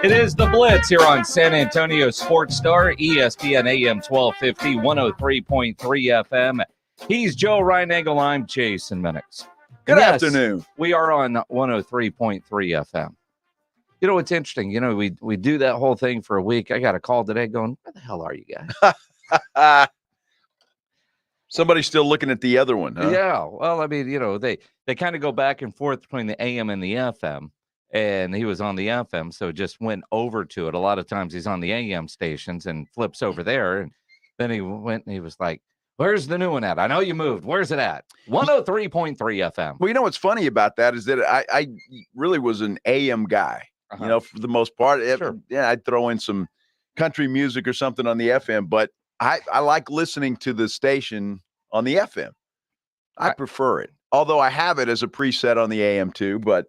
It is the Blitz here on San Antonio Sports Star, ESPN AM 1250, 103.3 FM. He's Joe Reinagel. I'm Jason Minix. Good afternoon. We are on 103.3 FM. You know, it's interesting. You know, we do that whole thing for a week. I got a call today going, where the hell are you guys? Somebody's still looking at the other one, huh? Yeah. Well, I mean, you know, they kind of go back and forth between the AM and the FM. And he was on the FM, so just went over to it. A lot of times he's on the AM stations and flips over there. And then he went and he was like, where's the new one at? I know you moved. Where's it at? 103.3 FM. Well, you know what's funny about that is that I really was an AM guy, you know, for the most part. Sure. Yeah, I'd throw in some country music or something on the FM, but I like listening to the station on the FM. I prefer it, although I have it as a preset on the AM too, but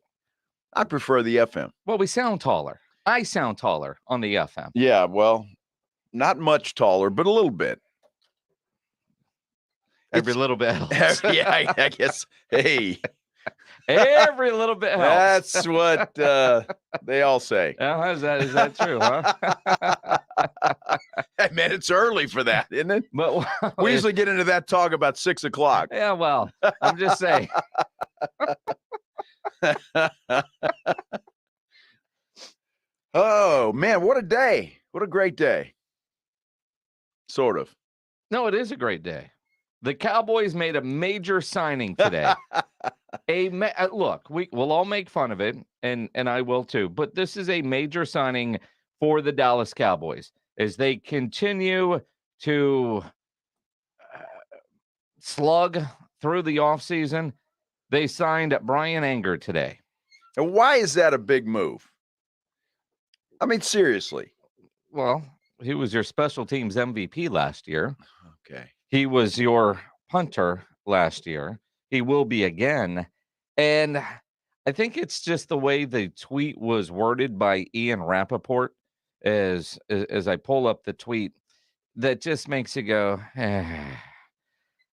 I prefer the FM. Well, we sound taller. I sound taller on the FM. Yeah, well, not much taller, but a little bit. Every little bit helps. Yeah, I guess. Hey. Every little bit helps. That's what they all say. Well, is that true, huh? Hey, man, it's early for that, isn't it? But, we usually get into that talk about 6 o'clock. Yeah, well, I'm just saying. Oh, man, what a day. What a great day. Sort of. No, it is a great day. The Cowboys made a major signing today. Look, we'll all make fun of it, and I will too, but this is a major signing for the Dallas Cowboys as they continue to slug through the offseason. They signed Bryan Anger today. And why is that a big move? I mean, seriously. Well, he was your special teams MVP last year. Okay. He was your punter last year. He will be again. And I think it's just the way the tweet was worded by Ian Rappaport as I pull up the tweet that just makes you go,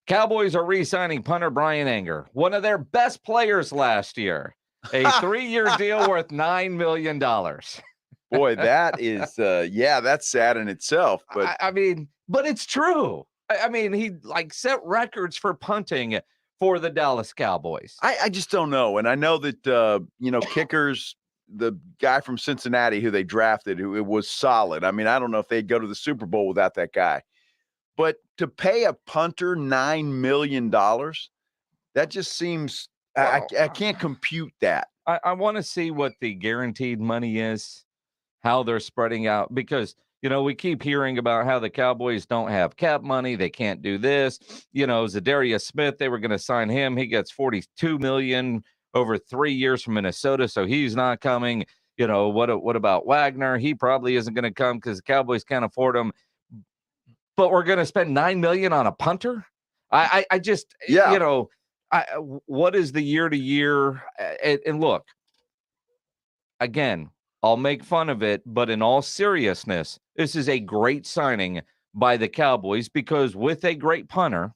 Cowboys are re-signing punter Bryan Anger, one of their best players last year. A 3-year deal worth $9 million. Boy, that is, that's sad in itself. But I mean, but it's true. I mean, he set records for punting for the Dallas Cowboys. I just don't know. And I know that, kickers, the guy from Cincinnati who they drafted, who it was solid. I mean, I don't know if they'd go to the Super Bowl without that guy. But to pay a punter $9 million, that just seems, I can't compute that. I want to see what the guaranteed money is, how they're spreading out, because, we keep hearing about how the Cowboys don't have cap money. They can't do this. Zadarius Smith, they were going to sign him. He gets $42 million over 3 years from Minnesota, so he's not coming. What about Wagner? He probably isn't going to come because the Cowboys can't afford him. But we're going to spend $9 million on a punter? I just, what is the year to year? And look, again, I'll make fun of it, but in all seriousness, this is a great signing by the Cowboys because with a great punter,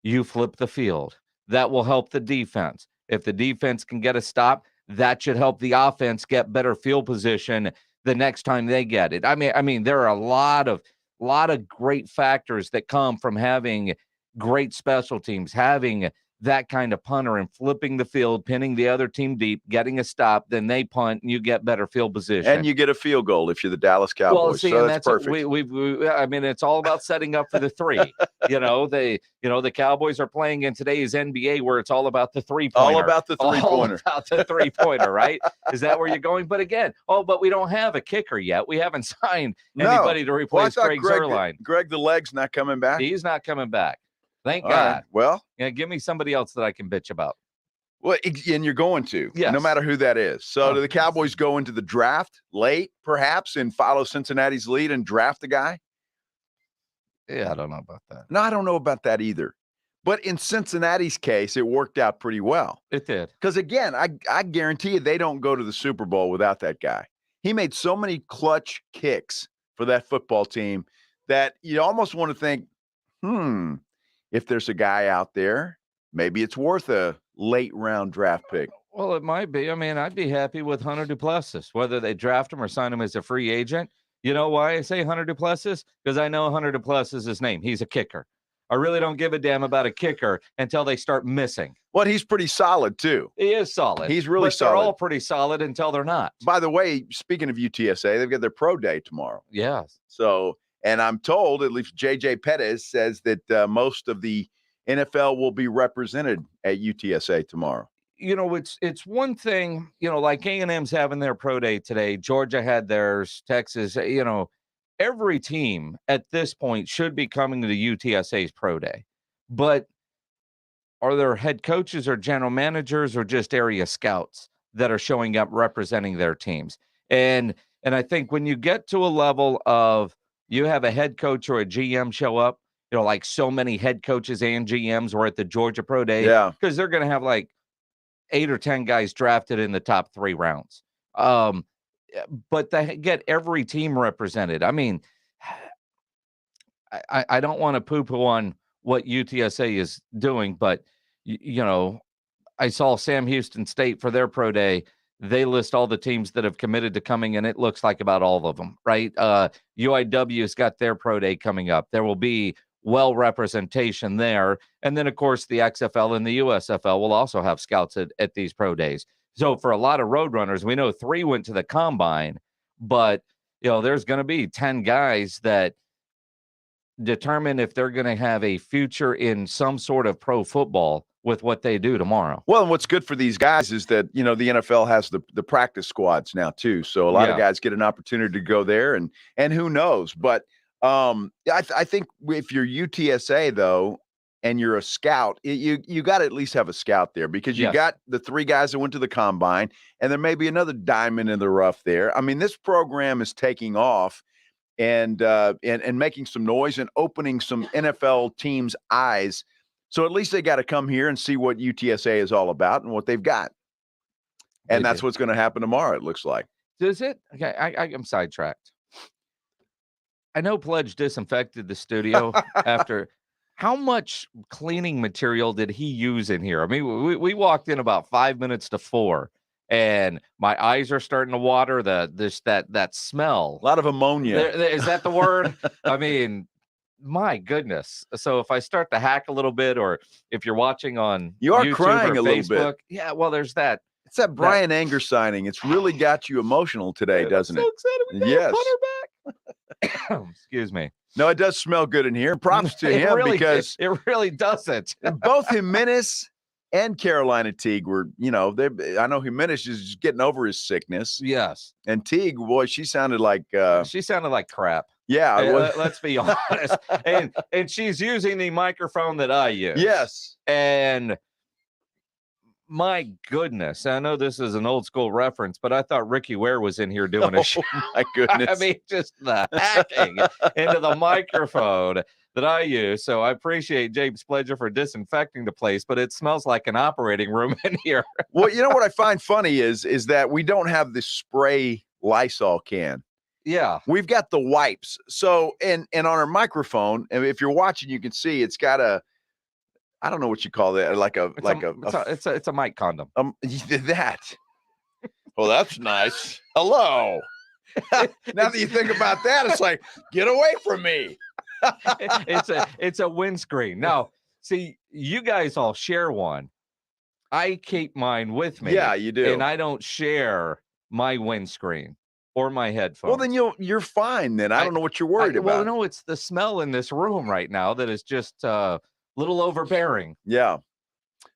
you flip the field. That will help the defense. If the defense can get a stop, that should help the offense get better field position the next time they get it. I mean, there are a lot of great factors that come from having great special teams, having that kind of punter and flipping the field, pinning the other team deep, getting a stop, then they punt, and you get better field position. And you get a field goal if you're the Dallas Cowboys. Well, see, so and that's perfect. I mean, it's all about setting up for the three. The Cowboys are playing in today's NBA where it's all about the three-pointer. All about the three-pointer. All about the three-pointer, right? Is that where you're going? But again, but we don't have a kicker yet. We haven't signed anybody to replace Greg Zuerlein. Greg the Leg's not coming back? He's not coming back. Thank God. Right. Well, give me somebody else that I can bitch about. Well, and you're going to, yes. No matter who that is. So do the Cowboys go into the draft late, perhaps, and follow Cincinnati's lead and draft the guy? Yeah, I don't know about that. No, I don't know about that either. But in Cincinnati's case, it worked out pretty well. It did. Because, again, I guarantee you they don't go to the Super Bowl without that guy. He made so many clutch kicks for that football team that you almost want to think, if there's a guy out there, maybe it's worth a late round draft pick. Well, it might be. I mean, I'd be happy with Hunter Duplessis, whether they draft him or sign him as a free agent. You know why I say Hunter Duplessis? Because I know Hunter Duplessis' name. He's a kicker. I really don't give a damn about a kicker until they start missing. Well, he's pretty solid, too. He is solid. He's really solid. They're all solid. pretty solid until they're not. By the way, speaking of UTSA, they've got their pro day tomorrow. Yes. So, and I'm told, at least JJ Pettis says that most of the NFL will be represented at UTSA tomorrow. You know, it's one thing, you know, like A&M's having their pro day today. Georgia had theirs, Texas, you know, every team at this point should be coming to the UTSA's pro day. But are there head coaches or general managers or just area scouts that are showing up representing their teams? And I think when you get to a level of you have a head coach or a GM show up, you know, like so many head coaches and GMs were at the Georgia pro day. Yeah. Because they're going to have like 8 or 10 guys drafted in the top 3 rounds. But they get every team represented. I mean, I don't want to poo-poo on what UTSA is doing, but, you know, I saw Sam Houston State for their pro day. They list all the teams that have committed to coming, and it looks like about all of them, right? UIW's got their pro day coming up. There will be representation there. And then, of course, the XFL and the USFL will also have scouts at these pro days. So for a lot of Roadrunners, we know 3 went to the combine, but, you know, there's going to be 10 guys that determine if they're going to have a future in some sort of pro football with what they do tomorrow. Well, and what's good for these guys is that, you know, the NFL has the practice squads now too. So a lot of guys get an opportunity to go there and who knows, but I think if you're UTSA though, and you're a scout, you got to at least have a scout there because you got the 3 guys that went to the combine, and there may be another diamond in the rough there. I mean, this program is taking off and making some noise and opening some NFL teams' eyes. So at least they got to come here and see what UTSA is all about and what they've got. And that's what's going to happen tomorrow, it looks like. Does it? Okay, I'm sidetracked. I know Pledge disinfected the studio after. How much cleaning material did he use in here? I mean, we walked in about 5 minutes to 4, and my eyes are starting to water. That smell. A lot of ammonia. Is that the word? I mean, my goodness. So if I start to hack a little bit, or if you're watching on YouTube crying or a Facebook, little bit. Yeah, well, there's that. It's that Brian Anger signing. It's really got you emotional today, doesn't it? So excited we got Yes. Punter back. Excuse me. No, it does smell good in here. Props to him because it really doesn't. Both Jimenez and Carolina Teague were, you know, I know Jimenez is just getting over his sickness. Yes. And Teague, boy, she sounded like crap. Yeah. Let's be honest. And she's using the microphone that I use. Yes. And my goodness, I know this is an old school reference, but I thought Ricky Ware was in here doing a show. My goodness. I mean, just the hacking into the microphone that I use. So I appreciate James Pledger for disinfecting the place, but it smells like an operating room in here. Well, you know what I find funny is that we don't have this spray Lysol can. Yeah. We've got the wipes. So, and on our microphone, and if you're watching, you can see it's got I don't know what you call that. It's a mic condom. That. Well, that's nice. Hello. Now that you think about that, it's like, get away from me. It's a windscreen. Now, see, you guys all share one. I keep mine with me. Yeah, you do. And I don't share my windscreen or my headphones. Well, then you're fine then. I don't know what you're worried about. Well, no, it's the smell in this room right now that is just little overbearing. Yeah.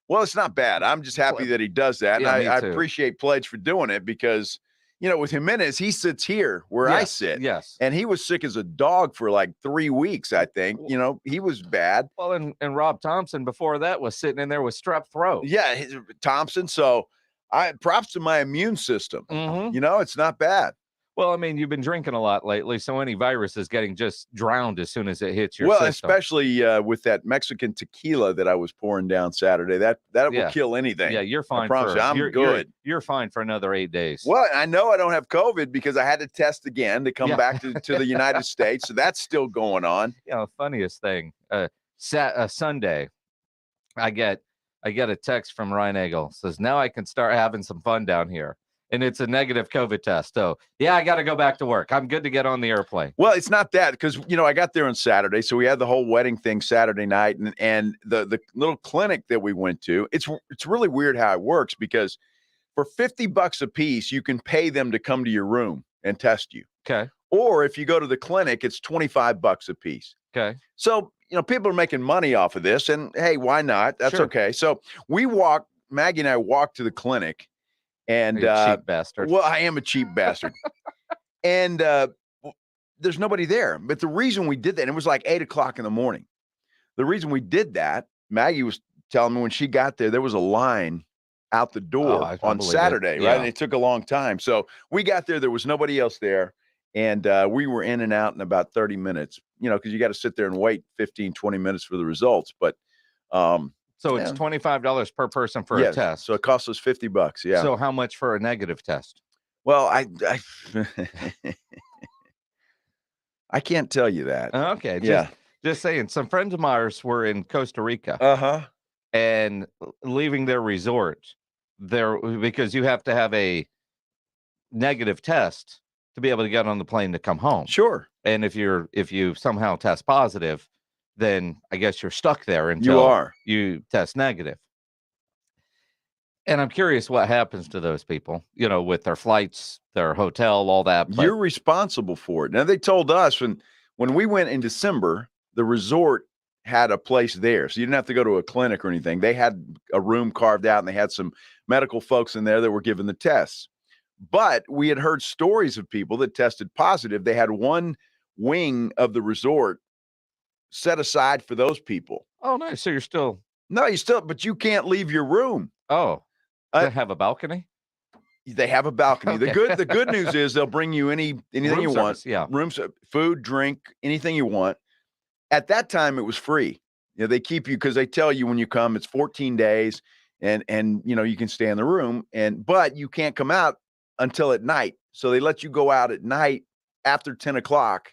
Well, it's not bad. I'm just happy that he does that. Yeah, and I me too. appreciate Pledge for doing it because, you know, with Jimenez, he sits here where I sit. Yes. And he was sick as a dog for like 3 weeks, I think. You know, he was bad. Well, and Rob Thompson before that was sitting in there with strep throat. Yeah, Thompson. So props to my immune system. Mm-hmm. You know, it's not bad. Well, I mean, you've been drinking a lot lately, so any virus is getting just drowned as soon as it hits your system. Especially with that Mexican tequila that I was pouring down Saturday. That will kill anything. Yeah, you're fine. I promise you, I'm good. You're fine for another 8 days. Well, I know I don't have COVID because I had to test again to come back to the United States, so that's still going on. You know, funniest thing, Sunday, I get I get a text from Ryan Eagle. Says, now I can start having some fun down here. And it's a negative COVID test. So, yeah, I got to go back to work. I'm good to get on the airplane. Well, it's not that because, I got there on Saturday. So we had the whole wedding thing Saturday night. And the little clinic that we went to, it's really weird how it works because for $50 a piece, you can pay them to come to your room and test you. Okay. Or if you go to the clinic, it's $25 a piece. Okay. So, people are making money off of this. And, hey, why not? That's Sure. okay. So Maggie and I walked to the clinic. And cheap bastard. Well, I am a cheap bastard. And there's nobody there. But the reason we did that, and it was like 8:00 in the morning. The reason we did that, Maggie was telling me when she got there was a line out the door on Saturday, right? And it took a long time. So we got there was nobody else there. And we were in and out in about 30 minutes, because you got to sit there and wait 15, 20 minutes for the results. But so it's $25 per person for a test. So it costs us $50. Yeah. So how much for a negative test? Well, I can't tell you that. Okay. Just saying. Some friends of mine were in Costa Rica. And leaving their resort there because you have to have a negative test to be able to get on the plane to come home. Sure. And if you somehow test positive, then I guess you're stuck there until you test negative. And I'm curious what happens to those people, with their flights, their hotel, all that. You're responsible for it. Now, they told us when we went in December, the resort had a place there. So you didn't have to go to a clinic or anything. They had a room carved out and they had some medical folks in there that were giving the tests. But we had heard stories of people that tested positive. They had one wing of the resort set aside for those people. Oh, nice. So but you can't leave your room. Oh, they have a balcony? They have a balcony. Okay. The good news is they'll bring you anything room you service, want. Yeah. Rooms, food, drink, anything you want. At that time, it was free. They keep you because they tell you when you come, it's 14 days and you can stay in the room but you can't come out until at night. So they let you go out at night after 10 o'clock.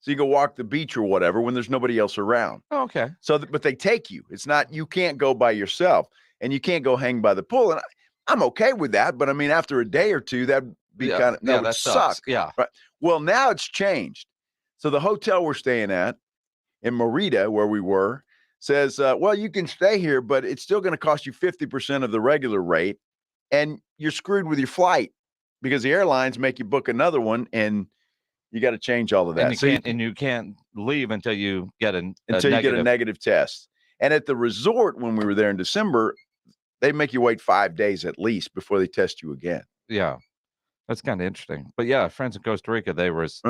So you go walk the beach or whatever when there's nobody else around. Oh, okay. So, but they take you. It's not, you can't go by yourself and you can't go hang by the pool. And I'm okay with that. But I mean, after a day or two, that'd be that would suck. Yeah. Right. Well, now it's changed. So the hotel we're staying at in Merida, where we were, says, well, you can stay here, but it's still going to cost you 50% of the regular rate. And you're screwed with your flight because the airlines make you book another one and you got to change all of that. And you can't leave until you get a negative test. And at the resort, when we were there in December, they make you wait 5 days at least before they test you again. Yeah. That's kind of interesting. But yeah, friends in Costa Rica, they was,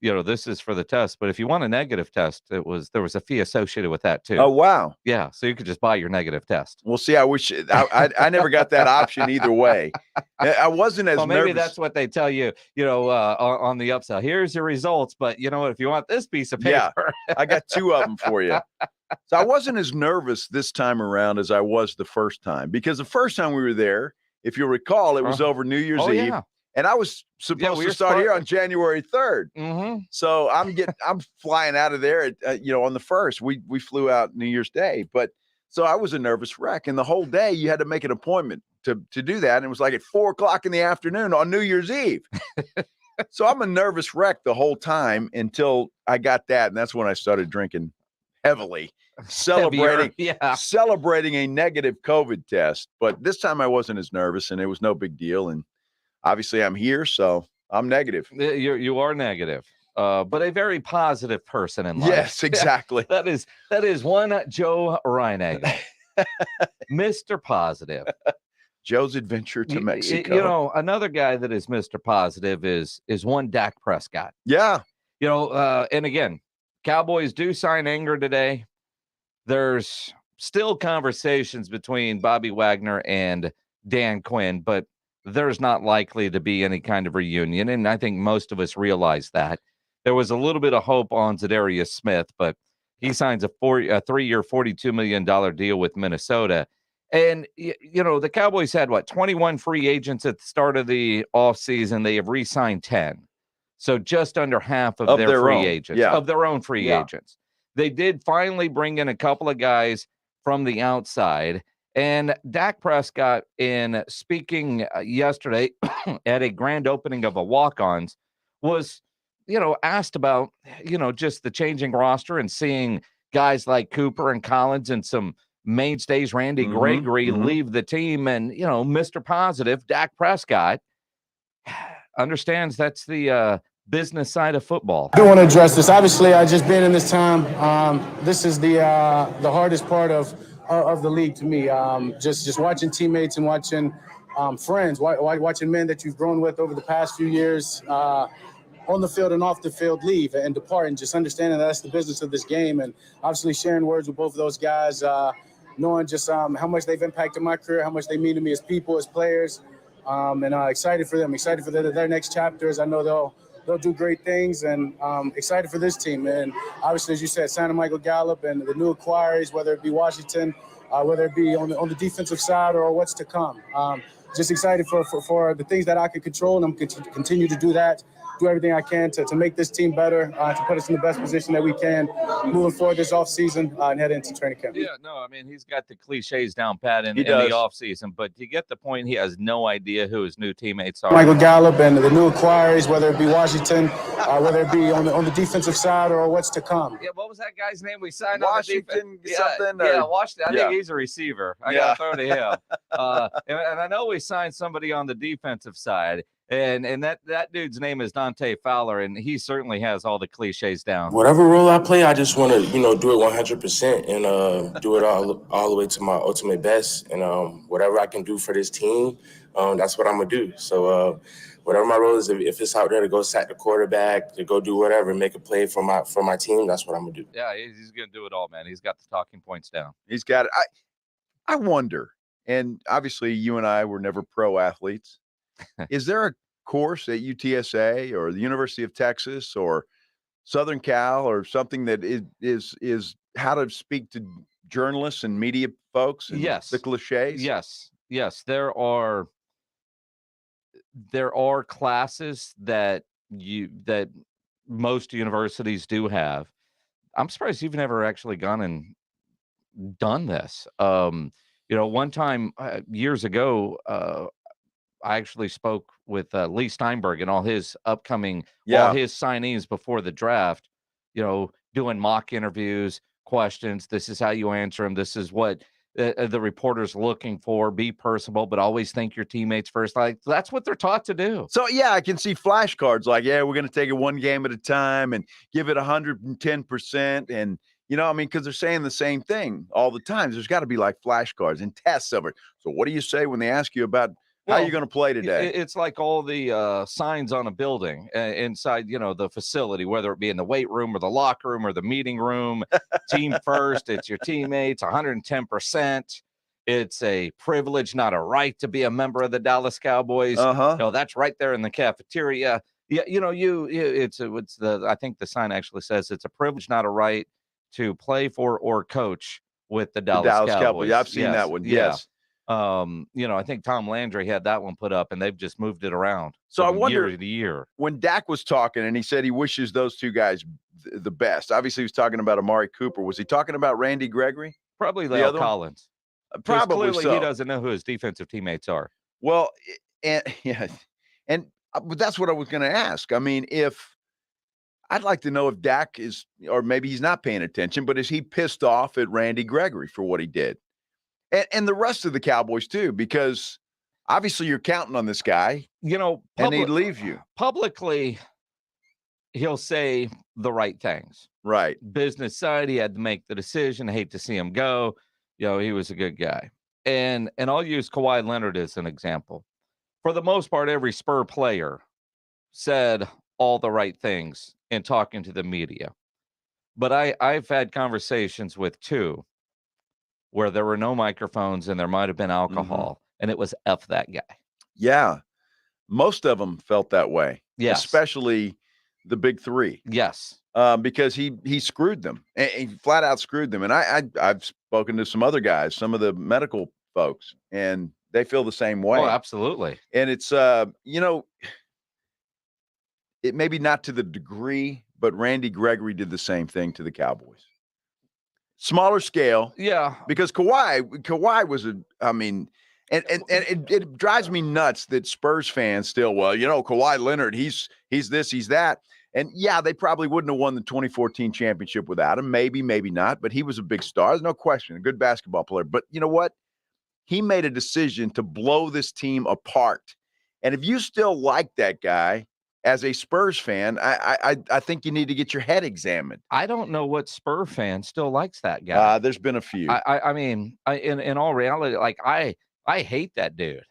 this is for the test. But if you want a negative test, there was a fee associated with that too. Oh, wow. Yeah. So you could just buy your negative test. Well, see, I wish I never got that option either way. I wasn't as maybe nervous. That's what they tell you, on the upsell. Here's your results. But you know what? If you want this piece of paper. Yeah, I got 2 of them for you. So I wasn't as nervous this time around as I was the first time. Because the first time we were there, if you recall, it was over New Year's Eve. Yeah. And I was supposed to start here on January 3rd. Mm-hmm. So I'm flying out of there on the 1st. We flew out New Year's Day. But so I was a nervous wreck. And the whole day you had to make an appointment to do that. And it was like at 4:00 in the afternoon on New Year's Eve. So I'm a nervous wreck the whole time until I got that. And that's when I started drinking heavily, celebrating a negative COVID test. But this time I wasn't as nervous and it was no big deal. And obviously, I'm here, so I'm negative. You are negative, but a very positive person in life. Yes, exactly. that is one Joe Resigning, Mr. Positive. Joe's adventure to Mexico. Another guy that is Mr. Positive is one Dak Prescott. Yeah. And again, Cowboys do sign Anger today. There's still conversations between Bobby Wagner and Dan Quinn, but there's not likely to be any kind of reunion, and I think most of us realize that. There was a little bit of hope on Zadarius Smith, but he signs a 3-year, $42 million deal with Minnesota. And, the Cowboys had, 21 free agents at the start of the offseason. They have re-signed 10. So just under half of their free agents, of their own free agents. They did finally bring in a couple of guys from the outside. And Dak Prescott, in speaking yesterday at a grand opening of a walk-ons, was, asked about, just the changing roster and seeing guys like Cooper and Collins and some mainstays, Randy Gregory, leave the team. And, Mr. Positive, Dak Prescott, understands that's the business side of football. I do want to address this. Obviously, I just been in this time. This is the hardest part of the league to me. Just watching teammates and watching friends, watching men that you've grown with over the past few years on the field and off the field leave and depart, and just understanding that that's the business of this game. And obviously sharing words with both of those guys, knowing just how much they've impacted my career, how much they mean to me as people, as players, and excited for them, excited for their next chapters. I know they'll do great things, and excited for this team. And obviously, as you said, Santa Michael Gallup and the new acquirees, whether it be Washington, whether it be on the defensive side or what's to come. Just excited for the things that I can control, and I'm going to continue to do that, do everything I can to make this team better, to put us in the best position that we can moving forward this offseason and head into training camp. Yeah, no, I mean, he's got the cliches down pat in the offseason, but you get the point. He has no idea who his new teammates are. Michael Gallup and the new acquirees, whether it be Washington, whether it be on the defensive side or what's to come. Yeah, what was that guy's name we signed Washington on the defense? something? Yeah, Washington. I think he's a receiver. I got to throw to him. And I know we signed somebody on the defensive side. And that dude's name is Dante Fowler, and he certainly has all the cliches down. Whatever role I play, I just want to, do it 100% and do it all the way to my ultimate best. And whatever I can do for this team, that's what I'm gonna do. So whatever my role is, if it's out there to go sack the quarterback, to go do whatever, make a play for my team, that's what I'm gonna do. Yeah, he's gonna do it all, man. He's got the talking points down. He's got it. I wonder, and obviously you and I were never pro athletes. Is there a course at UTSA or the University of Texas or Southern Cal or something that is how to speak to journalists and media folks? And yes, the cliches. Yes. There are classes that most universities do have. I'm surprised you've never actually gone and done this. One time years ago. I actually spoke with Lee Steinberg and all his upcoming, all his signees before the draft, doing mock interviews, questions. This is how you answer them. This is what the reporter's looking for. Be personable, but always think your teammates first. Like, that's what they're taught to do. So, I can see flashcards like, we're going to take it one game at a time and give it 110%. And, because they're saying the same thing all the time. There's got to be like flashcards and tests of it. So what do you say when they ask you about how are you going to play today? It's like all the signs on a building inside, the facility, whether it be in the weight room or the locker room or the meeting room. Team first, it's your teammates, 110%. It's a privilege, not a right, to be a member of the Dallas Cowboys. That's right there in the cafeteria. Yeah, I think the sign actually says it's a privilege, not a right, to play for or coach with the Dallas Cowboys. Yeah, I've seen that one. Yes. I think Tom Landry had that one put up, and they've just moved it around. So I wonder, year to year, when Dak was talking and he said he wishes those two guys the best. Obviously, he was talking about Amari Cooper. Was he talking about Randy Gregory? Probably Leo Collins. Probably clearly so. He doesn't know who his defensive teammates are. Well, but that's what I was going to ask. I mean, I'd like to know if Dak is, or maybe he's not paying attention, but is he pissed off at Randy Gregory for what he did? And the rest of the Cowboys too, because obviously you're counting on this guy, and he leaves you. Publicly, he'll say the right things. Right. Business side, he had to make the decision. I hate to see him go. He was a good guy. And I'll use Kawhi Leonard as an example. For the most part, every Spur player said all the right things in talking to the media. But I've had conversations with two where there were no microphones and there might have been alcohol, and it was F that guy. Yeah. Most of them felt that way. Yes. Especially the big three. Yes. Because he screwed them. And he flat out screwed them. And I've spoken to some other guys, some of the medical folks, and they feel the same way. Oh, absolutely. And it's, it maybe not to the degree, but Randy Gregory did the same thing to the Cowboys. Smaller scale. Yeah. Because Kawhi was and it drives me nuts that Spurs fans still, Kawhi Leonard, he's this, he's that. And yeah, they probably wouldn't have won the 2014 championship without him. Maybe, maybe not, but he was a big star. There's no question, a good basketball player. But you know what? He made a decision to blow this team apart. And if you still like that guy as a Spurs fan, I think you need to get your head examined. I don't know what Spur fan still likes that guy. There's been a few. I mean, in all reality, like I hate that dude,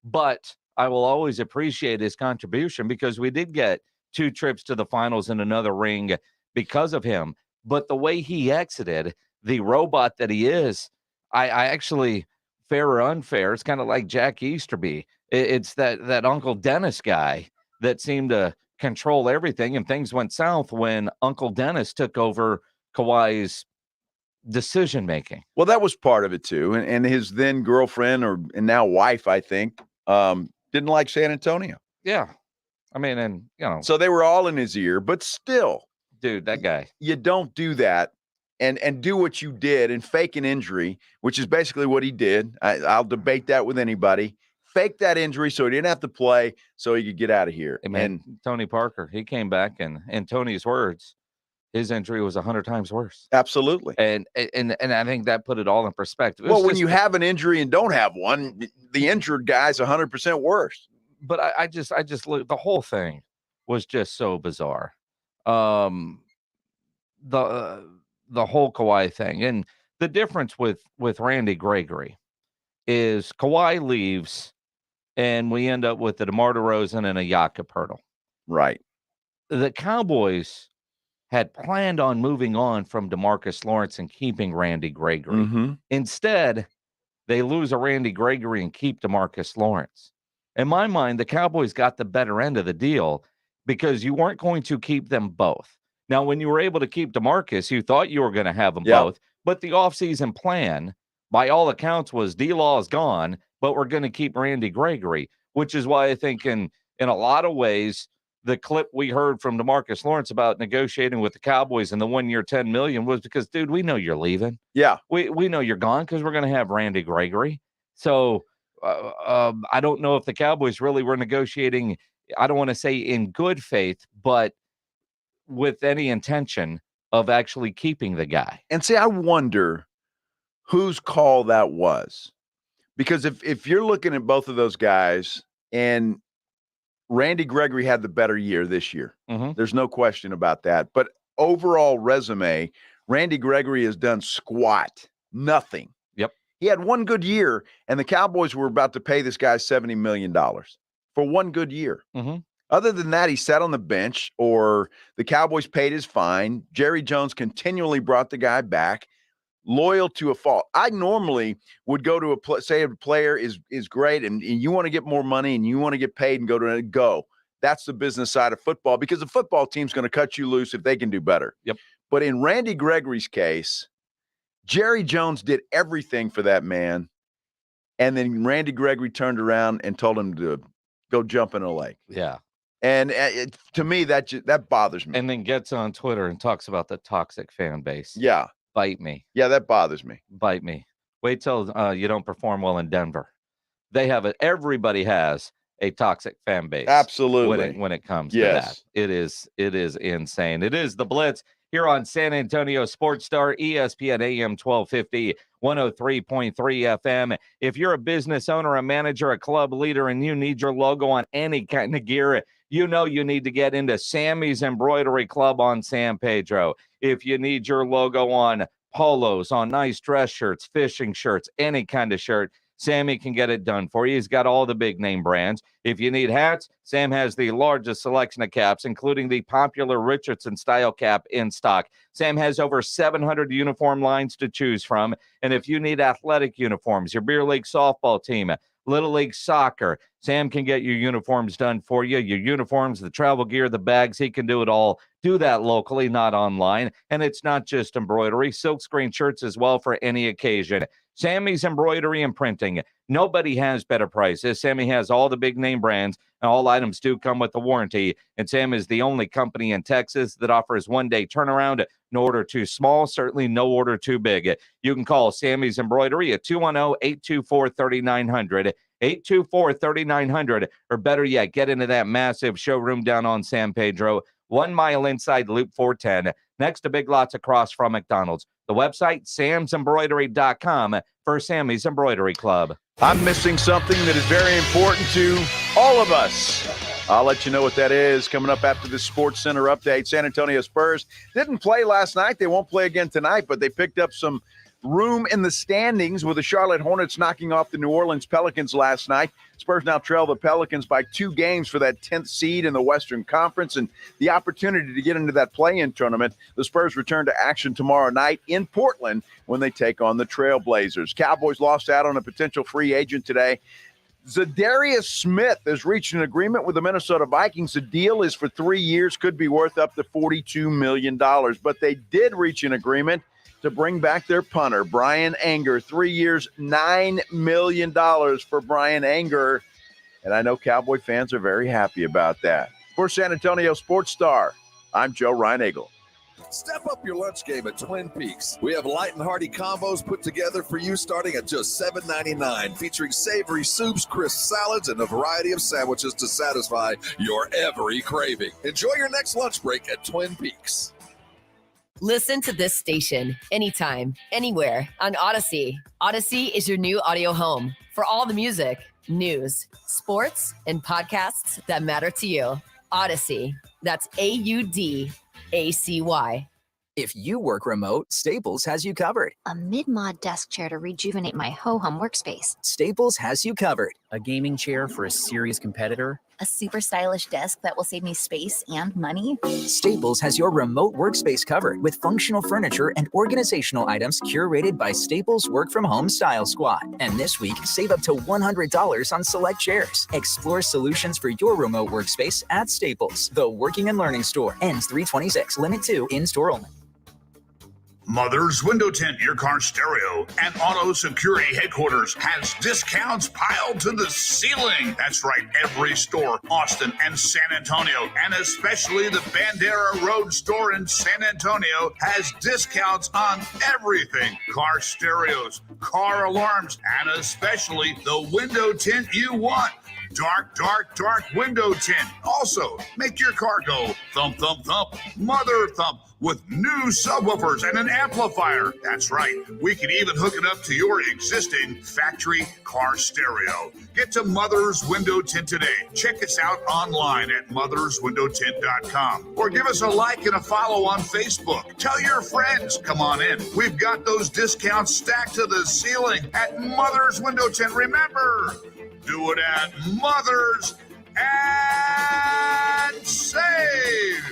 but I will always appreciate his contribution because we did get 2 trips to the finals and another ring because of him. But the way he exited, the robot that he is, I actually, fair or unfair, it's kind of like Jack Easterby. It's that Uncle Dennis guy that seemed to control everything, and things went south when Uncle Dennis took over Kawhi's decision making. Well, that was part of it too, and his then girlfriend and now wife, I think, didn't like San Antonio. Yeah, I mean, and so they were all in his ear. But still, dude, that guy, you don't do that and do what you did and fake an injury, which is basically what he did. I'll debate that with anybody. Fake that injury so he didn't have to play, so he could get out of here. And Tony Parker, he came back, and in Tony's words, his injury was 100 times worse. Absolutely. And I think that put it all in perspective. Well, when you have an injury and don't have one, the injured guy's 100% worse. But I just look, the whole thing was just so bizarre. The whole Kawhi thing, and the difference with Randy Gregory is Kawhi leaves, and we end up with the DeMar DeRozan and a Jakob Poeltl. Right. The Cowboys had planned on moving on from DeMarcus Lawrence and keeping Randy Gregory. Mm-hmm. Instead, they lose a Randy Gregory and keep DeMarcus Lawrence. In my mind, the Cowboys got the better end of the deal because you weren't going to keep them both. Now, when you were able to keep DeMarcus, you thought you were going to have them both, but the offseason plan, by all accounts, was D-Law is gone, but we're going to keep Randy Gregory, which is why I think in a lot of ways, the clip we heard from DeMarcus Lawrence about negotiating with the Cowboys and the 1 year, $10 million was because, dude, we know you're leaving. Yeah. We know you're gone because we're going to have Randy Gregory. So I don't know if the Cowboys really were negotiating, I don't want to say in good faith, but with any intention of actually keeping the guy. And see, I wonder whose call that was. Because if you're looking at both of those guys, and Randy Gregory had the better year this year, there's no question about that. But overall resume, Randy Gregory has done squat, nothing. Yep. He had one good year, and the Cowboys were about to pay this guy $70 million for one good year. Mm-hmm. Other than that, he sat on the bench, or the Cowboys paid his fine. Jerry Jones continually brought the guy back, loyal to a fault. I normally would go to say a player is great, and you want to get more money and you want to get paid and go. That's the business side of football, because the football team's going to cut you loose if they can do better. Yep. But in Randy Gregory's case, Jerry Jones did everything for that man, and then Randy Gregory turned around and told him to go jump in a lake. Yeah. And to me, that bothers me. And then gets on Twitter and talks about the toxic fan base. Yeah. Bite me. Yeah, that bothers me. Bite me. Wait till you don't perform well in Denver. They have it. Everybody has a toxic fan base. Absolutely. When it comes to that. It is insane. It is the Blitz here on San Antonio Sports Star, ESPN AM 1250, 103.3 FM. If you're a business owner, a manager, a club leader, and you need your logo on any kind of gear, you know you need to get into Sammy's Embroidery Club on San Pedro. If you need your logo on polos, on nice dress shirts, fishing shirts, any kind of shirt, Sammy can get it done for you. He's got all the big name brands. If you need hats, Sam has the largest selection of caps, including the popular Richardson style cap in stock. Sam has over 700 uniform lines to choose from. And if you need athletic uniforms, your beer league softball team, Little League soccer, Sam can get your uniforms done for you. Your uniforms, the travel gear, the bags, he can do it all. Do that locally, not online. And it's not just embroidery, silkscreen shirts as well for any occasion. Sammy's Embroidery and Printing. Nobody has better prices. Sammy has all the big name brands, and all items do come with a warranty. And Sam is the only company in Texas that offers one-day turnaround, No order too small, certainly no order too big. You can call Sammy's Embroidery at 210-824-3900, 824-3900, or better yet, get into that massive showroom down on San Pedro, 1 mile inside Loop 410, next to Big Lots across from McDonald's. The website, samsembroidery.com for Sammy's Embroidery Club. I'm missing something that is very important to all of us. I'll let you know what that is coming up after this Sports Center update. San Antonio Spurs didn't play last night. They won't play again tonight, but they picked up some room in the standings with the Charlotte Hornets knocking off the New Orleans Pelicans last night. Spurs now trail the Pelicans by 2 games for that 10th seed in the Western Conference and the opportunity to get into that play-in tournament. The Spurs return to action tomorrow night in Portland when they take on the Trailblazers. Cowboys lost out on a potential free agent today. Zadarius Smith has reached an agreement with the Minnesota Vikings. The deal is for 3 years, could be worth up to $42 million. But they did reach an agreement to bring back their punter, Brian Anger. 3 years, $9 million for Brian Anger. And I know Cowboy fans are very happy about that. For San Antonio Sports Star, I'm Joe Reinagle. Step up your lunch game at Twin Peaks. We have light and hearty combos put together for you starting at just $7.99, featuring savory soups, crisp salads, and a variety of sandwiches to satisfy your every craving. Enjoy your next lunch break at Twin Peaks. Listen to this station anytime, anywhere on Odyssey. Odyssey is your new audio home for all the music, news, sports, and podcasts that matter to you. Odyssey. That's AUDACY. If you work remote, Staples has you covered. A mid-mod desk chair to rejuvenate my ho-hum workspace. Staples has you covered. A gaming chair for a serious competitor. A super stylish desk that will save me space and money. Staples has your remote workspace covered with functional furniture and organizational items curated by Staples Work From Home Style Squad. And this week, save up to $100 on select chairs. Explore solutions for your remote workspace at Staples, the working and learning store. Ends 3/26, limit 2, in-store only. Mother's Window Tint, your car stereo, and auto security headquarters has discounts piled to the ceiling. That's right, every store, Austin and San Antonio, and especially the Bandera Road store in San Antonio has discounts on everything. Car stereos, car alarms, and especially the window tint you want. Dark, dark, dark window tint. Also, make your car go thump, thump, thump, mother thump with new subwoofers and an amplifier. That's right. We can even hook it up to your existing factory car stereo. Get to Mother's Window Tint today. Check us out online at motherswindowtint.com or give us a like and a follow on Facebook. Tell your friends. Come on in. We've got those discounts stacked to the ceiling at Mother's Window Tint. Remember, do it at Mother's and save.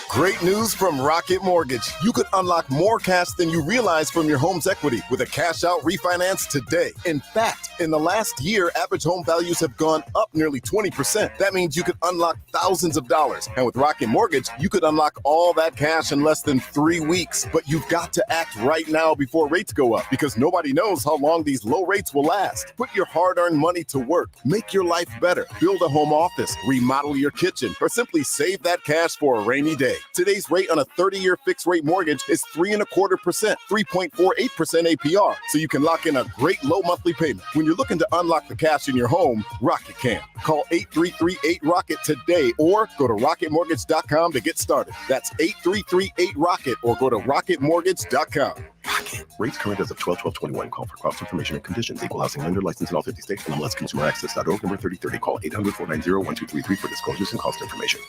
Great news from Rocket Mortgage. You could unlock more cash than you realize from your home's equity with a cash out refinance today. In fact, in the last year, average home values have gone up nearly 20%. That means you could unlock thousands of dollars. And with Rocket Mortgage, you could unlock all that cash in less than 3 weeks. But you've got to act right now before rates go up, because nobody knows how long these low rates will last. Put your hard-earned money to work. Make your life better. Build a home office. Remodel your kitchen. Or simply save that cash for a rainy day. Today's rate on a 30-year fixed-rate mortgage is 3.25%, 3.48% APR, so you can lock in a great low monthly payment. When you're looking to unlock the cash in your home, Rocket can. Call 833-8ROCKET today or go to rocketmortgage.com to get started. That's 833-8ROCKET or go to rocketmortgage.com. Rocket. Rates current as of 12/12/21. Call for cost information and conditions. Equal housing lender licensed in all 50 states. NMLSconsumeraccess.org. Number 3030. Call 800-490-1233 for disclosures and cost information.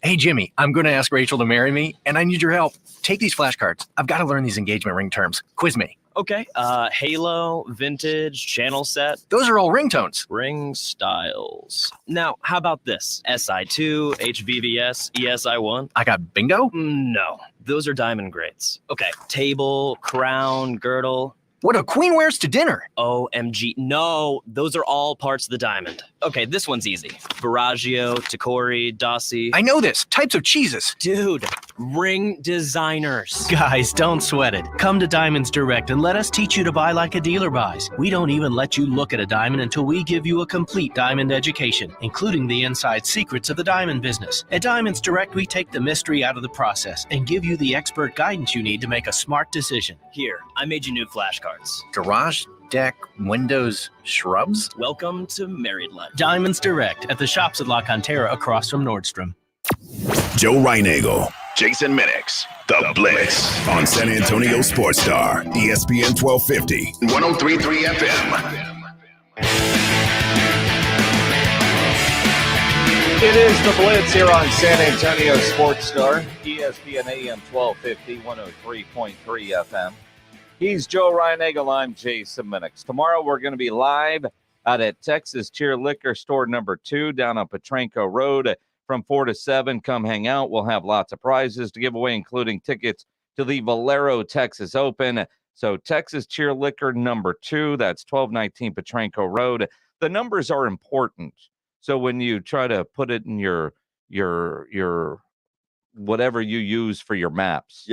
Hey, Jimmy, I'm going to ask Rachel to marry me, and I need your help. Take these flashcards. I've got to learn these engagement ring terms. Quiz me. Okay. Halo, vintage, channel set. Those are all ringtones. Ring styles. Now, how about this? SI2, HVVS, ESI1. I got bingo? No, those are diamond grades. Okay. Table, crown, girdle. What a queen wears to dinner. OMG. No, those are all parts of the diamond. Okay, this one's easy. Baraggio, Tacori, Dossi. I know this. Types of cheeses. Dude, ring designers. Guys, don't sweat it. Come to Diamonds Direct and let us teach you to buy like a dealer buys. We don't even let you look at a diamond until we give you a complete diamond education, including the inside secrets of the diamond business. At Diamonds Direct, we take the mystery out of the process and give you the expert guidance you need to make a smart decision. Here, I made you new flashcards. Garage, deck, windows, shrubs? Welcome to Married Life. Diamonds Direct at the shops at La Cantera across from Nordstrom. Joe Reinagel, Jason Minix, The Blitz on San Antonio Sports Star, ESPN 1250, 103.3 FM. It is The Blitz here on San Antonio Sports Star, ESPN AM 1250, 103.3 FM. He's Joe Reinagel. I'm Jason Minix. Tomorrow we're going to be live out at Texas Cheer Liquor Store number 2 down on Petranco Road. From 4 to 7, come hang out. We'll have lots of prizes to give away, including tickets to the Valero Texas Open. So Texas Cheer Liquor number 2, that's 1219 Petranco Road. The numbers are important. So when you try to put it in your whatever you use for your maps,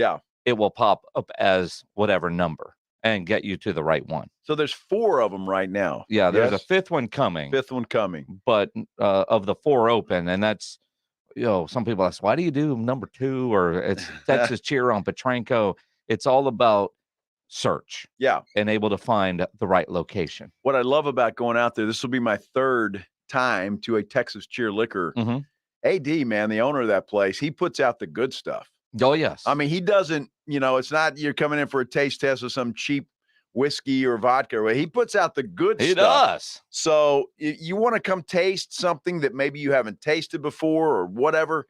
it will pop up as whatever number and get you to the right one. So there's 4 of them right now. Yeah, there's a 5th one coming. 5th one coming. But of the 4 open, and that's, some people ask, why do you do number 2 or it's Texas Cheer on Petranco? It's all about search. Yeah. And able to find the right location. What I love about going out there, this will be my 3rd time to a Texas Cheer Liquor. Mm-hmm. AD, man, the owner of that place, he puts out the good stuff. Oh, yes. I mean, he doesn't, it's not you're coming in for a taste test of some cheap whiskey or vodka. He puts out the good stuff. He does. So you want to come taste something that maybe you haven't tasted before or whatever,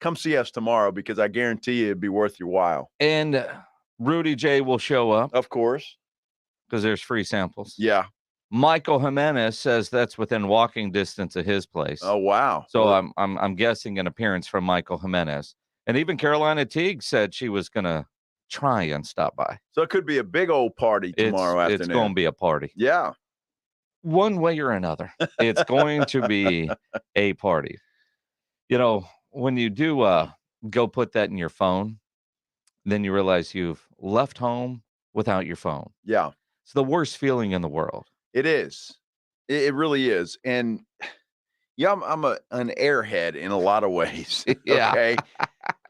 come see us tomorrow because I guarantee you it'd be worth your while. And Rudy J will show up. Of course. Because there's free samples. Yeah. Michael Jimenez says that's within walking distance of his place. Oh, wow. So I'm guessing an appearance from Michael Jimenez. And even Carolina Teague said she was going to try and stop by. So it could be a big old party tomorrow afternoon. It's going to be a party. Yeah. One way or another, it's going to be a party. When you do go put that in your phone, then you realize you've left home without your phone. Yeah. It's the worst feeling in the world. It is. It really is. And I'm an airhead in a lot of ways. Yeah. Okay.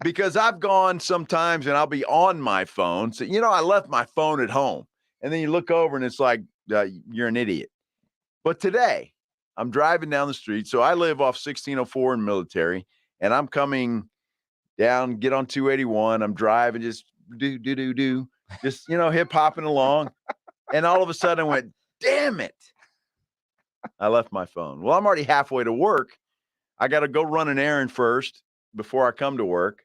Because I've gone sometimes and I'll be on my phone. So, I left my phone at home. And then you look over and it's like, you're an idiot. But today, I'm driving down the street. So I live off 1604 in Military. And I'm coming down, get on 281. I'm driving, just do. Just, hip hopping along. And all of a sudden I went, damn it. I left my phone. Well, I'm already halfway to work. I got to go run an errand first before I come to work.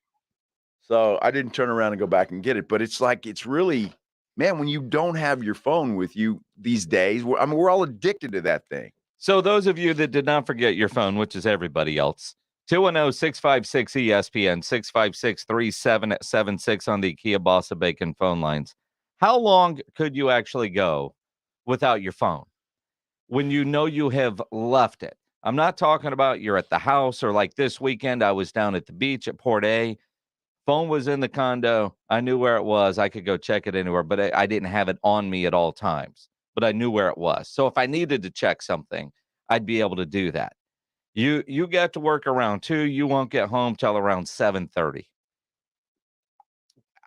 So I didn't turn around and go back and get it. But it's really, man, when you don't have your phone with you these days, we're all addicted to that thing. So those of you that did not forget your phone, which is everybody else, 210-656-ESPN, 656-3776 on the Kia Bossa Bacon phone lines. How long could you actually go without your phone when you have left it? I'm not talking about you're at the house or like this weekend. I was down at the beach at Port A. Phone was in the condo. I knew where it was. I could go check it anywhere, but I didn't have it on me at all times. But I knew where it was. So if I needed to check something, I'd be able to do that. You get to work around 2. You won't get home till around 7:30.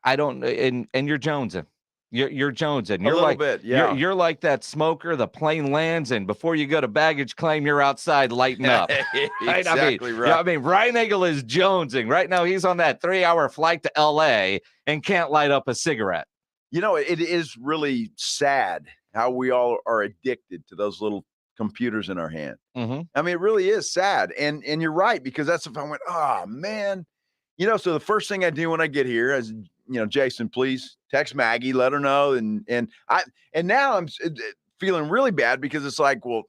I don't, and you're jonesing. You're jonesing. You're like, you're like that smoker. The plane lands, and before you go to baggage claim, you're outside lighting up. Exactly right. I mean, Reinagel is jonesing right now. He's on that 3-hour flight to L.A. and can't light up a cigarette. It is really sad how we all are addicted to those little computers in our hand. Mm-hmm. I mean, it really is sad. And you're right, because that's if I went, oh man, so the first thing I do when I get here is, Jason, please text Maggie, let her know. And now I'm feeling really bad because it's like, well,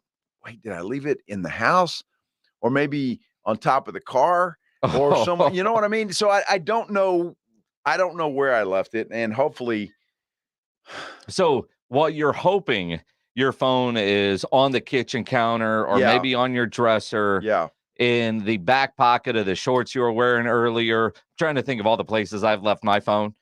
wait, did I leave it in the house or maybe on top of the car or somewhere? You know what I mean? So I don't know. I don't know where I left it, and hopefully. So while you're hoping your phone is on the kitchen counter or maybe on your dresser. Yeah. in the back pocket of the shorts you were wearing earlier. I'm trying to think of all the places I've left my phone.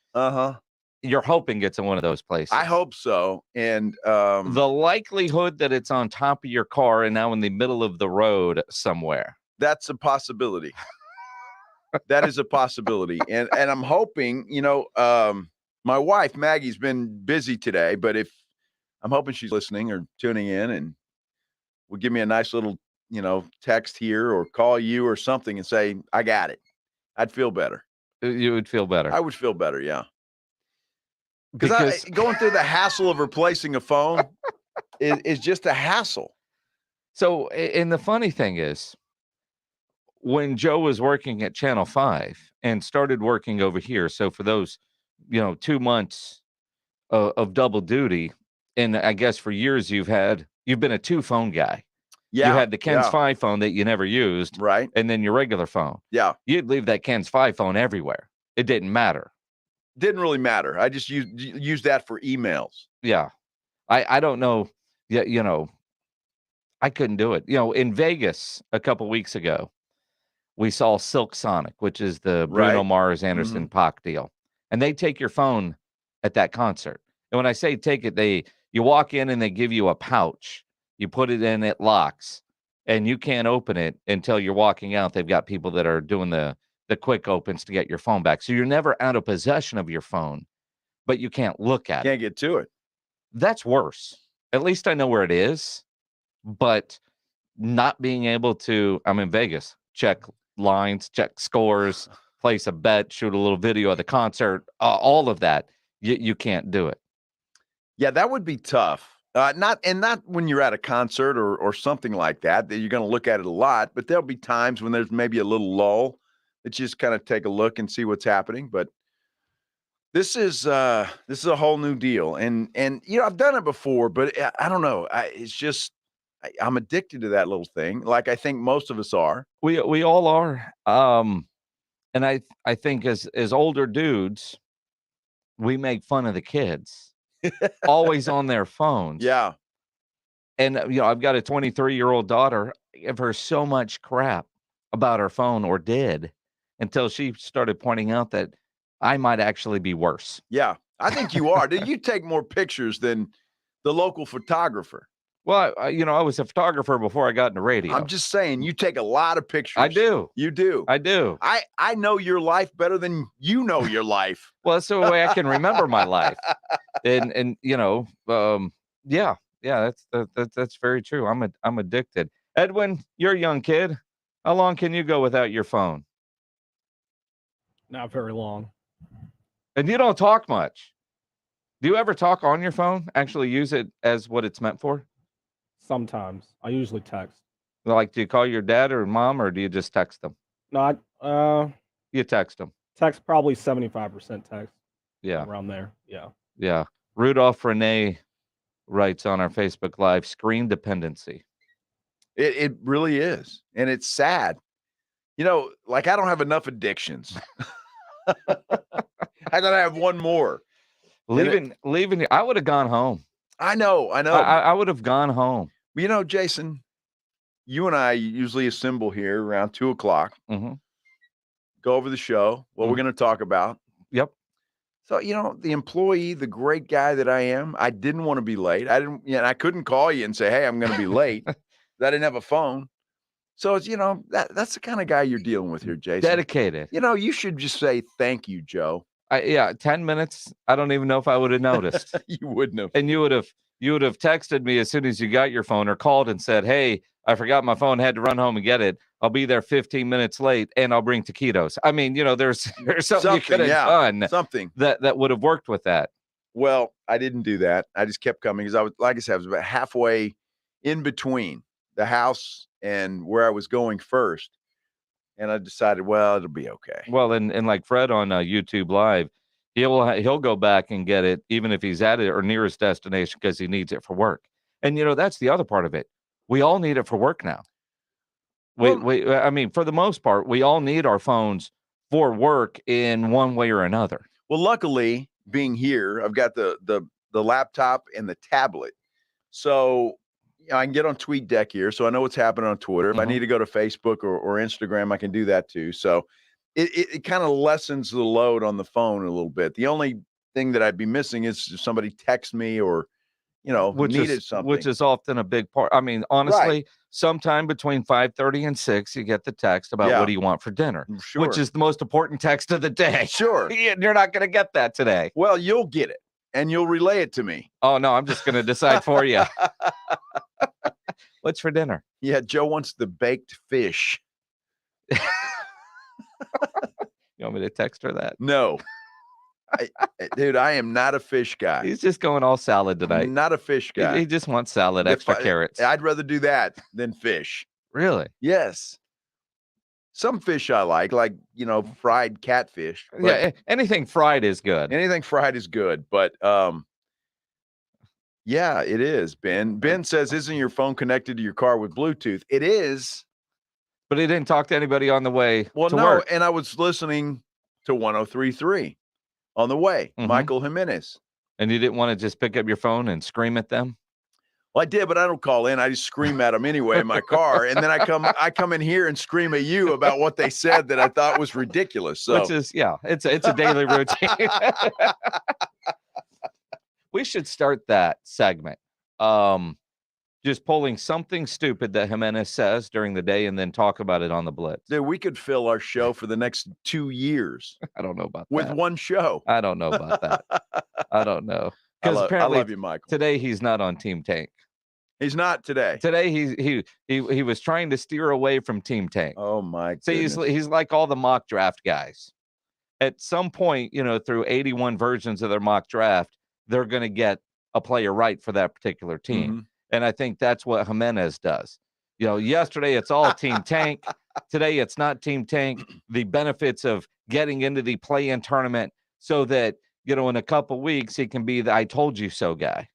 You're hoping it's in one of those places. I hope so. And the likelihood that it's on top of your car and now in the middle of the road somewhere. That's a possibility. That is a possibility. And I'm hoping, my wife, Maggie's been busy today, but I'm hoping she's listening or tuning in and will give me a nice little, text here or call you or something and say, I got it. I'd feel better. You would feel better. I would feel better. Yeah. Because going through the hassle of replacing a phone is just a hassle. So, and the funny thing is, when Joe was working at Channel 5 and started working over here, so for those, 2 months of double duty, and I guess for years you've been a 2-phone guy. Yeah. You had the Ken's 5 phone that you never used. Right. And then your regular phone. Yeah. You'd leave that Ken's 5 phone everywhere. It didn't matter. Didn't really matter. I just used that for emails. Yeah. I don't know. Yeah, I couldn't do it. In Vegas a couple weeks ago, we saw Silk Sonic, which is the Bruno Mars, Anderson Paak deal. And they take your phone at that concert. And when I say take it, you walk in and they give you a pouch. You put it in, it locks. And you can't open it until you're walking out. They've got people that are doing the quick opens to get your phone back. So you're never out of possession of your phone, but you can't look at it. Can't get to it. That's worse. At least I know where it is, but not being able to, I'm in Vegas, check lines, check scores, place a bet, shoot a little video of the concert, all of that. You can't do it. Yeah, that would be tough. Not when you're at a concert or something like that you're going to look at it a lot, but there'll be times when there's maybe a little lull that you just kind of take a look and see what's happening. But this is a whole new deal. And I've done it before, but I don't know. I'm addicted to that little thing. Like I think most of us are. We all are. And I think as older dudes, we make fun of the kids. Always on their phones. Yeah. And, I've got a 23-year-old daughter. I give her so much crap about her phone, or did, until she started pointing out that I might actually be worse. Yeah, I think you are. You take more pictures than the local photographer. Well, I was a photographer before I got into radio. I'm just saying, you take a lot of pictures. I do. You do. I do. I know your life better than you know your life. Well, that's the way I can remember my life. And yeah, that's very true. I'm addicted. Edwin, you're a young kid. How long can you go without your phone? Not very long. And you don't talk much. Do you ever talk on your phone? Actually use it as what it's meant for? Sometimes. I usually text. Like, do you call your dad or mom, or do you just text them? No, you text them. Text probably 75% text. Yeah. Around there. Yeah. Yeah. Rudolph Renee writes on our Facebook Live, screen dependency. It really is. And it's sad. Like I don't have enough addictions. I gotta have one more. Leaving, I would have gone home. I know. I would have gone home. Jason, you and I usually assemble here around 2:00. Mm-hmm. Go over the show, what we're going to talk about. Yep. So, the employee, the great guy that I am, I didn't want to be late. I couldn't call you and say, hey, I'm going to be late. I didn't have a phone. So it's, that's the kind of guy you're dealing with here, Jason. Dedicated. You should just say, thank you, Joe. 10 minutes. I don't even know if I would have noticed. You wouldn't have. And you would have texted me as soon as you got your phone, or called and said, hey, I forgot my phone, had to run home and get it. I'll be there 15 minutes late and I'll bring taquitos. I mean, there's something you could have done. Something that would have worked with that. Well, I didn't do that. I just kept coming because I was about halfway in between the house and where I was going first. And I decided, well, it'll be okay. Well, and like Fred on YouTube Live, he'll go back and get it, even if he's at it or near his destination, because he needs it for work. And that's the other part of it. We all need it for work now. I mean, for the most part, we all need our phones for work in one way or another. Well, luckily, being here, I've got the laptop and the tablet. So, I can get on TweetDeck here, so I know what's happening on Twitter. If I need to go to Facebook or Instagram, I can do that too. So it kind of lessens the load on the phone a little bit. The only thing that I'd be missing is if somebody texts me or, needed something. Which is often a big part. I mean, honestly, sometime between 5:30 and 6, you get the text about what do you want for dinner, which is the most important text of the day. Sure. You're not going to get that today. Well, you'll get it, and you'll relay it to me. Oh, no, I'm just going to decide for you. What's for dinner? Yeah, Joe wants the baked fish. You want me to text her that? No. Dude, I am not a fish guy. He's just going all salad tonight. Not a fish guy. He just wants salad, extra carrots. I'd rather do that than fish. Really? Yes. Some fish I like, fried catfish. Yeah, anything fried is good. Anything fried is good, but yeah, it is, Ben. Ben says, isn't your phone connected to your car with Bluetooth? It is. But he didn't talk to anybody on the way to no, work. And I was listening to 103.3 on the way, Michael Jimenez. And you didn't want to just pick up your phone and scream at them? Well, I did, but I don't call in. I just scream at them anyway in my car. And then I come in here and scream at you about what they said that I thought was ridiculous. So. Which is, it's a daily routine. We should start that segment. Just pulling something stupid that Jimenez says during the day and then talk about it on the Blitz. Dude, we could fill our show for the next 2 years. I don't know about with that. One show. I don't know about that. I don't know. Because apparently I love you, Michael. Today he's not on Team Tank. He's not today. Today he was trying to steer away from Team Tank. Oh my goodness. So he's like all the mock draft guys. At some point, through 81 versions of their mock draft, they're going to get a player right for that particular team. And I think that's what Jimenez does. Yesterday it's all Team Tank. Today it's not Team Tank. The benefits of getting into the play-in tournament so that, in a couple weeks, he can be the I told you so guy.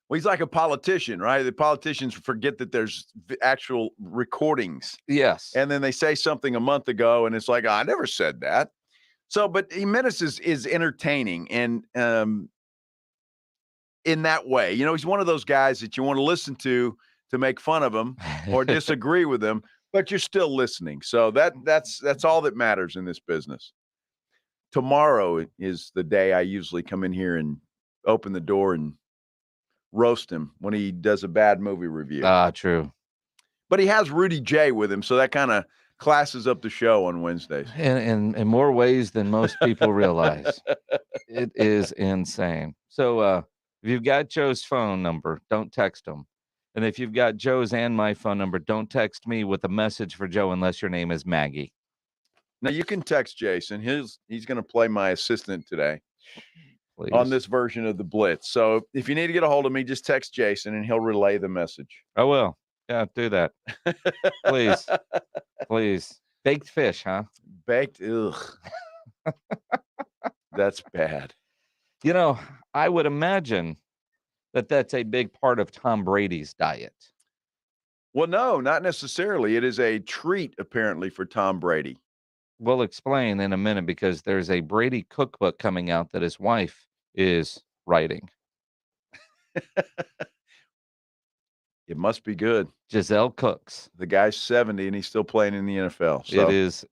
Well, he's like a politician, right? The politicians forget that there's actual recordings. Yes. And then they say something a month ago, and it's like, I never said that. So, but Jimenez is entertaining. And in that way, he's one of those guys that you want to listen to make fun of him or disagree with him, but you're still listening. So that's all that matters in this business. Tomorrow is the day I usually come in here and open the door and roast him when he does a bad movie review. True. But he has Rudy J with him, so that kind of classes up the show on Wednesdays. In more ways than most people realize. It is insane. So if you've got Joe's phone number, don't text him. And if you've got Joe's and my phone number, don't text me with a message for Joe unless your name is Maggie. Now, you can text Jason. He's going to play my assistant today. Please. On this version of the Blitz. So if you need to get a hold of me, just text Jason and he'll relay the message. I will. Yeah, do that. Please. Please. Baked fish, huh? Baked. Ugh. That's bad. I would imagine that that's a big part of Tom Brady's diet. Well, no, not necessarily. It is a treat, apparently, for Tom Brady. We'll explain in a minute because there's a Brady cookbook coming out that his wife is writing. It must be good. Giselle Cooks. The guy's 70 and he's still playing in the NFL. So.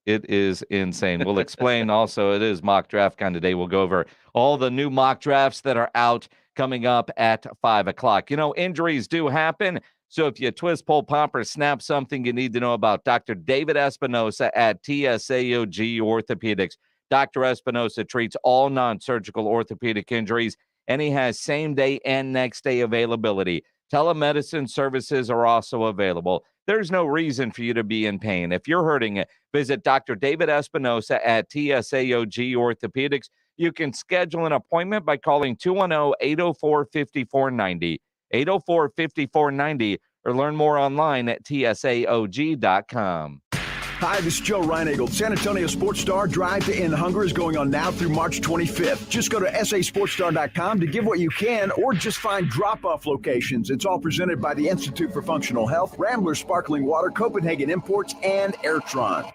It is insane. We'll explain also, it is mock draft kind of day. We'll go over all the new mock drafts that are out coming up at 5:00. Injuries do happen. So if you twist, pull, pop, or snap something, you need to know about Dr. David Espinosa at TSAOG Orthopedics. Dr. Espinosa treats all non-surgical orthopedic injuries, and he has same-day and next-day availability. Telemedicine services are also available. There's no reason for you to be in pain. If you're hurting, visit Dr. David Espinosa at TSAOG Orthopedics. You can schedule an appointment by calling 210-804-5490. 804-5490, or learn more online at tsaog.com. Hi, this is Joe Reinagle. San Antonio Sports Star Drive to End Hunger is going on now through March 25th. Just go to sasportstar.com to give what you can or just find drop-off locations. It's all presented by the Institute for Functional Health, Rambler Sparkling Water, Copenhagen Imports, and Airtron.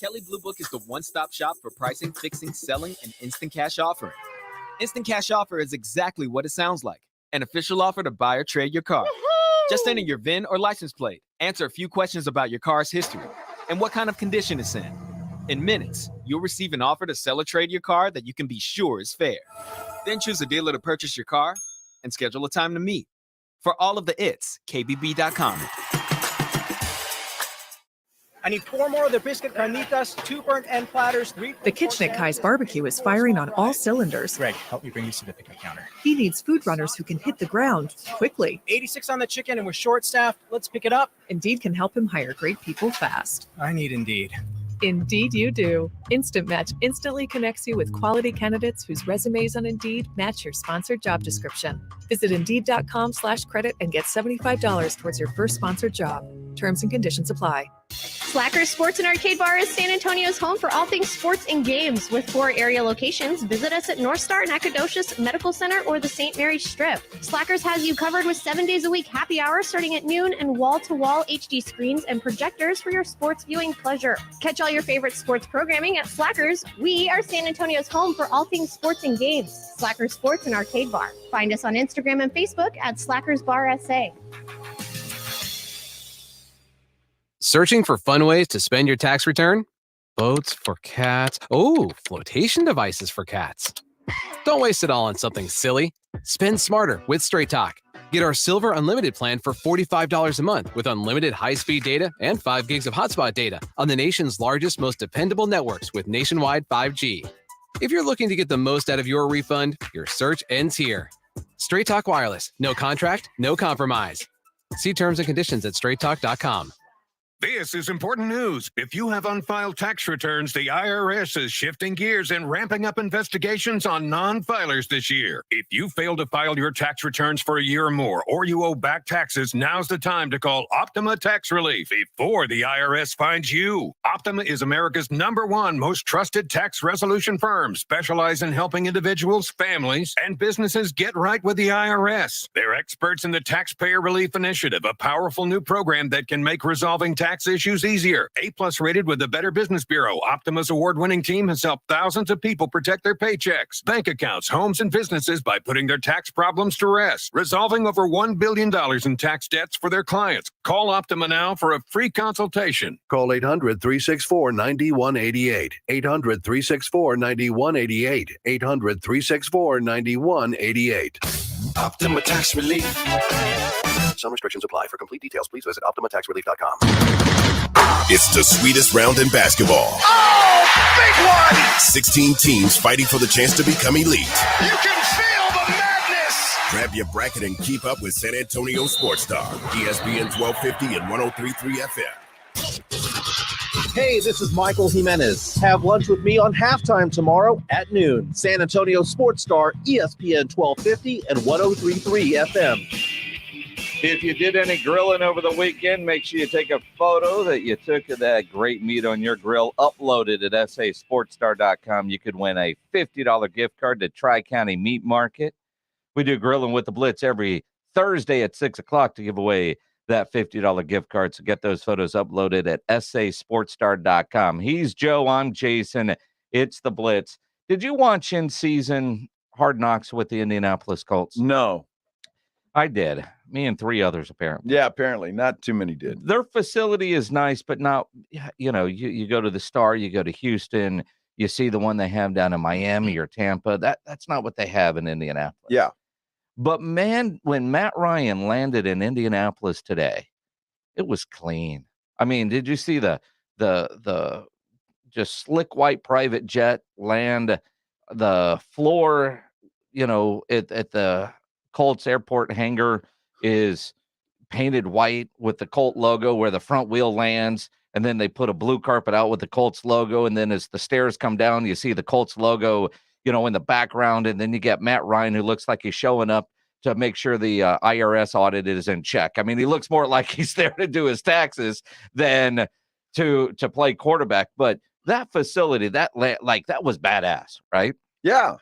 Kelley Blue Book is the one-stop shop for pricing, fixing, selling, and instant cash offer. Instant Cash Offer is exactly what it sounds like. An official offer to buy or trade your car. Just enter your VIN or license plate, answer a few questions about your car's history, and what kind of condition it's in. In minutes, you'll receive an offer to sell or trade your car that you can be sure is fair. Then choose a dealer to purchase your car and schedule a time to meet. For all of the its, KBB.com. I need 4 more of the biscuit carnitas, 2 burnt end platters, 3. The kitchen at Kai's Barbecue is firing on all cylinders. Greg, help me bring these to the pickup counter. He needs food runners who can hit the ground quickly. 86 on the chicken and we're short-staffed. Let's pick it up. Indeed can help him hire great people fast. I need Indeed. Indeed you do. Instant Match instantly connects you with quality candidates whose resumes on Indeed match your sponsored job description. Visit Indeed.com/credit and get $75 towards your first sponsored job. Terms and conditions apply. Slackers Sports and Arcade Bar is San Antonio's home for all things sports and games. With 4 area locations, visit us at North Star, Nacogdoches Medical Center, or the St. Mary's Strip. Slackers has you covered with 7 days a week happy hours starting at noon and wall-to-wall HD screens and projectors for your sports viewing pleasure. Catch all your favorite sports programming at Slackers. We are San Antonio's home for all things sports and games. Slackers Sports and Arcade Bar. Find us on Instagram and Facebook at Slackers Bar SA. Searching for fun ways to spend your tax return? Boats for cats. Oh, flotation devices for cats. Don't waste it all on something silly. Spend smarter with Straight Talk. Get our Silver Unlimited plan for $45 a month with unlimited high-speed data and 5 gigs of hotspot data on the nation's largest, most dependable networks with nationwide 5G. If you're looking to get the most out of your refund, your search ends here. Straight Talk Wireless. No contract, no compromise. See terms and conditions at straighttalk.com. This is important news. If you have unfiled tax returns, the IRS is shifting gears and ramping up investigations on non-filers this year. If you fail to file your tax returns for a year or more, or you owe back taxes, now's the time to call Optima Tax Relief before the IRS finds you. Optima is America's #1 most trusted tax resolution firm, specialized in helping individuals, families, and businesses get right with the IRS. They're experts in the Taxpayer Relief Initiative, a powerful new program that can make resolving tax issues easier. A+ rated with the Better Business Bureau, Optima's award-winning team has helped thousands of people protect their paychecks, bank accounts, homes, and businesses by putting their tax problems to rest, resolving over $1 billion in tax debts for their clients. Call Optima now for a free consultation. Call 800-364-9188. 800-364-9188. 800-364-9188. Optima Tax Relief. Some restrictions apply. For complete details, please visit OptimaTaxRelief.com. It's the sweetest round in basketball. Oh, big one! 16 teams fighting for the chance to become elite. You can feel the madness! Grab your bracket and keep up with San Antonio Sports Star, ESPN 1250 and 103.3 FM. Hey, this is Michael Jimenez. Have lunch with me on halftime tomorrow at noon. San Antonio Sports Star, ESPN 1250 and 103.3 FM. If you did any grilling over the weekend, make sure you take a photo that you took of that great meat on your grill, upload it at sasportstar.com. You could win a $50 gift card to Tri-County Meat Market. We do Grilling with the Blitz every Thursday at 6 o'clock to give away that $50 gift card. So get those photos uploaded at sasportstar.com. He's Joe. I'm Jason. It's the Blitz. Did you watch in season Hard Knocks with the Indianapolis Colts? No. I did. Me and 3 others, apparently. Yeah, apparently. Not too many did. Their facility is nice, but not, you go to the Star, you go to Houston, you see the one they have down in Miami or Tampa. That's not what they have in Indianapolis. Yeah. But, man, when Matt Ryan landed in Indianapolis today, it was clean. I mean, did you see the just slick white private jet land, the floor, at the Colts airport hangar is painted white with the Colt logo where the front wheel lands, and then they put a blue carpet out with the Colts logo, and then as the stairs come down, you see the Colts logo, in the background, and then you get Matt Ryan, who looks like he's showing up to make sure the IRS audit is in check. I mean, he looks more like he's there to do his taxes than to play quarterback, but that facility, that was badass, right? Yeah.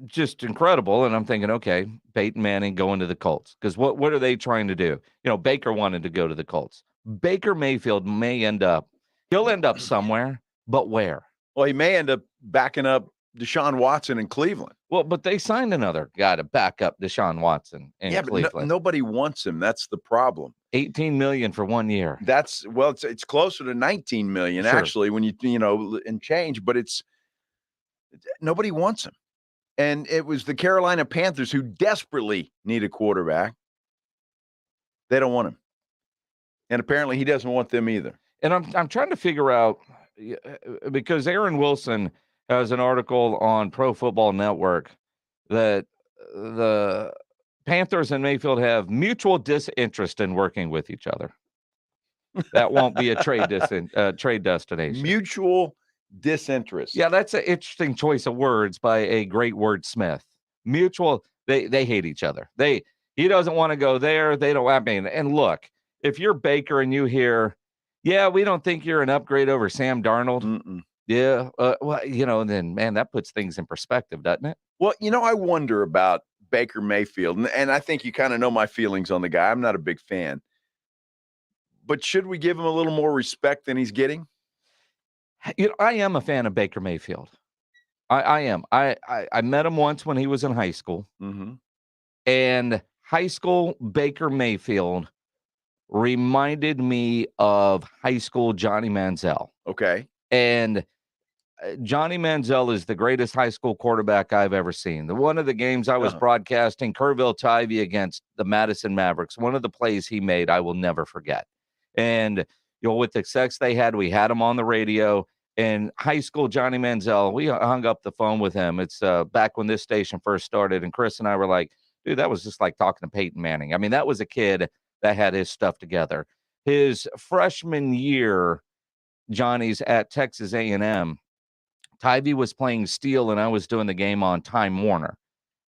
Just incredible. And I'm thinking, okay, Peyton Manning going to the Colts. Because what are they trying to do? Baker wanted to go to the Colts. Baker Mayfield he'll end up somewhere, but where? Well, he may end up backing up Deshaun Watson in Cleveland. Well, but they signed another guy to back up Deshaun Watson in Cleveland. But nobody wants him. That's the problem. $18 million for 1 year. It's closer to $19 million actually when you know and change, but nobody wants him. And it was the Carolina Panthers who desperately need a quarterback. They don't want him. And apparently he doesn't want them either. And I'm trying to figure out, because Aaron Wilson has an article on Pro Football Network that the Panthers and Mayfield have mutual disinterest in working with each other. That won't be a trade destination. Mutual disinterest. Yeah, that's an interesting choice of words by a great wordsmith. Mutual, they hate each other. He doesn't want to go there. They don't. I mean, and look, if you're Baker and you hear, yeah, we don't think you're an upgrade over Sam Darnold. Mm-mm. Yeah, well, then man, that puts things in perspective, doesn't it? Well, I wonder about Baker Mayfield, and I think you kind of know my feelings on the guy. I'm not a big fan, but should we give him a little more respect than he's getting? I am a fan of Baker Mayfield. I am. I met him once when he was in high school, and high school Baker Mayfield reminded me of high school Johnny Manziel. Okay, and Johnny Manziel is the greatest high school quarterback I've ever seen. One of the games I was broadcasting, Kerrville Tivy against the Madison Mavericks, one of the plays he made, I will never forget. And, with the success they had, we had him on the radio. And high school Johnny Manziel, we hung up the phone with him. It's back when this station first started. And Chris and I were like, dude, that was just like talking to Peyton Manning. I mean, that was a kid that had his stuff together. His freshman year, Johnny's at Texas A&M. Tivy was playing steel, and I was doing the game on Time Warner.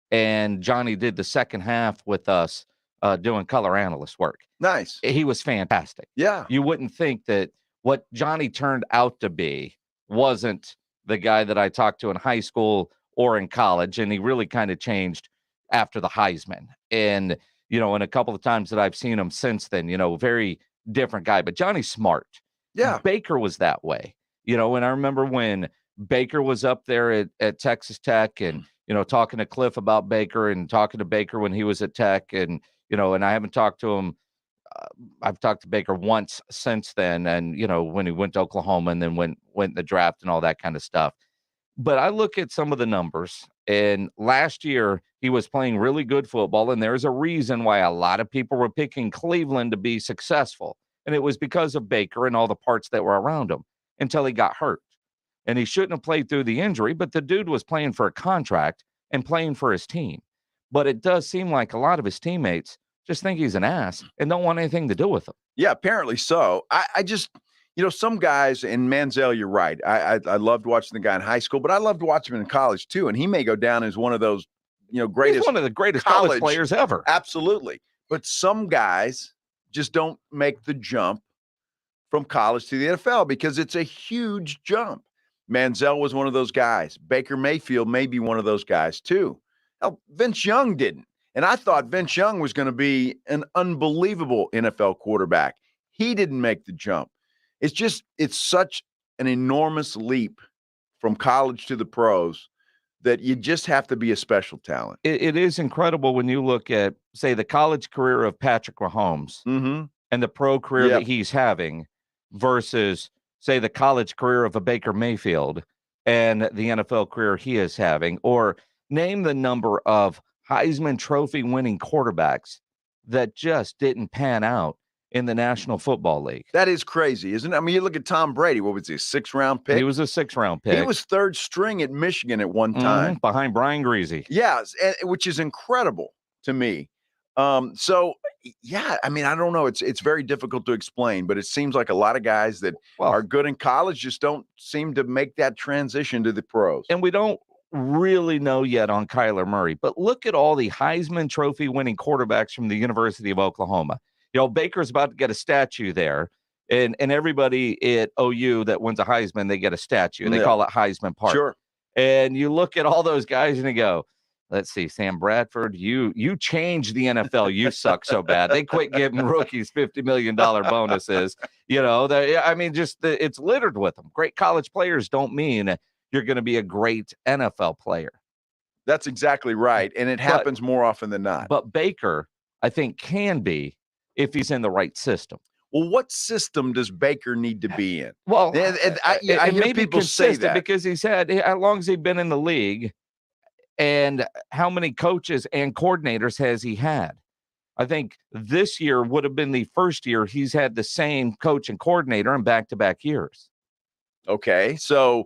And Johnny did the second half with us doing color analyst work. Nice. He was fantastic. Yeah. You wouldn't think that what Johnny turned out to be wasn't the guy that I talked to in high school or in college, and he really kind of changed after the Heisman. And, and a couple of times that I've seen him since then, very different guy. But Johnny's smart. Yeah. Baker was that way. And I remember when Baker was up there at Texas Tech and, talking to Cliff about Baker and talking to Baker when he was at Tech. And, and I haven't talked to him. I've talked to Baker once since then. And, when he went to Oklahoma and then went in the draft and all that kind of stuff. But I look at some of the numbers, and last year he was playing really good football. And there's a reason why a lot of people were picking Cleveland to be successful. And it was because of Baker and all the parts that were around him until he got hurt. And he shouldn't have played through the injury, but the dude was playing for a contract and playing for his team. But it does seem like a lot of his teammates just think he's an ass and don't want anything to do with him. Yeah, apparently so. I just, some guys, and Manziel, you're right. I loved watching the guy in high school, but I loved watching him in college too. And he may go down as one of those, greatest. He's one of the greatest college players ever. Absolutely. But some guys just don't make the jump from college to the NFL because it's a huge jump. Manziel was one of those guys. Baker Mayfield may be one of those guys too. Hell, Vince Young didn't. And I thought Vince Young was going to be an unbelievable NFL quarterback. He didn't make the jump. It's such an enormous leap from college to the pros that you just have to be a special talent. It is incredible when you look at, say, the college career of Patrick Mahomes and the pro career that he's having versus, say, the college career of a Baker Mayfield and the NFL career he is having, or name the number of Heisman Trophy winning quarterbacks that just didn't pan out in the National Football League. That is crazy, isn't it? I mean, you look at Tom Brady. What was he, a 6th-round pick? He was a 6th-round pick. He was 3rd string at Michigan at one time. Behind Brian Greasy. Yes, which is incredible to me. So, yeah, I mean, I don't know. It's very difficult to explain, but it seems like a lot of guys that are good in college just don't seem to make that transition to the pros. And we don't really know yet on Kyler Murray, but look at all the Heisman Trophy winning quarterbacks from the University of Oklahoma. Baker's about to get a statue there, and everybody at OU that wins a Heisman, they get a statue. They call it Heisman Park. Sure. And you look at all those guys and you go, let's see, Sam Bradford, you changed the NFL. You suck so bad. They quit giving rookies $50 million bonuses. It's littered with them. Great college players don't mean you're going to be a great NFL player. That's exactly right. And it happens more often than not. But Baker, I think, can be if he's in the right system. Well, what system does Baker need to be in? Well, and I hear people say that. Because he's had, how long has he been in the league? And how many coaches and coordinators has he had? I think this year would have been the first year he's had the same coach and coordinator in back-to-back years. Okay, so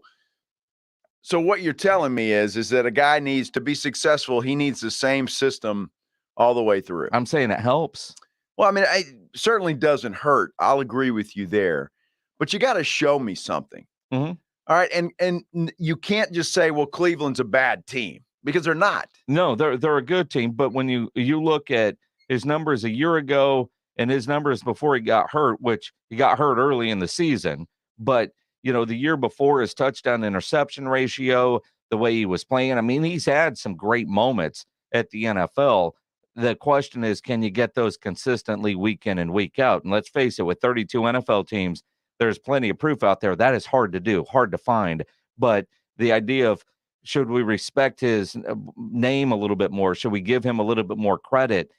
what you're telling me is that a guy needs to be successful. He needs the same system all the way through. I'm saying it helps. Well, I mean, it certainly doesn't hurt. I'll agree with you there, but you got to show me something. Mm-hmm. All right, and you can't just say, well, Cleveland's a bad team, because they're not. No, they're a good team, but when you look at his numbers a year ago and his numbers before he got hurt, which he got hurt early in the season, but the year before, his touchdown interception ratio, the way he was playing, I mean, he's had some great moments at the NFL. The question is, can you get those consistently week in and week out? And let's face it, with 32 NFL teams, there's plenty of proof out there. That is hard to do, hard to find. But the idea of, should we respect his name a little bit more? Should we give him a little bit more credit?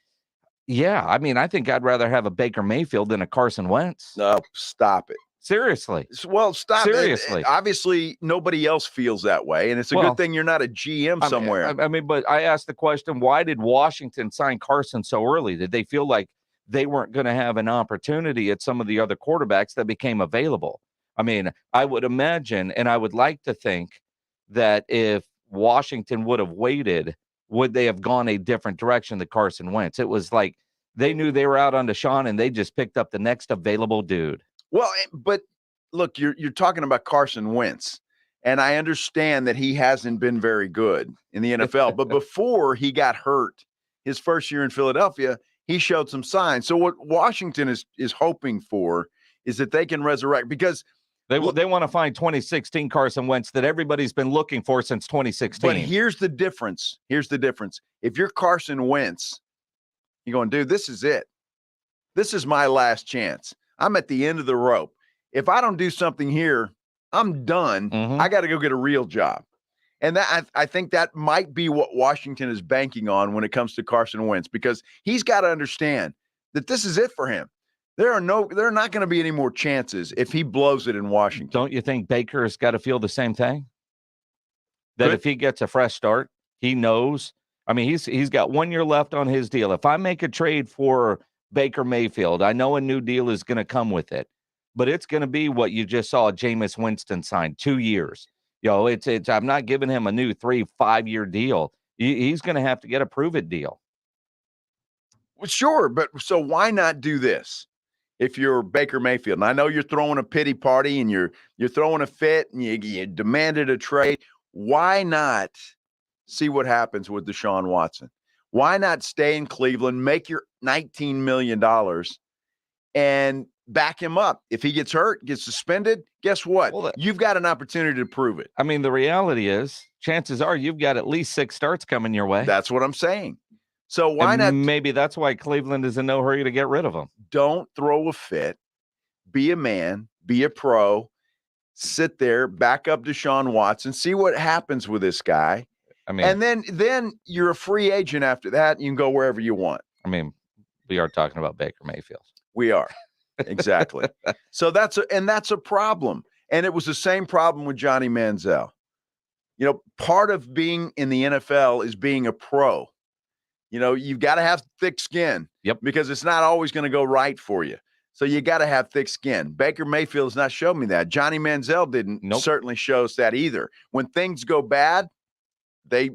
Yeah, I mean, I think I'd rather have a Baker Mayfield than a Carson Wentz. No, stop it. Seriously. Well, stop. Seriously. Obviously, nobody else feels that way, and it's a good thing you're not a GM somewhere. I mean, but I asked the question, why did Washington sign Carson so early? Did they feel like they weren't going to have an opportunity at some of the other quarterbacks that became available? I mean, I would imagine, and I would like to think that if Washington would have waited, would they have gone a different direction than Carson Wentz? It was like they knew they were out on Deshaun, and they just picked up the next available dude. Well, but look, you're talking about Carson Wentz, and I understand that he hasn't been very good in the NFL. But before he got hurt, his first year in Philadelphia, he showed some signs. So what Washington is hoping for is that they can resurrect, because they want to find 2016 Carson Wentz that everybody's been looking for since 2016. But here's the difference. If you're Carson Wentz, you're going, dude, this is it. This is my last chance. I'm at the end of the rope. If I don't do something here, I'm done. Mm-hmm. I got to go get a real job. And that I think that might be what Washington is banking on when it comes to Carson Wentz, because he's got to understand that this is it for him. There are not going to be any more chances if he blows it in Washington. Don't you think Baker's got to feel the same thing? That if he gets a fresh start, he knows. I mean, he's got 1 year left on his deal. If I make a trade for Baker Mayfield, I know a new deal is going to come with it, but it's going to be what you just saw Jameis Winston sign, 2 years. I'm not giving him a new 3-5 year deal. He's going to have to get a prove-it deal. Well, sure, but so why not do this? If you're Baker Mayfield, and I know you're throwing a pity party and you're throwing a fit and you demanded a trade, why not see what happens with Deshaun Watson? Why not stay in Cleveland, make your $19 million, and back him up? If he gets hurt, gets suspended, guess what? Well, you've got an opportunity to prove it. I mean, the reality is, chances are you've got at least 6 starts coming your way. That's what I'm saying. So why not? Maybe that's why Cleveland is in no hurry to get rid of him. Don't throw a fit. Be a man. Be a pro. Sit there, back up Deshaun Watson, see what happens with this guy. I mean, and then you're a free agent after that. You can go wherever you want. I mean, we are talking about Baker Mayfield. We are. Exactly. So that's a problem. And it was the same problem with Johnny Manziel. Part of being in the NFL is being a pro. You've got to have thick skin. Yep. Because it's not always going to go right for you. So you got to have thick skin. Baker Mayfield has not shown me that. Johnny Manziel didn't certainly show us that either. When things go bad, they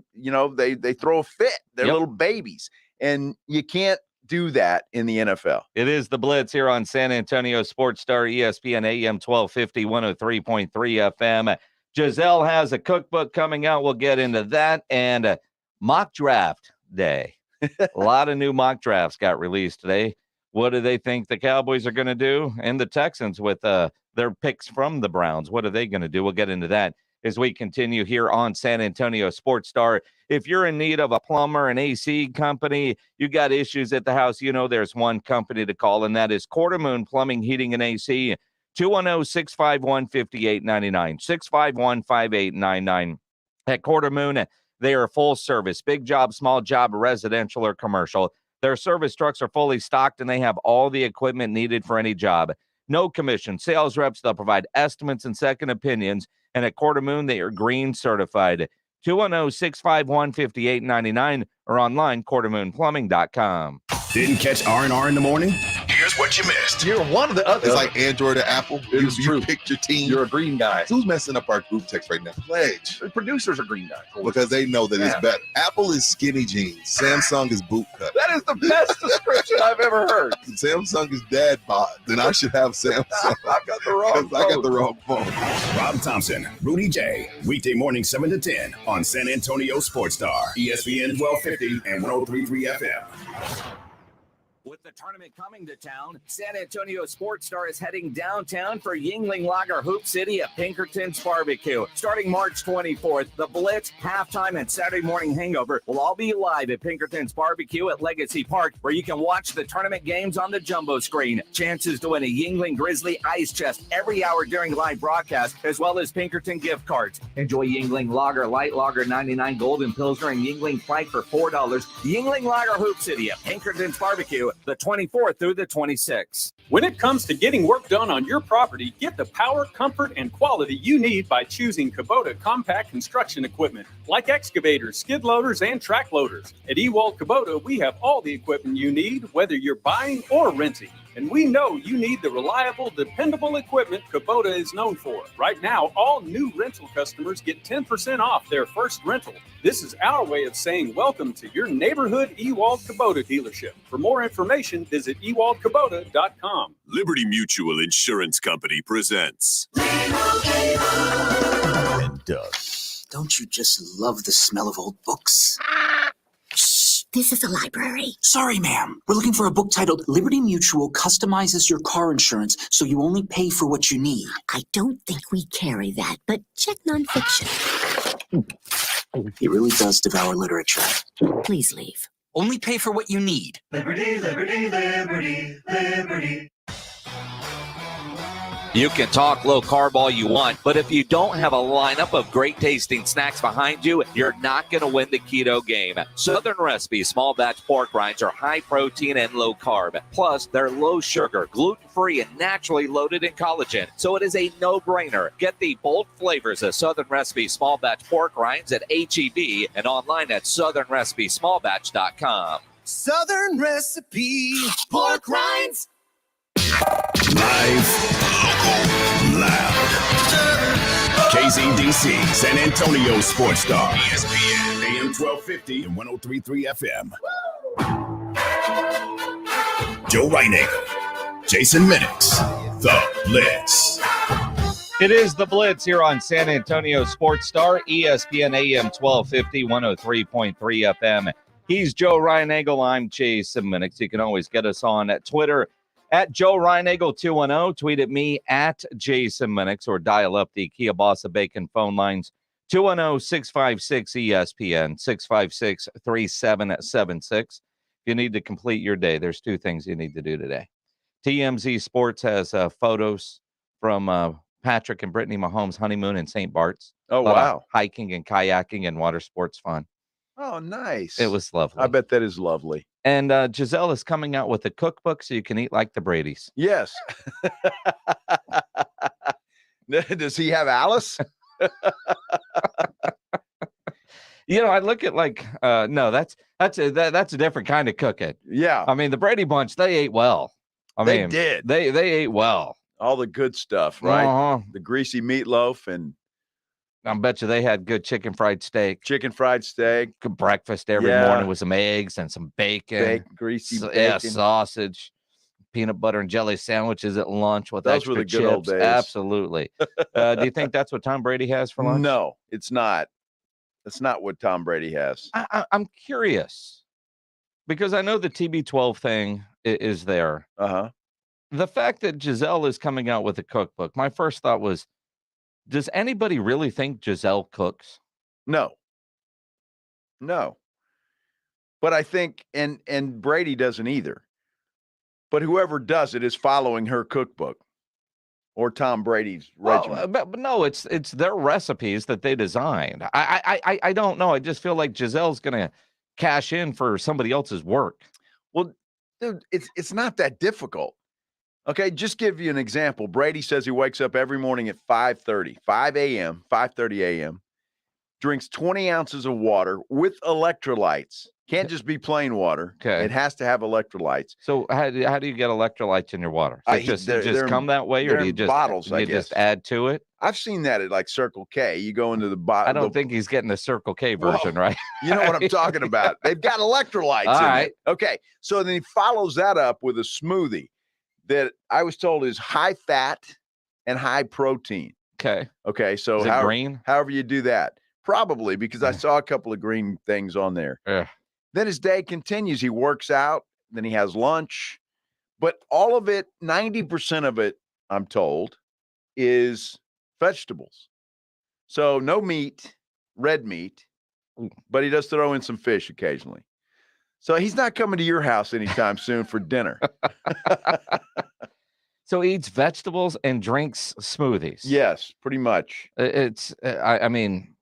throw a fit. They're little babies. And you can't do that in the NFL. It is the Blitz here on San Antonio Sports Star, ESPN AM 1250, 103.3 FM. Giselle has a cookbook coming out. We'll get into that. And mock draft day. A lot of new mock drafts got released today. What do they think the Cowboys are going to do? And the Texans with their picks from the Browns. What are they going to do? We'll get into that as we continue here on San Antonio Sports Star. If you're in need of a plumber, an AC company, you got issues at the house, there's one company to call, and that is Quarter Moon Plumbing, Heating, and AC. 210-651-5899, 651-5899. At Quarter Moon, they are full service, big job, small job, residential or commercial. Their service trucks are fully stocked, and they have all the equipment needed for any job. No commission. Sales reps, they'll provide estimates and second opinions. And at Quarter Moon, they are green certified. 210-651-5899 or online, quartermoonplumbing.com. Didn't catch R&R in the morning? Here's what you missed. You're one of the others. It's like Android or Apple. You picked your team. You're a green guy. Who's messing up our group text right now? Pledge. The producers are green guys. Because they know that it's better. Apple is skinny jeans. Samsung is boot cut. That is the best description I've ever heard. Samsung is dad bod. Then I should have Samsung. I got the wrong phone. I got the wrong phone. Rob Thompson, Rudy J. Weekday morning 7 to 10 on San Antonio Sports Star, ESPN 1250 and 103.3 FM. With the tournament coming to town, San Antonio Sports Star is heading downtown for Yingling Lager Hoop City at Pinkerton's Barbecue. Starting March 24th, the Blitz, halftime, and Saturday morning hangover will all be live at Pinkerton's Barbecue at Legacy Park, where you can watch the tournament games on the jumbo screen. Chances to win a Yingling Grizzly ice chest every hour during live broadcast, as well as Pinkerton gift cards. Enjoy Yingling Lager, Light Lager 99, Golden Pilsner, and Yingling Fight for $4. Yingling Lager Hoop City at Pinkerton's Barbecue, the 24th through the 26th. When it comes to getting work done on your property, get the power, comfort, and quality you need by choosing Kubota compact construction equipment, like excavators, skid loaders, and track loaders. At Ewald Kubota, we have all the equipment you need, whether you're buying or renting. And we know you need the reliable, dependable equipment Kubota is known for. Right now, all new rental customers get 10% off their first rental. This is our way of saying welcome to your neighborhood Ewald Kubota dealership. For more information, visit ewaldkubota.com. Liberty Mutual Insurance Company presents. And Doug. Don't you just love the smell of old books? Shh, this is a library. Sorry, ma'am. We're looking for a book titled Liberty Mutual Customizes Your Car Insurance so you only pay for what you need. I don't think we carry that, but check nonfiction. He really does devour literature. Please leave. Only pay for what you need. Liberty, liberty, liberty, liberty. You can talk low carb all you want, but if you don't have a lineup of great tasting snacks behind you, you're not going to win the keto game. Southern Recipe small batch pork rinds are high protein and low carb. Plus, they're low sugar, gluten-free, and naturally loaded in collagen. So it is a no-brainer. Get the bold flavors of Southern Recipe small batch pork rinds at H-E-B and online at southernrecipesmallbatch.com. Southern Recipe pork rinds. Live, local, loud. KZDC, San Antonio Sports Star, ESPN, AM 1250 and 103.3 FM. Joe Reinagle, Jason Minix, The Blitz. It is The Blitz here on San Antonio Sports Star, ESPN AM 1250, 103.3 FM. He's Joe Reinagle. I'm Jason Minix. You can always get us on Twitter at Joe Reinagle 210. Tweet at me at Jason Minix or dial up the Kielbasa Bacon phone lines 210-656-ESPN 656-3776. If you need to complete your day, there's two things you need to do today. TMZ Sports has photos from Patrick and Brittany Mahomes' honeymoon in St. Bart's. Oh, wow. Hiking and kayaking and water sports fun. Oh, nice. It was lovely. I bet that is lovely. And Giselle is coming out with a cookbook so you can eat like the Bradys. Yes. Does he have Alice? I look at like no, that's a different kind of cooking. Yeah. I mean, the Brady Bunch, they ate well. They did. They ate well. All the good stuff, right? Uh-huh. The greasy meatloaf, and I bet you they had good chicken fried steak. Good breakfast every morning with some eggs and some bacon. Greasy bacon. Yeah, sausage, peanut butter and jelly sandwiches at lunch with Those extra were the chips. good old days. Absolutely. Do you think that's what Tom Brady has for lunch? No, it's not. That's not what Tom Brady has. I'm curious because I know the TB12 thing is there. Uh-huh. The fact that Giselle is coming out with a cookbook, my first thought was, does anybody really think Giselle cooks? No. But I think, and Brady doesn't either. But whoever does it is following her cookbook. or Tom Brady's Well, regimen. but no, it's their recipes that they designed. I don't know. I just feel like Gisele's gonna cash in for somebody else's work. Well, dude, it's not that difficult. Okay, just give you an example. Brady says he wakes up every morning at 5:30 a.m., drinks 20 ounces of water with electrolytes. Can't just be plain water. Okay. It has to have electrolytes. So how do you get electrolytes in your water? So They're come that way, or they're do you in just bottles, I you guess. just add to it? I've seen that at like Circle K. You go into the bottle. I don't think he's getting the Circle K version, right? You know what I'm talking about. They've got electrolytes All in right. it. Okay. So then he follows that up with a smoothie that I was told is high fat and high protein. Okay. Okay. So Is it green? However you do that. Probably, because I saw a couple of green things on there. Yeah. Then his day continues. He works out, then he has lunch. But all of it, 90% of it, I'm told, is vegetables. So no meat, red meat, but he does throw in some fish occasionally. So he's not coming to your house anytime soon for dinner. So he eats vegetables and drinks smoothies. Yes, pretty much. I mean,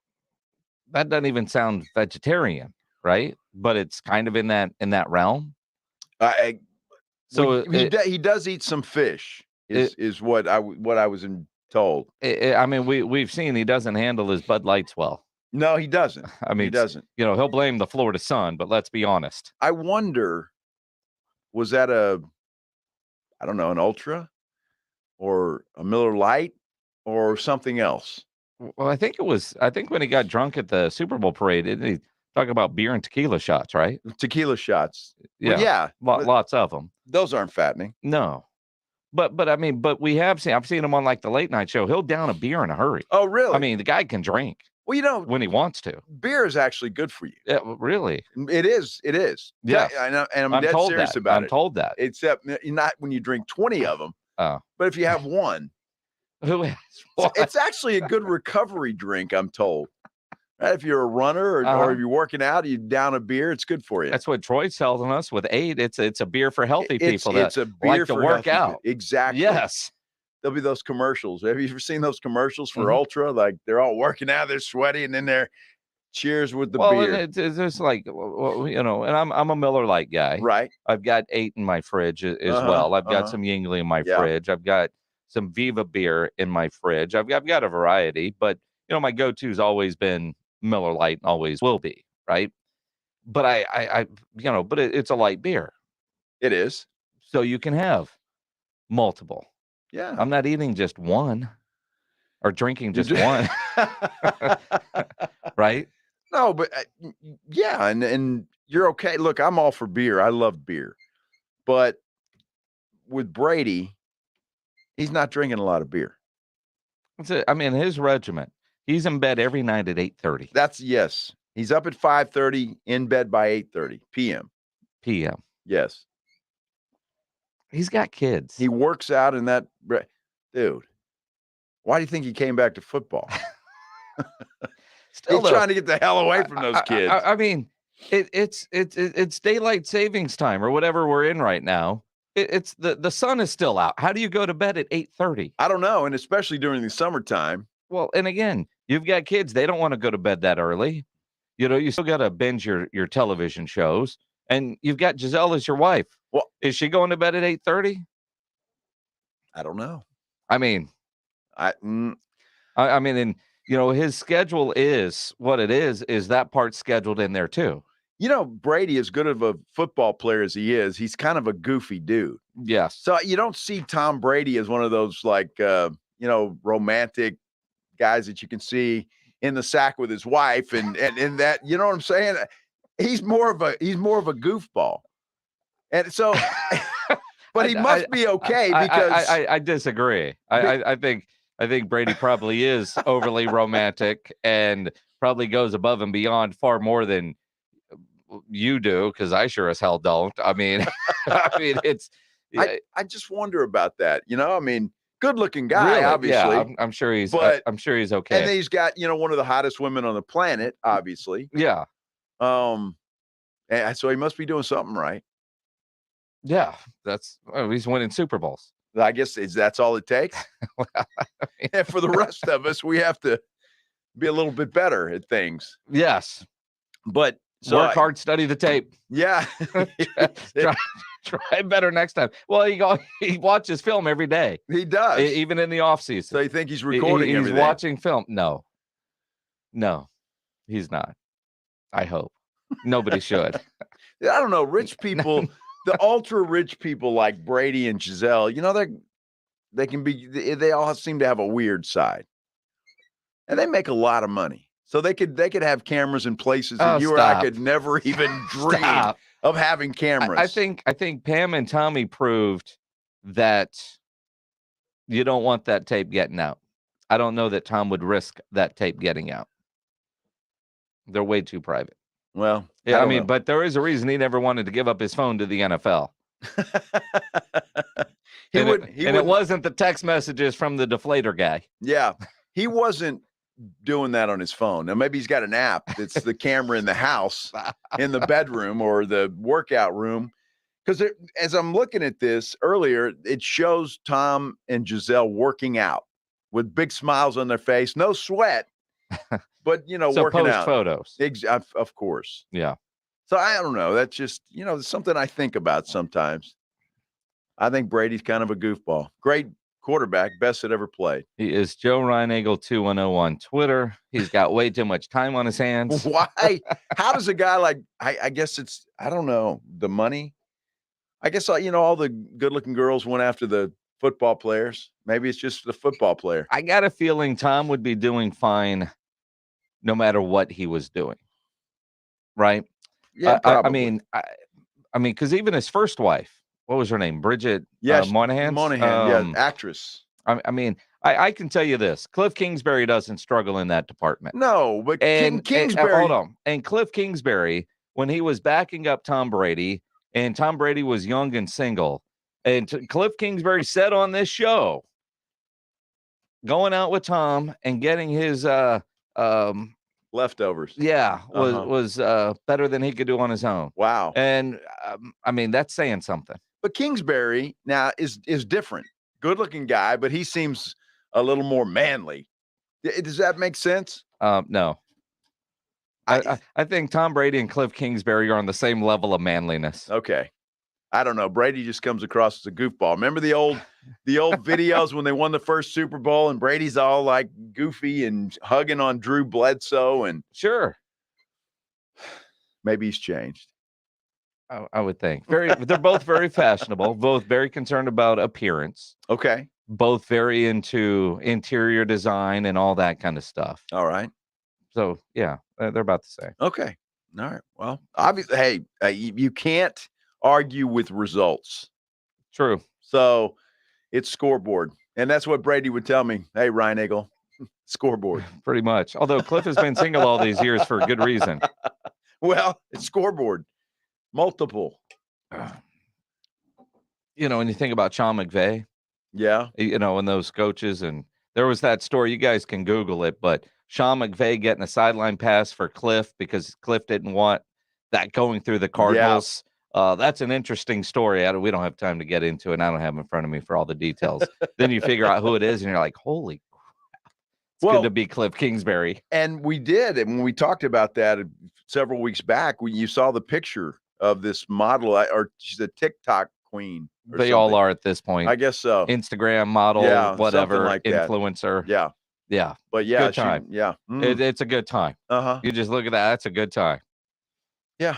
that doesn't even sound vegetarian, right? But it's kind of in that realm. So he does eat some fish. Is what I was told. I mean, we've seen he doesn't handle his Bud Lights well. No, he doesn't. I mean, he doesn't. You know, he'll blame the Florida sun, but let's be honest. I wonder, was that I don't know, an Ultra or a Miller Lite or something else? Well, I think when he got drunk at the Super Bowl parade, didn't he talk about beer and tequila shots, right? Tequila shots. Yeah. Well, yeah. Lots of them. Those aren't fattening. No. But I mean, I've seen him on like the late night show. He'll down a beer in a hurry. Oh, really? I mean, the guy can drink. Well, you know, when he wants to. Beer is actually good for you. Yeah, really? It is. It is. Yeah. And I'm dead told serious that. about it. I'm told that. Except not when you drink 20 of them. Oh. But if you have one. Who has one? It's actually a good recovery drink, I'm told. Right? If you're a runner or if you're working out, you down a beer, it's good for you. That's what Troy's telling us with 8. It's a beer for healthy people it's a beer like for to work healthy out. people. Exactly. Yes. There'll be those commercials. Have you ever seen those commercials for Ultra? Like they're all working out, they're sweaty, and then they're cheers with the beer. It's just like, you know, and I'm a Miller Lite guy. Right. I've got 8 in my fridge as well. I've got some Yingling in my fridge. I've got some Viva beer in my fridge. I've got a variety, but you know, my go-to's always been Miller Lite and always will be, right? But I you know, but it's a light beer. It is. So you can have multiple. Yeah. I'm not eating just one or drinking just one. Right? No, but yeah, and you're okay. Look, I'm all for beer. I love beer. But with Brady, he's not drinking a lot of beer. I mean, his regiment, he's in bed every night at 8:30. Yes. He's up at 5:30, in bed by 8:30 p.m. Yes. He's got kids. He works out in that. Dude, why do you think he came back to football? He's trying to get the hell away from those kids. I mean, it's daylight savings time or whatever we're in right now. It's the sun is still out. How do you go to bed at 8:30? I don't know, and especially during the summertime. Well, and again, you've got kids. They don't want to go to bed that early. You know, you still got to binge your television shows, and you've got Gisele as your wife. Well, is she going to bed at 8:30? I don't know. I mean, I mean, and you know, his schedule is what it is that part scheduled in there too. You know, Brady, as good of a football player as he is, he's kind of a goofy dude. Yes. So you don't see Tom Brady as one of those like you know, romantic guys that you can see in the sack with his wife and that, you know what I'm saying? He's more of a goofball. And so but he must be okay because I disagree. I think Brady probably is overly romantic and probably goes above and beyond far more than you do, because I sure as hell don't. I mean, it's. I just wonder about that. You know, I mean, good-looking guy, really, obviously. Yeah, I'm sure he's. I'm sure he's okay. And then he's got, you know, one of the hottest women on the planet, obviously. Yeah. And so he must be doing something right. Yeah, he's winning Super Bowls. I guess that's all it takes. Well, I mean, And for the rest of us, we have to be a little bit better at things. yes. But Work hard, study the tape. Yeah. Try better next time. Well, he watches film every day. He does. Even in the offseason. So you think he's recording He's everything? watching film. No, he's not. I hope. Nobody should. I don't know. Rich people, the ultra rich people like Brady and Giselle, they can be, they all seem to have a weird side. And they make a lot of money. So they could have cameras in places that you or I could never even dream of having cameras. I think Pam and Tommy proved that you don't want that tape getting out. I don't know that Tom would risk that tape getting out. They're way too private. Well, yeah, I mean, but there is a reason he never wanted to give up his phone to the NFL. It wasn't the text messages from the deflator guy. Yeah, he wasn't doing that on his phone. Now, maybe he's got an app that's the camera in the house, in the bedroom or the workout room. Because as I'm looking at this earlier, it shows Tom and Giselle working out with big smiles on their face, no sweat, but, So working post out. photos. Of course. Yeah. So I don't know. That's just, it's something I think about sometimes. I think Brady's kind of a goofball. Great quarterback, best that ever played. He is Joe Reinagel 210 on Twitter. He's got way too much time on his hands. Why? How does a guy like, I guess it's, I don't know, the money? I guess, all the good-looking girls went after the football players. Maybe it's just the football player. I got a feeling Tom would be doing fine no matter what he was doing. Right? Yeah, I mean, because even his first wife, what was her name? Bridget Moynihan? Moynihan, actress. I mean, I can tell you this. Cliff Kingsbury doesn't struggle in that department. No, but Kingsbury. Hold on. And Cliff Kingsbury, when he was backing up Tom Brady, and Tom Brady was young and single, and Cliff Kingsbury said on this show, going out with Tom and getting his leftovers. Yeah, was better than he could do on his own. Wow. And I mean, that's saying something. But Kingsbury now is different. Good looking guy, but he seems a little more manly. Does that make sense? No. I think Tom Brady and Cliff Kingsbury are on the same level of manliness. Okay. I don't know. Brady just comes across as a goofball. Remember the old videos when they won the first Super Bowl and Brady's all like goofy and hugging on Drew Bledsoe and sure. Maybe he's changed. I would think. They're both very fashionable, both very concerned about appearance. Okay. Both very into interior design and all that kind of stuff. All right. So, yeah, they're about the same. Okay. All right. Well, obviously, hey, you can't argue with results. True. So it's scoreboard. And that's what Brady would tell me. Hey, Reinagel, scoreboard. Pretty much. Although Cliff has been single all these years for a good reason. Well, it's scoreboard. Multiple. When you think about Sean McVay. Yeah. And those coaches. And there was that story. You guys can Google it. But Sean McVay getting a sideline pass for Cliff because Cliff didn't want that going through the Cardinals. Yeah. That's an interesting story. We don't have time to get into it. And I don't have it in front of me for all the details. Then you figure out who it is. And you're like, holy crap. It's good to be Cliff Kingsbury. And we did. And when we talked about that several weeks back, you saw the picture of this model, or she's a TikTok queen. They all are at this point. I guess so. Instagram model, whatever, like influencer. Yeah. Yeah. But yeah, good time. It's a good time. You just look at that. That's a good time. Yeah.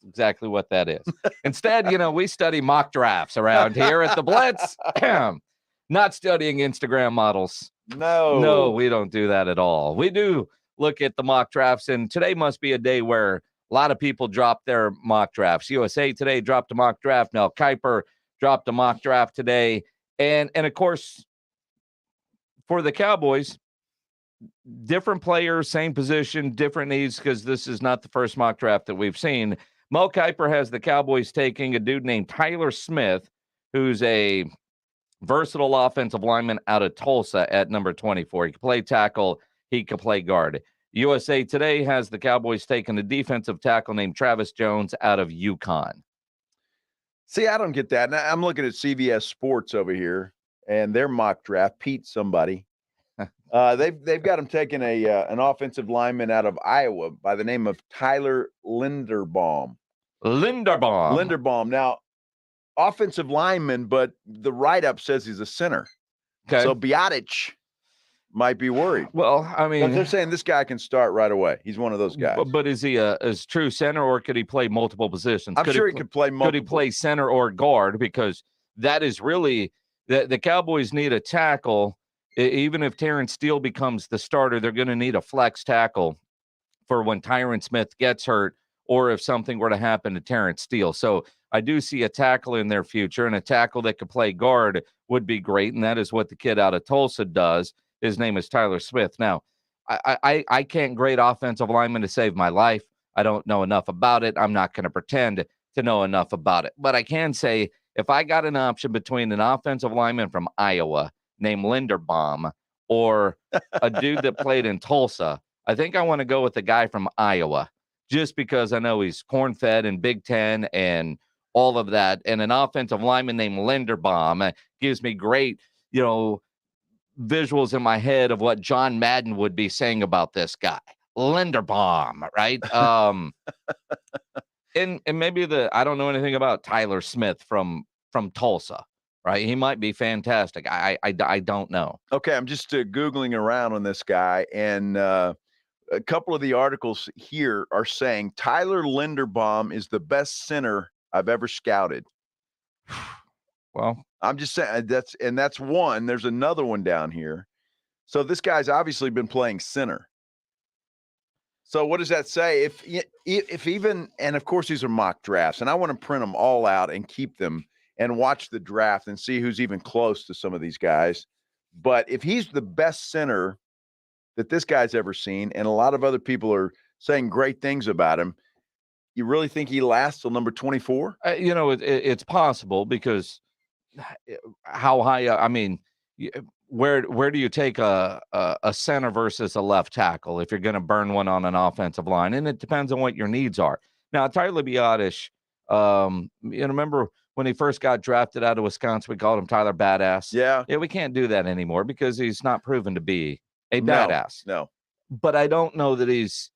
Exactly what that is. Instead, we study mock drafts around here at the Blitz. Not studying Instagram models. No, we don't do that at all. We do look at the mock drafts, and today must be a day where a lot of people dropped their mock drafts. USA Today dropped a mock draft. Mel Kiper dropped a mock draft today. And of course, for the Cowboys, different players, same position, different needs, because this is not the first mock draft that we've seen. Mel Kiper has the Cowboys taking a dude named Tyler Smith, who's a versatile offensive lineman out of Tulsa at number 24. He can play tackle. He can play guard. USA Today has the Cowboys taking a defensive tackle named Travis Jones out of UConn. See, I don't get that. Now, I'm looking at CBS Sports over here and their mock draft. Pete, somebody. They've got him taking an offensive lineman out of Iowa by the name of Tyler Linderbaum. Linderbaum. Now, offensive lineman, but the write-up says he's a center. Okay. So Biotic might be worried. Well, I mean, they're saying this guy can start right away. He's one of those guys. But is he a true center, or could he play multiple positions? I'm sure he could play multiple. Could he play center or guard? Because that is really the Cowboys need a tackle. Even if Terrence Steele becomes the starter, they're going to need a flex tackle for when Tyron Smith gets hurt, or if something were to happen to Terrence Steele. So I do see a tackle in their future, and a tackle that could play guard would be great, and that is what the kid out of Tulsa does. His name is Tyler Smith. Now, I can't grade offensive linemen to save my life. I don't know enough about it. I'm not going to pretend to know enough about it. But I can say if I got an option between an offensive lineman from Iowa named Linderbaum or a dude that played in Tulsa, I think I want to go with the guy from Iowa just because I know he's corn-fed in Big Ten and all of that. And an offensive lineman named Linderbaum gives me great, visuals in my head of what John Madden would be saying about this guy. Linderbaum, right? And maybe I don't know anything about Tyler Smith from Tulsa, right? He might be fantastic. I don't know. Okay, I'm just Googling around on this guy, and a couple of the articles here are saying Tyler Linderbaum is the best center I've ever scouted. Well, I'm just saying that's one. There's another one down here. So this guy's obviously been playing center. So what does that say? If even, and of course these are mock drafts, and I want to print them all out and keep them and watch the draft and see who's even close to some of these guys. But if he's the best center that this guy's ever seen, and a lot of other people are saying great things about him, you really think he lasts till number 24? It's possible because how high? I mean, where do you take a center versus a left tackle if you're going to burn one on an offensive line? And it depends on what your needs are. Now, Tyler Biotic, remember when he first got drafted out of Wisconsin, we called him Tyler Badass. Yeah, we can't do that anymore because he's not proven to be a badass. No, but I don't know that he's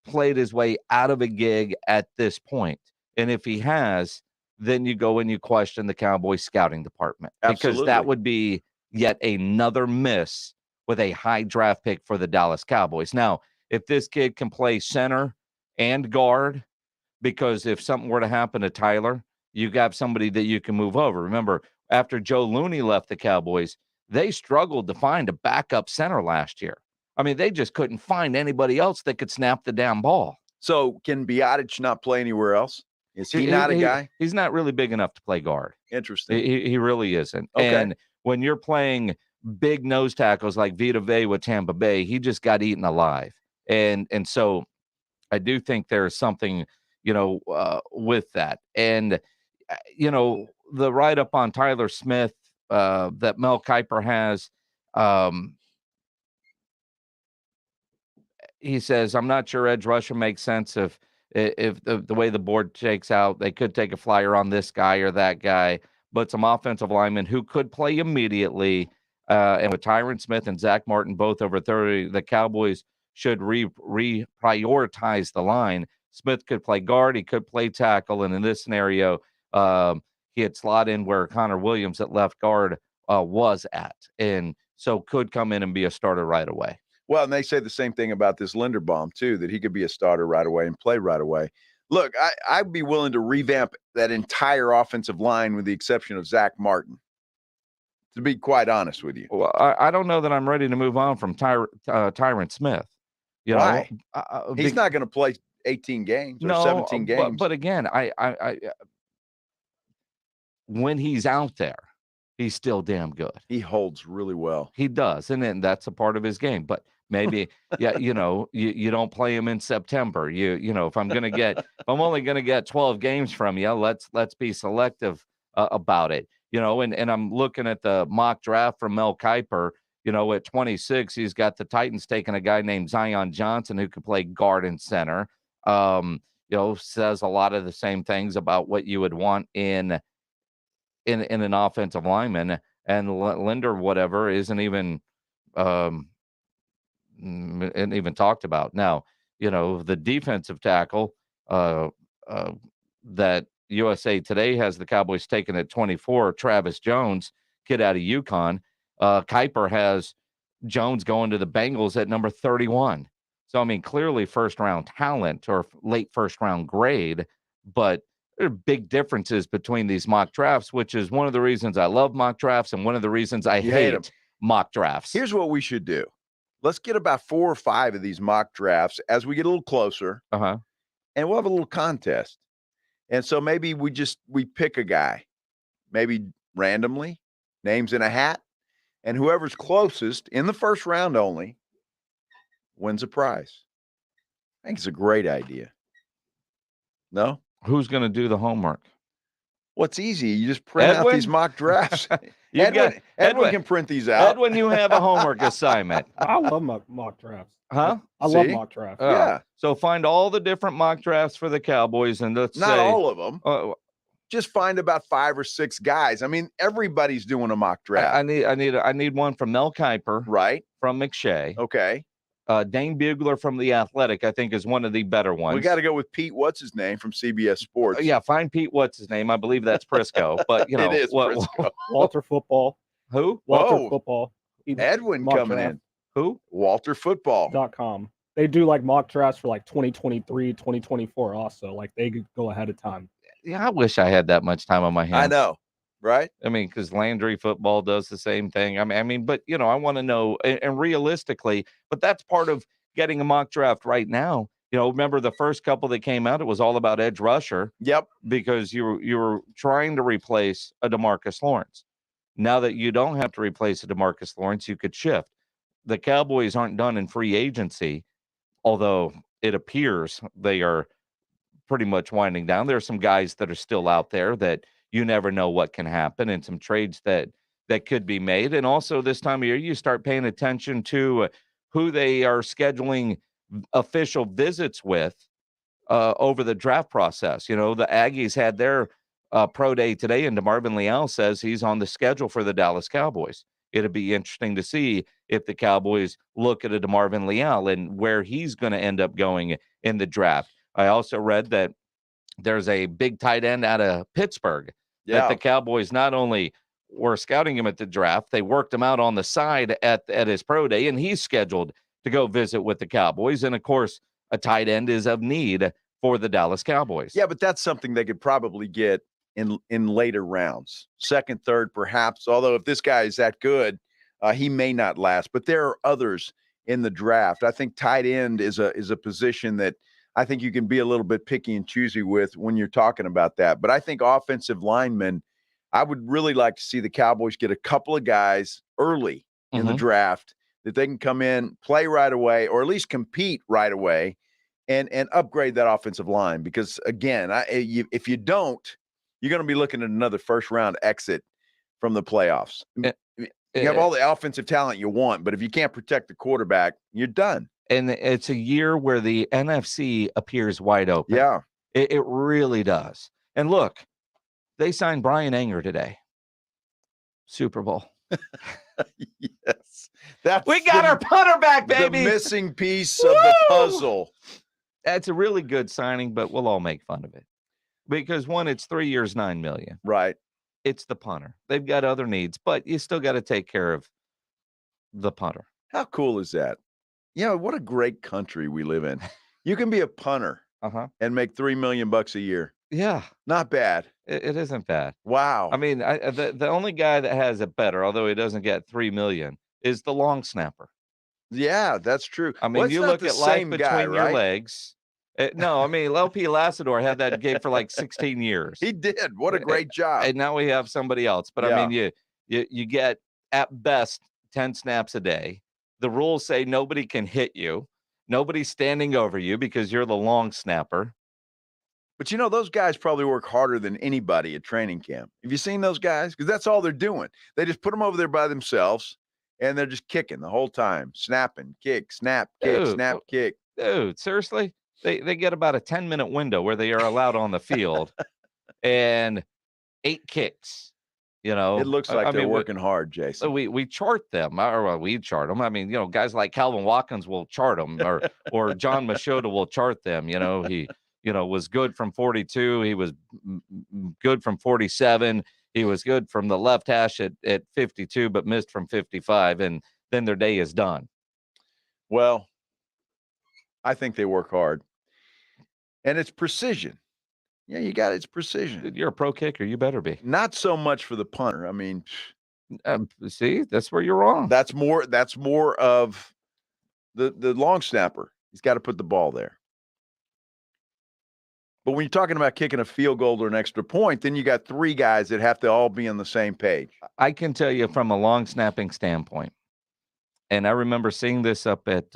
played his way out of a gig at this point. And if he has, then you go and you question the Cowboys scouting department. Absolutely. Because that would be yet another miss with a high draft pick for the Dallas Cowboys. Now, if this kid can play center and guard, because if something were to happen to Tyler, you got somebody that you can move over. Remember, after Joe Looney left the Cowboys, they struggled to find a backup center last year. I mean, they just couldn't find anybody else that could snap the damn ball. So can Biotic not play anywhere else? Is he not a guy? He's not really big enough to play guard. Interesting. He really isn't. Okay. And when you're playing big nose tackles like Vita Vea with Tampa Bay, he just got eaten alive. And so I do think there's something, with that. And, the write-up on Tyler Smith that Mel Kiper has, he says, I'm not sure edge rusher makes sense if the way the board shakes out. They could take a flyer on this guy or that guy, but some offensive linemen who could play immediately. And with Tyron Smith and Zach Martin both over 30, the Cowboys should reprioritize the line. Smith could play guard, he could play tackle, and in this scenario, he had slot in where Connor Williams at left guard was at, and so could come in and be a starter right away. Well, and they say the same thing about this Linderbaum, too, that he could be a starter right away and play right away. Look, I'd be willing to revamp that entire offensive line with the exception of Zach Martin, to be quite honest with you. Well, I don't know that I'm ready to move on from Tyron Smith. Why? He's not going to play 18 games or 17 games. But again, I when he's out there, he's still damn good. He holds really well. He does, and then that's a part of his game. But maybe, you don't play him in September. If I'm only gonna get 12 games from you, let's be selective about it. And I'm looking at the mock draft from Mel Kiper. At 26, he's got the Titans taking a guy named Zion Johnson who could play guard and center. Says a lot of the same things about what you would want in in an offensive lineman, and Linder, whatever, isn't even talked about. Now, the defensive tackle that USA Today has the Cowboys taken at 24, Travis Jones, kid out of UConn. Kuiper has Jones going to the Bengals at number 31. So, I mean, clearly first-round talent or late first-round grade, but there are big differences between these mock drafts, which is one of the reasons I love mock drafts and one of the reasons I hate mock drafts. Here's what we should do. Let's get about 4 or 5 of these mock drafts as we get a little closer, and we'll have a little contest. And so maybe we pick a guy, maybe randomly, names in a hat, and whoever's closest in the first round only wins a prize. I think it's a great idea. No? Who's going to do the homework? What's easy? You just print out these mock drafts. Edwin can print these out. Edwin, you have a homework assignment. I love mock drafts. Huh? I love mock drafts. Yeah. So find all the different mock drafts for the Cowboys, and let's not say, all of them. Just find about 5 or 6 guys. I mean, everybody's doing a mock draft. I need one from Mel Kiper, right? From McShay. Okay. Dane Bugler from The Athletic, I think, is one of the better ones. We got to go with Pete. What's his name from CBS Sports? Yeah, find Pete. What's his name? I believe that's Prisco. But it is Prisco. Walter Football. Who? Walter Football. Edwin coming in. Who? WalterFootball.com. They do like mock drafts for like 2023, 2024 also. Like they could go ahead of time. Yeah, I wish I had that much time on my hands. I know, right? I mean, because Landry Football does the same thing. I mean, but I want to know, and realistically, but that's part of getting a mock draft right now. Remember the first couple that came out, it was all about edge rusher. Yep. Because you were trying to replace a DeMarcus Lawrence. Now that you don't have to replace a DeMarcus Lawrence, you could shift. The Cowboys aren't done in free agency, although it appears they are pretty much winding down. There are some guys that are still out there that you never know what can happen, and some trades that could be made. And also this time of year, you start paying attention to who they are scheduling official visits with over the draft process. The Aggies had their pro day today, and DeMarvin Leal says he's on the schedule for the Dallas Cowboys. It'll be interesting to see if the Cowboys look at a DeMarvin Leal and where he's going to end up going in the draft. I also read that there's a big tight end out of Pittsburgh that the Cowboys not only were scouting him at the draft, they worked him out on the side at his pro day, and he's scheduled to go visit with the Cowboys. And, of course, a tight end is of need for the Dallas Cowboys. Yeah, but that's something they could probably get in later rounds, second, third, perhaps. Although if this guy is that good, he may not last. But there are others in the draft. I think tight end is a position that I think you can be a little bit picky and choosy with when you're talking about that. But I think offensive linemen, I would really like to see the Cowboys get a couple of guys early in the draft that they can come in, play right away, or at least compete right away, and upgrade that offensive line. Because again, if you don't, you're going to be looking at another first-round exit from the playoffs. You have all the offensive talent you want, but if you can't protect the quarterback, you're done. And it's a year where the NFC appears wide open. Yeah. It really does. And look, they signed Brian Anger today. Super Bowl. Yes. We got our punter back, baby. The missing piece of the puzzle. That's a really good signing, but we'll all make fun of it. Because one, it's 3 years, $9 million. Right. It's the punter. They've got other needs, but you still got to take care of the punter. How cool is that? What a great country we live in. You can be a punter and make $3 million a year. Yeah. Not bad. It isn't bad. Wow. I mean, the only guy that has it better, although he doesn't get $3 million, is the long snapper. Yeah, that's true. I mean, you look at life between your legs. No, I mean, LP Lassador had that game for like 16 years. He did. What a great job. And now we have somebody else. But I mean, you get at best 10 snaps a day. The rules say nobody can hit you. Nobody's standing over you because you're the long snapper. But those guys probably work harder than anybody at training camp. Have you seen those guys? Because that's all they're doing. They just put them over there by themselves, and they're just kicking the whole time. Snapping, kick, snap, kick, snap, kick. Dude, seriously? They get about a 10-minute window where they are allowed on the field and 8 kicks. You know, It looks like they're working hard, Jason. We chart them, or we chart them. I mean, you know, guys like Calvin Watkins will chart them, or John Machota will chart them. You know, he, you know, was good from 42. He was good from 47. He was good from the left hash at 52, but missed from 55. And then their day is done. Well, I think they work hard. And it's precision. Yeah, you got it. It's precision. You're a pro kicker. You better be. Not so much for the punter. I mean, see, that's where you're wrong. That's more of the long snapper. He's got to put the ball there. But when you're talking about kicking a field goal or an extra point, then you got three guys that have to all be on the same page. I can tell you from a long snapping standpoint, and I remember seeing this up at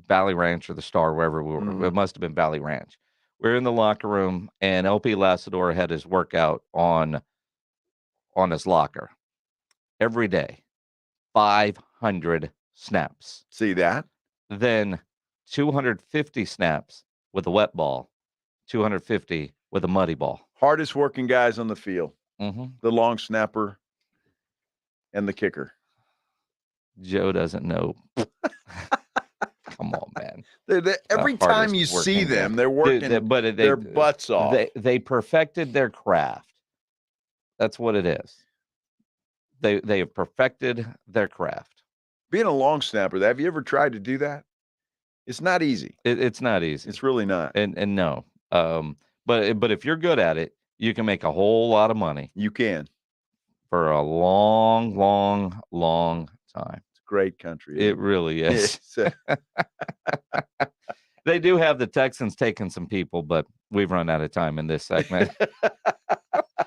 Valley Ranch or the Star, wherever we were. Mm-hmm. It must have been Valley Ranch. We're in the locker room, and LP Lasador had his workout on his locker every day. 500 snaps. See that? Then 250 snaps with a wet ball, 250 with a muddy ball. Hardest working guys on the field. Mm-hmm. The long snapper and the kicker. Joe doesn't know. Come on, man. Every time you see them, they're working their butts off. They perfected their craft. That's what it is. They have perfected their craft. Being a long snapper, have you ever tried to do that? It's not easy. It's not easy. It's really not. And no. But if you're good at it, you can make a whole lot of money. You can. For a long, long, long time. It's a great country. It really is. They do have the Texans taking some people, but we've run out of time in this segment.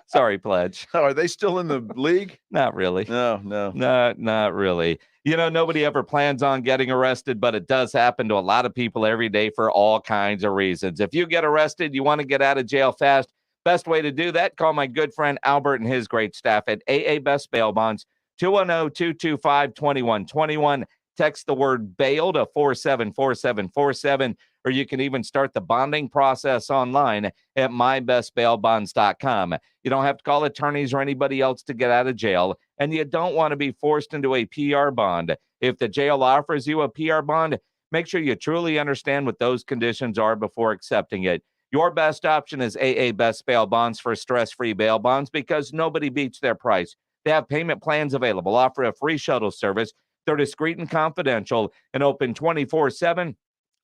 Sorry, Pledge. Oh, are they still in the league? Not really. No. Not really. You know, nobody ever plans on getting arrested, but it does happen to a lot of people every day for all kinds of reasons. If you get arrested, you want to get out of jail fast, best way to do that, call my good friend Albert and his great staff at AA Best Bail Bonds, 210-225-2121. Text the word bail to 474747, or you can even start the bonding process online at mybestbailbonds.com. You don't have to call attorneys or anybody else to get out of jail, and you don't want to be forced into a PR bond. If the jail offers you a PR bond, make sure you truly understand what those conditions are before accepting it. Your best option is AA Best Bail Bonds for stress-free bail bonds because nobody beats their price. They have payment plans available, offer a free shuttle service. They're discreet and confidential and open 24/7.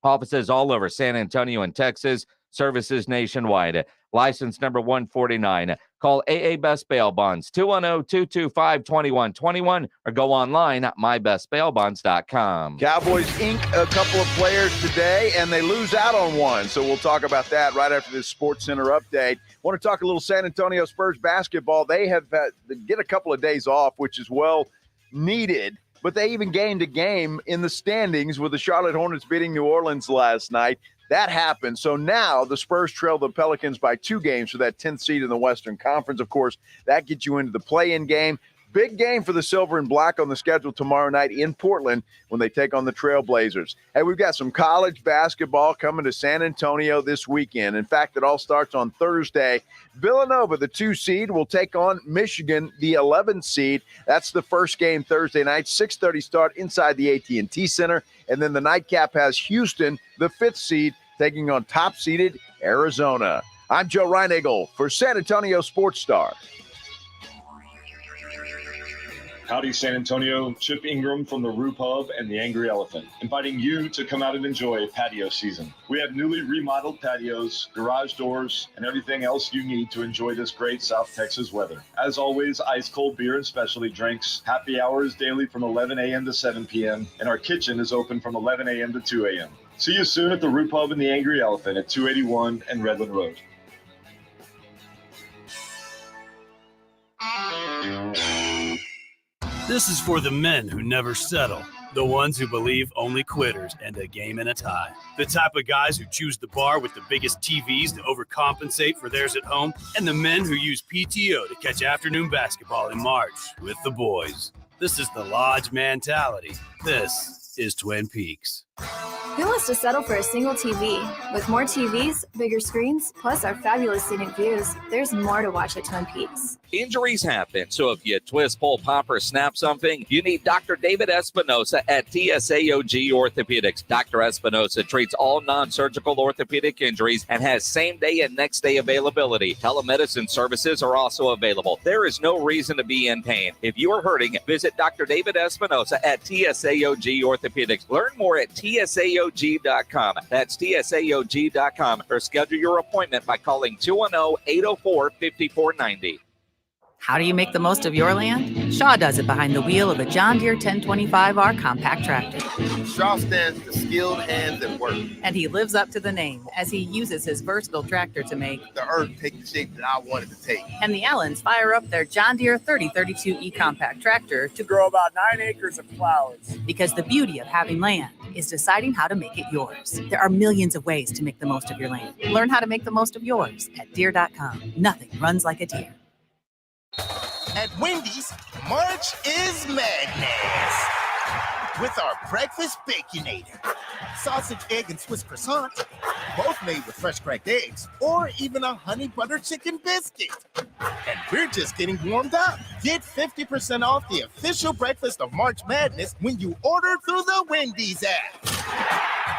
Offices all over San Antonio and Texas. Services nationwide. License number 149. Call AA Best Bail Bonds, 210-225-2121, or go online at mybestbailbonds.com. Cowboys ink a couple of players today, and they lose out on one. So we'll talk about that right after this Sports Center update. Want to talk a little San Antonio Spurs basketball. They have get a couple of days off, which is well needed. But they even gained a game in the standings with the Charlotte Hornets beating New Orleans last night. That happened. So now the Spurs trail the Pelicans by 2 games for that 10th seed in the Western Conference. Of course, that gets you into the play-in game. Big game for the Silver and Black on the schedule tomorrow night in Portland when they take on the Trailblazers. Hey, we've got some college basketball coming to San Antonio this weekend. In fact, it all starts on Thursday. Villanova, the 2 seed, will take on Michigan, the 11 seed. That's the first game Thursday night, 6:30 start inside the AT&T Center. And then the nightcap has Houston, the 5th seed, taking on top-seeded Arizona. I'm Joe Reinagle for San Antonio Sports Star. Howdy, San Antonio. Chip Ingram from the Roo Pub and the Angry Elephant, inviting you to come out and enjoy patio season. We have newly remodeled patios, garage doors, and everything else you need to enjoy this great South Texas weather. As always, ice-cold beer and specialty drinks. Happy hours daily from 11 a.m. to 7 p.m., and our kitchen is open from 11 a.m. to 2 a.m. See you soon at the Roo Pub and the Angry Elephant at 281 and Redland Road. This is for the men who never settle, the ones who believe only quitters end a game in a tie, the type of guys who choose the bar with the biggest TVs to overcompensate for theirs at home, and the men who use PTO to catch afternoon basketball in March with the boys. This is the Lodge mentality. This is Twin Peaks. Who wants to settle for a single TV? With more TVs, bigger screens, plus our fabulous scenic views, there's more to watch at Twin Peaks. Injuries happen, so if you twist, pull, pop, or snap something, you need Dr. David Espinosa at TSAOG Orthopedics. Dr. Espinosa treats all non-surgical orthopedic injuries and has same-day and next-day availability. Telemedicine services are also available. There is no reason to be in pain. If you are hurting, visit Dr. David Espinosa at TSAOG Orthopedics. Learn more at TSAOG.com. That's TSAOG.com, or schedule your appointment by calling 210-804-5490. How do you make the most of your land? Shaw does it behind the wheel of a John Deere 1025R compact tractor. Shaw stands for skilled hands at work. And he lives up to the name as he uses his versatile tractor to make the earth take the shape that I wanted to take. And the Allens fire up their John Deere 3032E compact tractor to grow about 9 acres of flowers. Because the beauty of having land is deciding how to make it yours. There are millions of ways to make the most of your land. Learn how to make the most of yours at Deere.com. Nothing runs like a Deere. At Wendy's, March is madness. With our breakfast Baconator. Sausage, egg, and Swiss croissant, both made with fresh cracked eggs, or even a honey butter chicken biscuit. And we're just getting warmed up. Get 50% off the official breakfast of March Madness when you order through the Wendy's app.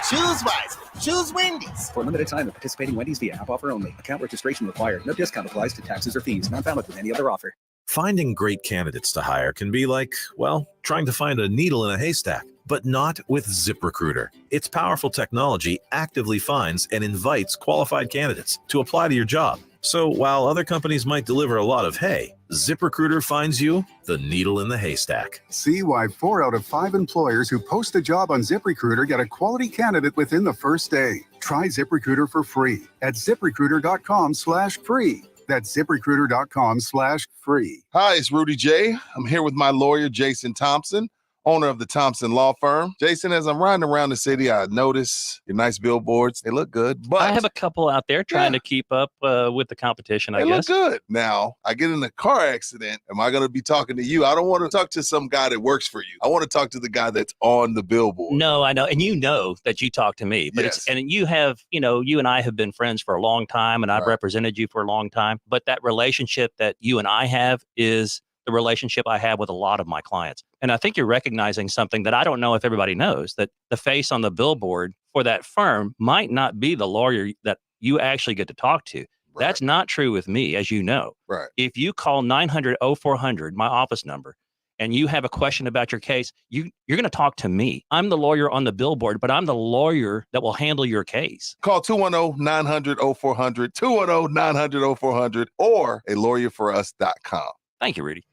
Choose wisely. Choose Wendy's. For a limited time at participating Wendy's via app offer only. Account registration required. No discount applies to taxes or fees. Not valid with any other offer. Finding great candidates to hire can be like, well, trying to find a needle in a haystack, but not with ZipRecruiter. Its powerful technology actively finds and invites qualified candidates to apply to your job. So while other companies might deliver a lot of hay, ZipRecruiter finds you the needle in the haystack. See why 4 out of 5 employers who post a job on ZipRecruiter get a quality candidate within the first day. Try ZipRecruiter for free at ZipRecruiter.com/free. That's ZipRecruiter.com/free. Hi, it's Rudy J. I'm here with my lawyer, Jason Thompson, owner of the Thompson Law Firm. Jason, as I'm riding around the city, I notice your nice billboards. They look good, but I have a couple out there trying to keep up with the competition, I guess. They look good. Now, I get in a car accident. Am I going to be talking to you? I don't want to talk to some guy that works for you. I want to talk to the guy that's on the billboard. No, I know. And you know that you talk to me, but Yes. you have, you and I have been friends for a long time, and I've represented you for a long time. But that relationship that you and I have is the relationship I have with a lot of my clients. And I think you're recognizing something that I don't know if everybody knows, that the face on the billboard for that firm might not be the lawyer that you actually get to talk to. Right. That's not true with me, as you know. Right. If you call 900-0400, my office number, and you have a question about your case, you're going to talk to me. I'm the lawyer on the billboard, but I'm the lawyer that will handle your case. Call 210-900-0400, 210-900-0400, or a lawyerforus.com. Thank you, Rudy.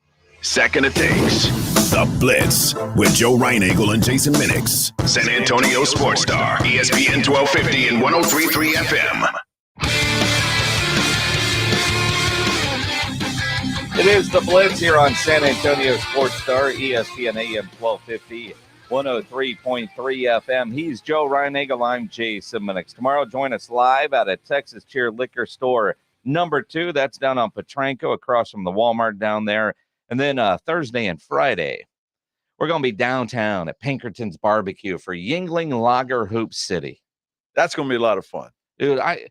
Second it takes. The Blitz with Joe Reinagel and Jason Minix. San Antonio Sports Star, ESPN 1250 and 103.3 FM. It is the Blitz here on San Antonio Sports Star, ESPN AM 1250, 103.3 FM. He's Joe Reinagel. I'm Jason Minix. Tomorrow, join us live at a Texas Cheer Liquor Store number 2. That's down on Petranco, across from the Walmart down there. And then Thursday and Friday, we're going to be downtown at Pinkerton's Barbecue for Yuengling Lager Hoop City. That's going to be a lot of fun. Dude, I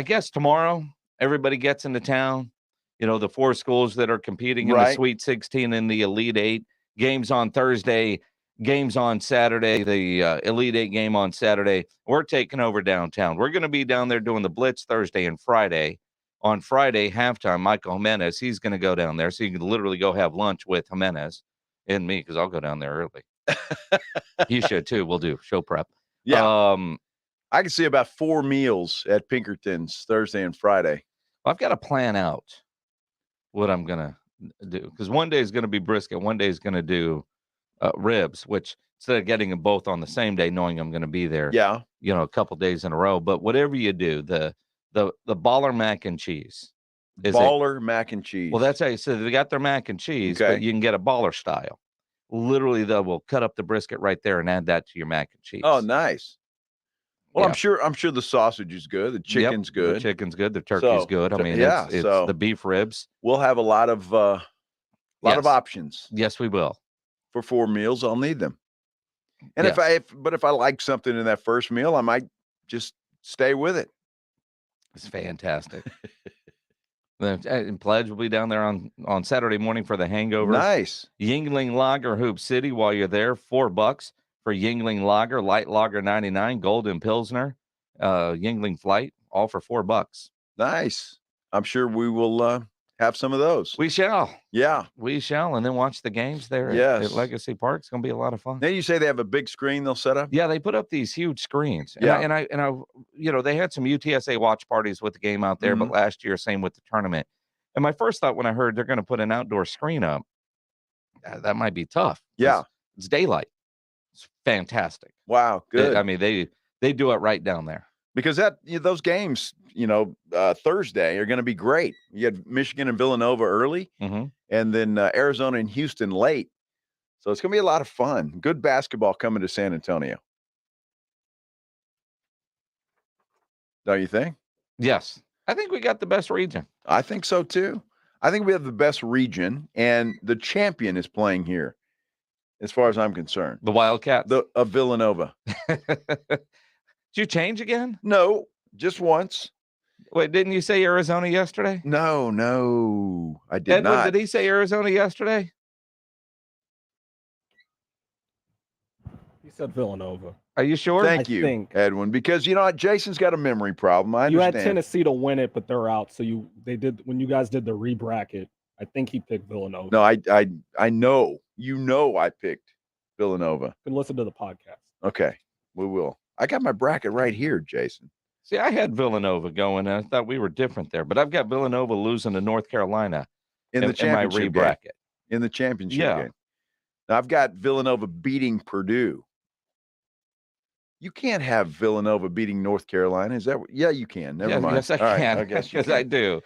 guess tomorrow everybody gets into town. You know, the 4 schools that are competing in the Sweet 16 and the Elite 8. Games on Thursday, games on Saturday, the Elite 8 game on Saturday. We're taking over downtown. We're going to be down there doing the Blitz Thursday and Friday. On Friday, halftime, Michael Jimenez, he's going to go down there. So you can literally go have lunch with Jimenez and me, because I'll go down there early. You should too. We'll do show prep. Yeah. I can see about 4 meals at Pinkerton's Thursday and Friday. Well, I've got to plan out what I'm going to do, because one day is going to be brisket. One day is going to do ribs, which instead of getting them both on the same day, knowing I'm going to be there, a couple days in a row. But whatever you do, the baller mac and cheese. Baller mac and cheese. Well, that's how you said they got their mac and cheese, but you can get a baller style. Literally, though, we'll cut up the brisket right there and add that to your mac and cheese. Oh, nice. Well, yeah. I'm sure the sausage is good. The chicken's good. The chicken's good. The turkey's good. I mean, it's the beef ribs. We'll have a lot of of options. Yes, we will. For 4 meals, I'll need them. And Yes. if I like something in that first meal, I might just stay with it. It's fantastic. And Pledge will be down there on Saturday morning for the hangover. Nice. Yingling Lager, Hoop City. While you're there, $4 for Yingling Lager, Light Lager 99, Golden Pilsner, Yingling Flight, all for $4. Nice. I'm sure we will have some of those. We shall. Yeah. We shall, and then watch the games there Yes. at Legacy Park. It's going to be a lot of fun. Now you say they have a big screen they'll set up? Yeah, they put up these huge screens. And Yeah. I they had some UTSA watch parties with the game out there, but last year, same with the tournament. And my first thought when I heard they're going to put an outdoor screen up, that might be tough. Yeah. It's daylight. It's fantastic. Wow, good. They do it right down there. Because those games, Thursday are going to be great. You had Michigan and Villanova early, and then Arizona and Houston late. So it's going to be a lot of fun. Good basketball coming to San Antonio. Don't you think? Yes. I think we got the best region. I think so too. I think we have the best region, and the champion is playing here, as far as I'm concerned. The Wildcats? Of Villanova. Did you change again? No, just once. Wait, didn't you say Arizona yesterday? No, I did Edwin, not. did he say Arizona yesterday? He said Villanova. Are you sure? Thank you, think. Edwin, because Jason's got a memory problem. I You understand. had Tennessee to win it, but they're out. So when you guys did the re-bracket, I think he picked Villanova. No, I know. I picked Villanova. You can listen to the podcast. Okay, we will. I got my bracket right here, Jason. See, I had Villanova going, and I thought we were different there, but I've got Villanova losing to North Carolina in the my championship re-bracket. In the championship Yeah. game. Now, I've got Villanova beating Purdue. You can't have Villanova beating North Carolina. Is that? Yeah, you can. Never mind. Yes, I All right, can. I guess you Yes, I do.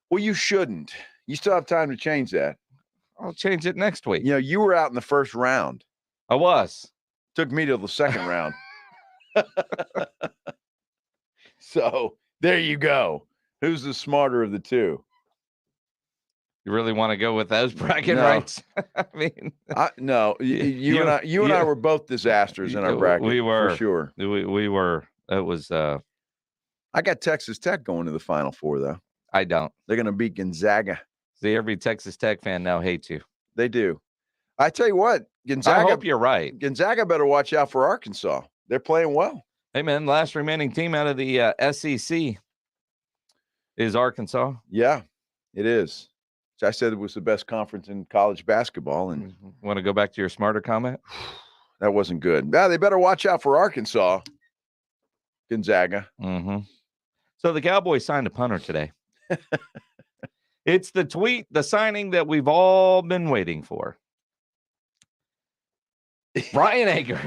Well, you shouldn't. You still have time to change that. I'll change it next week. You were out in the first round. I was. Took me to the second round. So there you go. Who's the smarter of the two? You really want to go with those bracket No. rights? I mean, no. You and I were both disasters in our bracket. We were for sure. We were. It was. I got Texas Tech going to the Final Four, though. I don't. They're going to beat Gonzaga. See, every Texas Tech fan now hates you. They do. I tell you what, Gonzaga. I hope you're right. Gonzaga better watch out for Arkansas. They're playing well. Hey, man, last remaining team out of the SEC is Arkansas. Yeah, it is. I said it was the best conference in college basketball. And want to go back to your smarter comment? That wasn't good. Yeah, they better watch out for Arkansas. Gonzaga. Mm-hmm. So the Cowboys signed a punter today. It's the signing that we've all been waiting for. Brian Anger.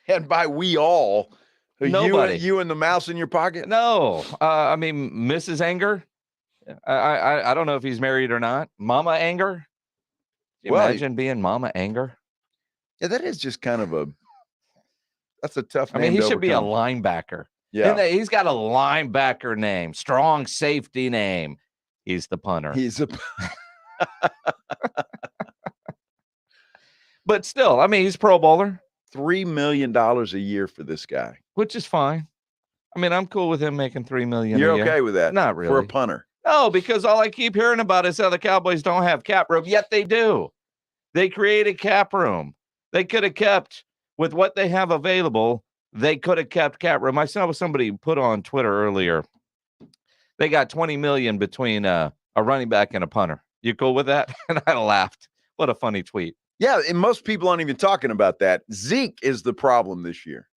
And by we all, nobody. You and the mouse in your pocket? No. I mean, Mrs. Anger. I don't know if he's married or not. Mama Anger. Imagine being Mama Anger. Yeah, that is just kind of that's a tough name. I mean, he to should be a overcome. linebacker. Yeah. And he's got a linebacker name, strong safety name. He's the punter. He's a But still, I mean, he's a Pro Bowler. $3 million a year for this guy. Which is fine. I mean, I'm cool with him making $3 million You're a year. okay with that? Not really. For a punter. No, because all I keep hearing about is how the Cowboys don't have cap room, yet they do. They created cap room. They could have kept, with what they have available, they could have kept cap room. I saw somebody put on Twitter earlier. They got $20 million between a running back and a punter. You cool with that? And I laughed. What a funny tweet. Yeah, and most people aren't even talking about that. Zeke is the problem this year.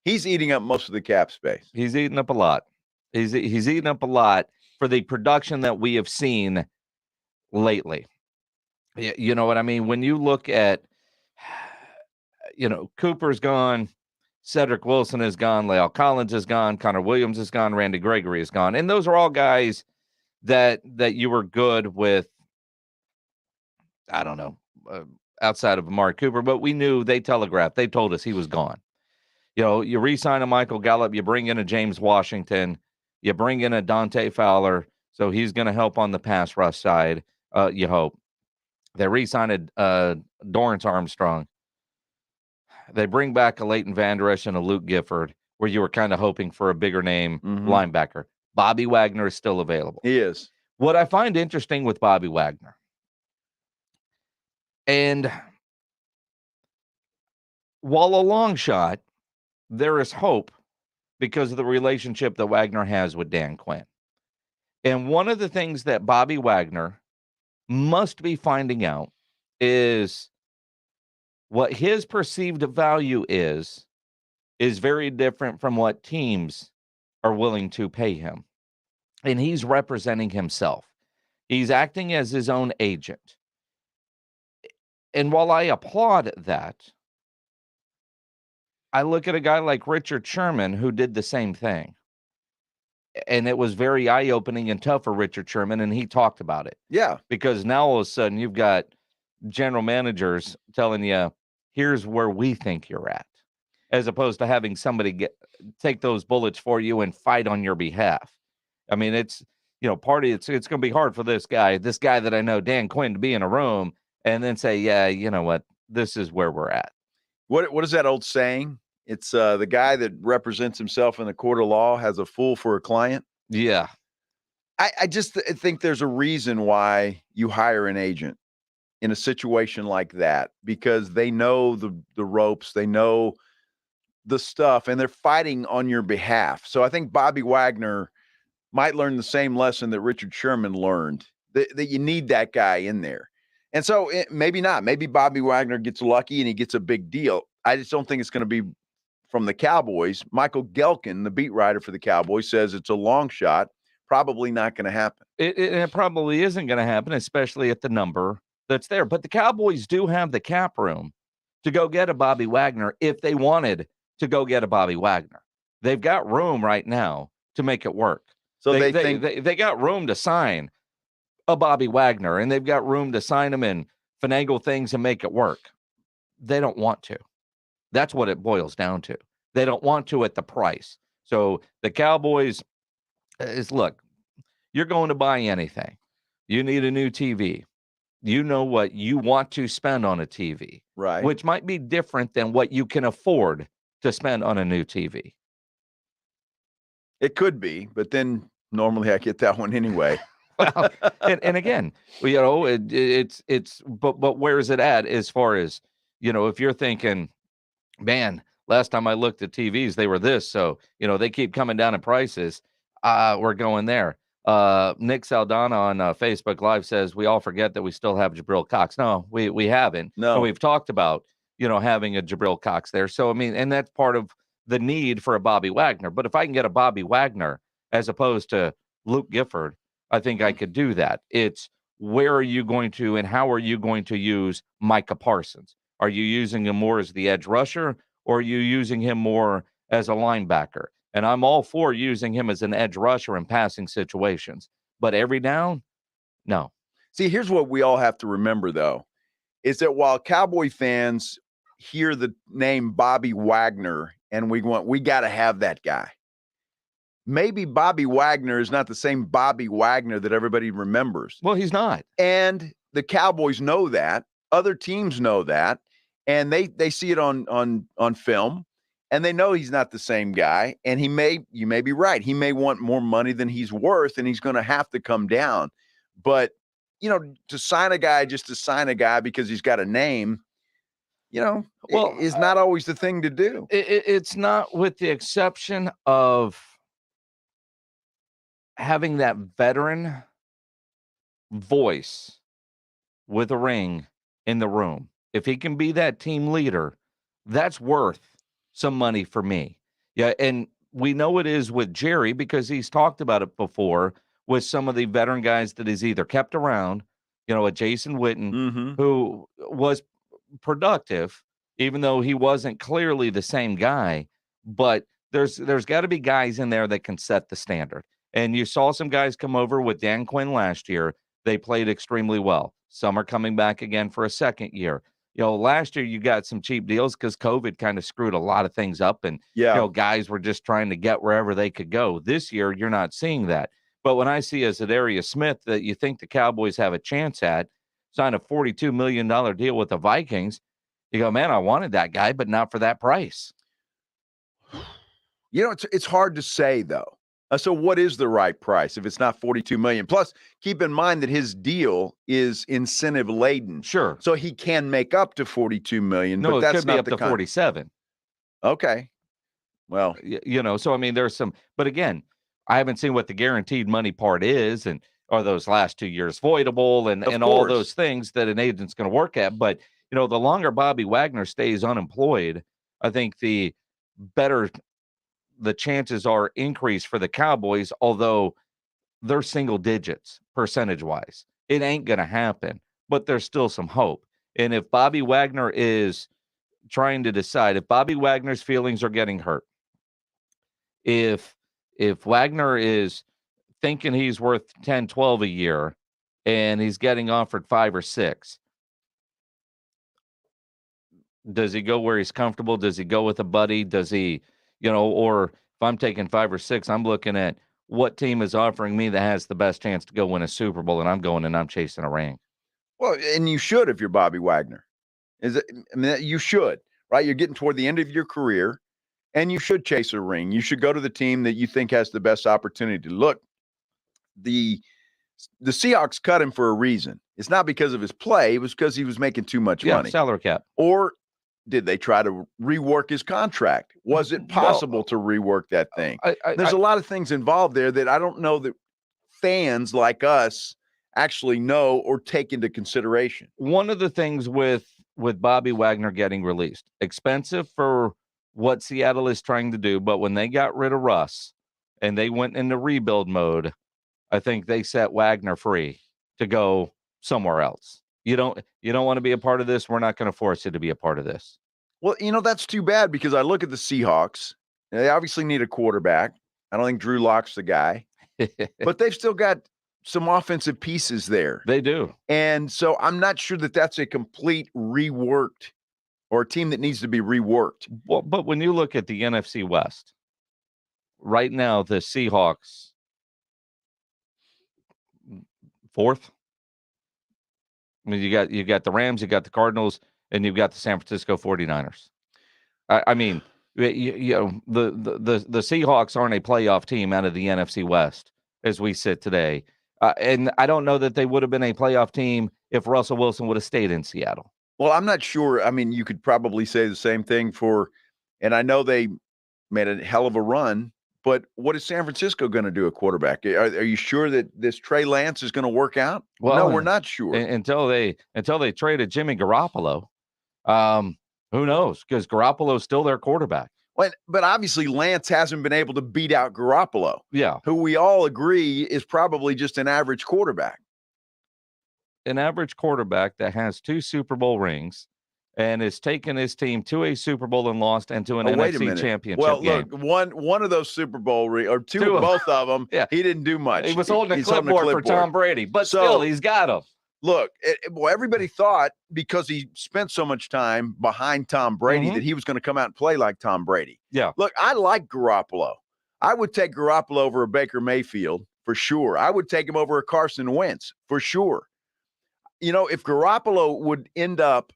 He's eating up most of the cap space. He's eating up a lot. He's eating up a lot for the production that we have seen lately. You know what I mean? When you look at, Cooper's gone, Cedric Wilson is gone, La'el Collins is gone, Connor Williams is gone, Randy Gregory is gone. And those are all guys that you were good with, I don't know, outside of Amari Cooper, but we knew they telegraphed. They told us he was gone. You re-sign a Michael Gallup, you bring in a James Washington, you bring in a Dante Fowler, so he's going to help on the pass rush side, you hope. They re-signed Dorrance Armstrong. They bring back a Leighton Vander Esch and a Luke Gifford, where you were kind of hoping for a bigger name linebacker. Bobby Wagner is still available. He is. What I find interesting with Bobby Wagner, and while a long shot, there is hope because of the relationship that Wagner has with Dan Quinn. And one of the things that Bobby Wagner must be finding out is what his perceived value is very different from what teams are willing to pay him. And he's representing himself. He's acting as his own agent. And while I applaud that, I look at a guy like Richard Sherman who did the same thing. And it was very eye-opening and tough for Richard Sherman, and he talked about it. Yeah. Because now all of a sudden you've got general managers telling you, here's where we think you're at, as opposed to having somebody take those bullets for you and fight on your behalf. I mean, it's, it's going to be hard for this guy that I know, Dan Quinn, to be in a room and then say, yeah, you know what, this is where we're at. What is that old saying? It's the guy that represents himself in the court of law has a fool for a client. Yeah. I just think there's a reason why you hire an agent in a situation like that, because they know the ropes, they know the stuff, and they're fighting on your behalf. So I think Bobby Wagner might learn the same lesson that Richard Sherman learned, that you need that guy in there. And so maybe not. Maybe Bobby Wagner gets lucky and he gets a big deal. I just don't think it's going to be from the Cowboys. Michael Gelkin, the beat writer for the Cowboys, says it's a long shot. Probably not going to happen. It probably isn't going to happen, especially at the number that's there. But the Cowboys do have the cap room to go get a Bobby Wagner if they wanted to go get a Bobby Wagner. They've got room right now to make it work. So they got room to sign a Bobby Wagner, and they've got room to sign him and finagle things and make it work. They don't want to. That's what it boils down to. They don't want to at the price. So the Cowboys look, you're going to buy anything. You need a new TV. You know what you want to spend on a TV, right? Which might be different than what you can afford to spend on a new TV. It could be, but then normally I get that one anyway. Well, and again, but where is it at as far as, if you're thinking, man, last time I looked at TVs, they were this. So, they keep coming down in prices. We're going there. Nick Saldana on Facebook Live says, we all forget that we still have Jabril Cox. No, we haven't. No. And we've talked about, having a Jabril Cox there. So, I mean, and that's part of the need for a Bobby Wagner. But if I can get a Bobby Wagner as opposed to Luke Gifford, I think I could do that. It's where are you going to and how are you going to use Micah Parsons? Are you using him more as the edge rusher, or are you using him more as a linebacker? And I'm all for using him as an edge rusher in passing situations. But every down, no. See, here's what we all have to remember, though, is that while Cowboy fans hear the name Bobby Wagner and we got to have that guy, maybe Bobby Wagner is not the same Bobby Wagner that everybody remembers. Well, he's not. And the Cowboys know that. Other teams know that. And they see it on film, and they know he's not the same guy. And you may be right. He may want more money than he's worth, and he's going to have to come down. But, to sign a guy just to sign a guy because he's got a name, is not always the thing to do. It's not, with the exception of having that veteran voice with a ring in the room. If he can be that team leader, that's worth some money for me. Yeah, and we know it is with Jerry because he's talked about it before with some of the veteran guys that he's either kept around, a Jason Witten, who was productive, even though he wasn't clearly the same guy. But there's got to be guys in there that can set the standard. And you saw some guys come over with Dan Quinn last year. They played extremely well. Some are coming back again for a second year. Last year you got some cheap deals because COVID kind of screwed a lot of things up, and guys were just trying to get wherever they could go. This year you're not seeing that. But when I see as Zadarius Smith that you think the Cowboys have a chance at, sign a $42 million deal with the Vikings, You go, man, I wanted that guy, but not for that price. You know, it's hard to say, though. So what is the right price if it's not $42 million? Plus, keep in mind that his deal is incentive laden. Sure. So he can make up to $42 million, No, but it that's could be not up the to 47. Okay. Well, so I mean, there's some, but again, I haven't seen what the guaranteed money part is, and are those last 2 years voidable, and all those things that an agent's going to work at. But the longer Bobby Wagner stays unemployed, I think the better the chances are increased for the Cowboys, although they're single digits percentage wise. It ain't going to happen, but there's still some hope. And if Bobby Wagner is trying to decide, if Bobby Wagner's feelings are getting hurt, if Wagner is thinking he's worth 10, 12 a year and he's getting offered 5 or 6, does he go where he's comfortable? Does he go with a buddy? Does he, or if I'm taking 5 or 6, I'm looking at what team is offering me that has the best chance to go win a Super Bowl, and I'm going and I'm chasing a ring. Well, and you should if you're Bobby Wagner. You should, right? You're getting toward the end of your career, and you should chase a ring. You should go to the team that you think has the best opportunity. Look, the Seahawks cut him for a reason. It's not because of his play. It was because he was making too much money. Salary cap. Or did they try to rework his contract? Was it possible to rework that thing? There's a lot of things involved there that I don't know that fans like us actually know or take into consideration. One of the things with Bobby Wagner getting released, expensive for what Seattle is trying to do, but when they got rid of Russ and they went into rebuild mode, I think they set Wagner free to go somewhere else. You don't want to be a part of this. We're not going to force you to be a part of this. Well, that's too bad because I look at the Seahawks. They obviously need a quarterback. I don't think Drew Lock's the guy, but they've still got some offensive pieces there. They do. And so I'm not sure that that's a complete reworked or a team that needs to be reworked. Well, but when you look at the NFC West, right now, the Seahawks, 4th. I mean, you got the Rams, you got the Cardinals, and you've got the San Francisco 49ers. I mean, the Seahawks aren't a playoff team out of the NFC West as we sit today. And I don't know that they would have been a playoff team if Russell Wilson would have stayed in Seattle. Well, I'm not sure. I mean, you could probably say the same thing and I know they made a hell of a run, but what is San Francisco going to do at quarterback? Are you sure that this Trey Lance is going to work out? Well, no, we're not sure. Until they traded Jimmy Garoppolo. Who knows? Because Garoppolo's still their quarterback. But obviously Lance hasn't been able to beat out Garoppolo. Yeah. Who we all agree is probably just an average quarterback. An average quarterback that has 2 Super Bowl rings and has taken his team to a Super Bowl and lost and to an NFC championship game. Well, look, one of those Super Bowl or two of both of them, he didn't do much. He was holding a clipboard for Tom Brady, but still, he's got him. Look, everybody thought because he spent so much time behind Tom Brady that he was going to come out and play like Tom Brady. Yeah. Look, I like Garoppolo. I would take Garoppolo over a Baker Mayfield for sure. I would take him over a Carson Wentz for sure. If Garoppolo would end up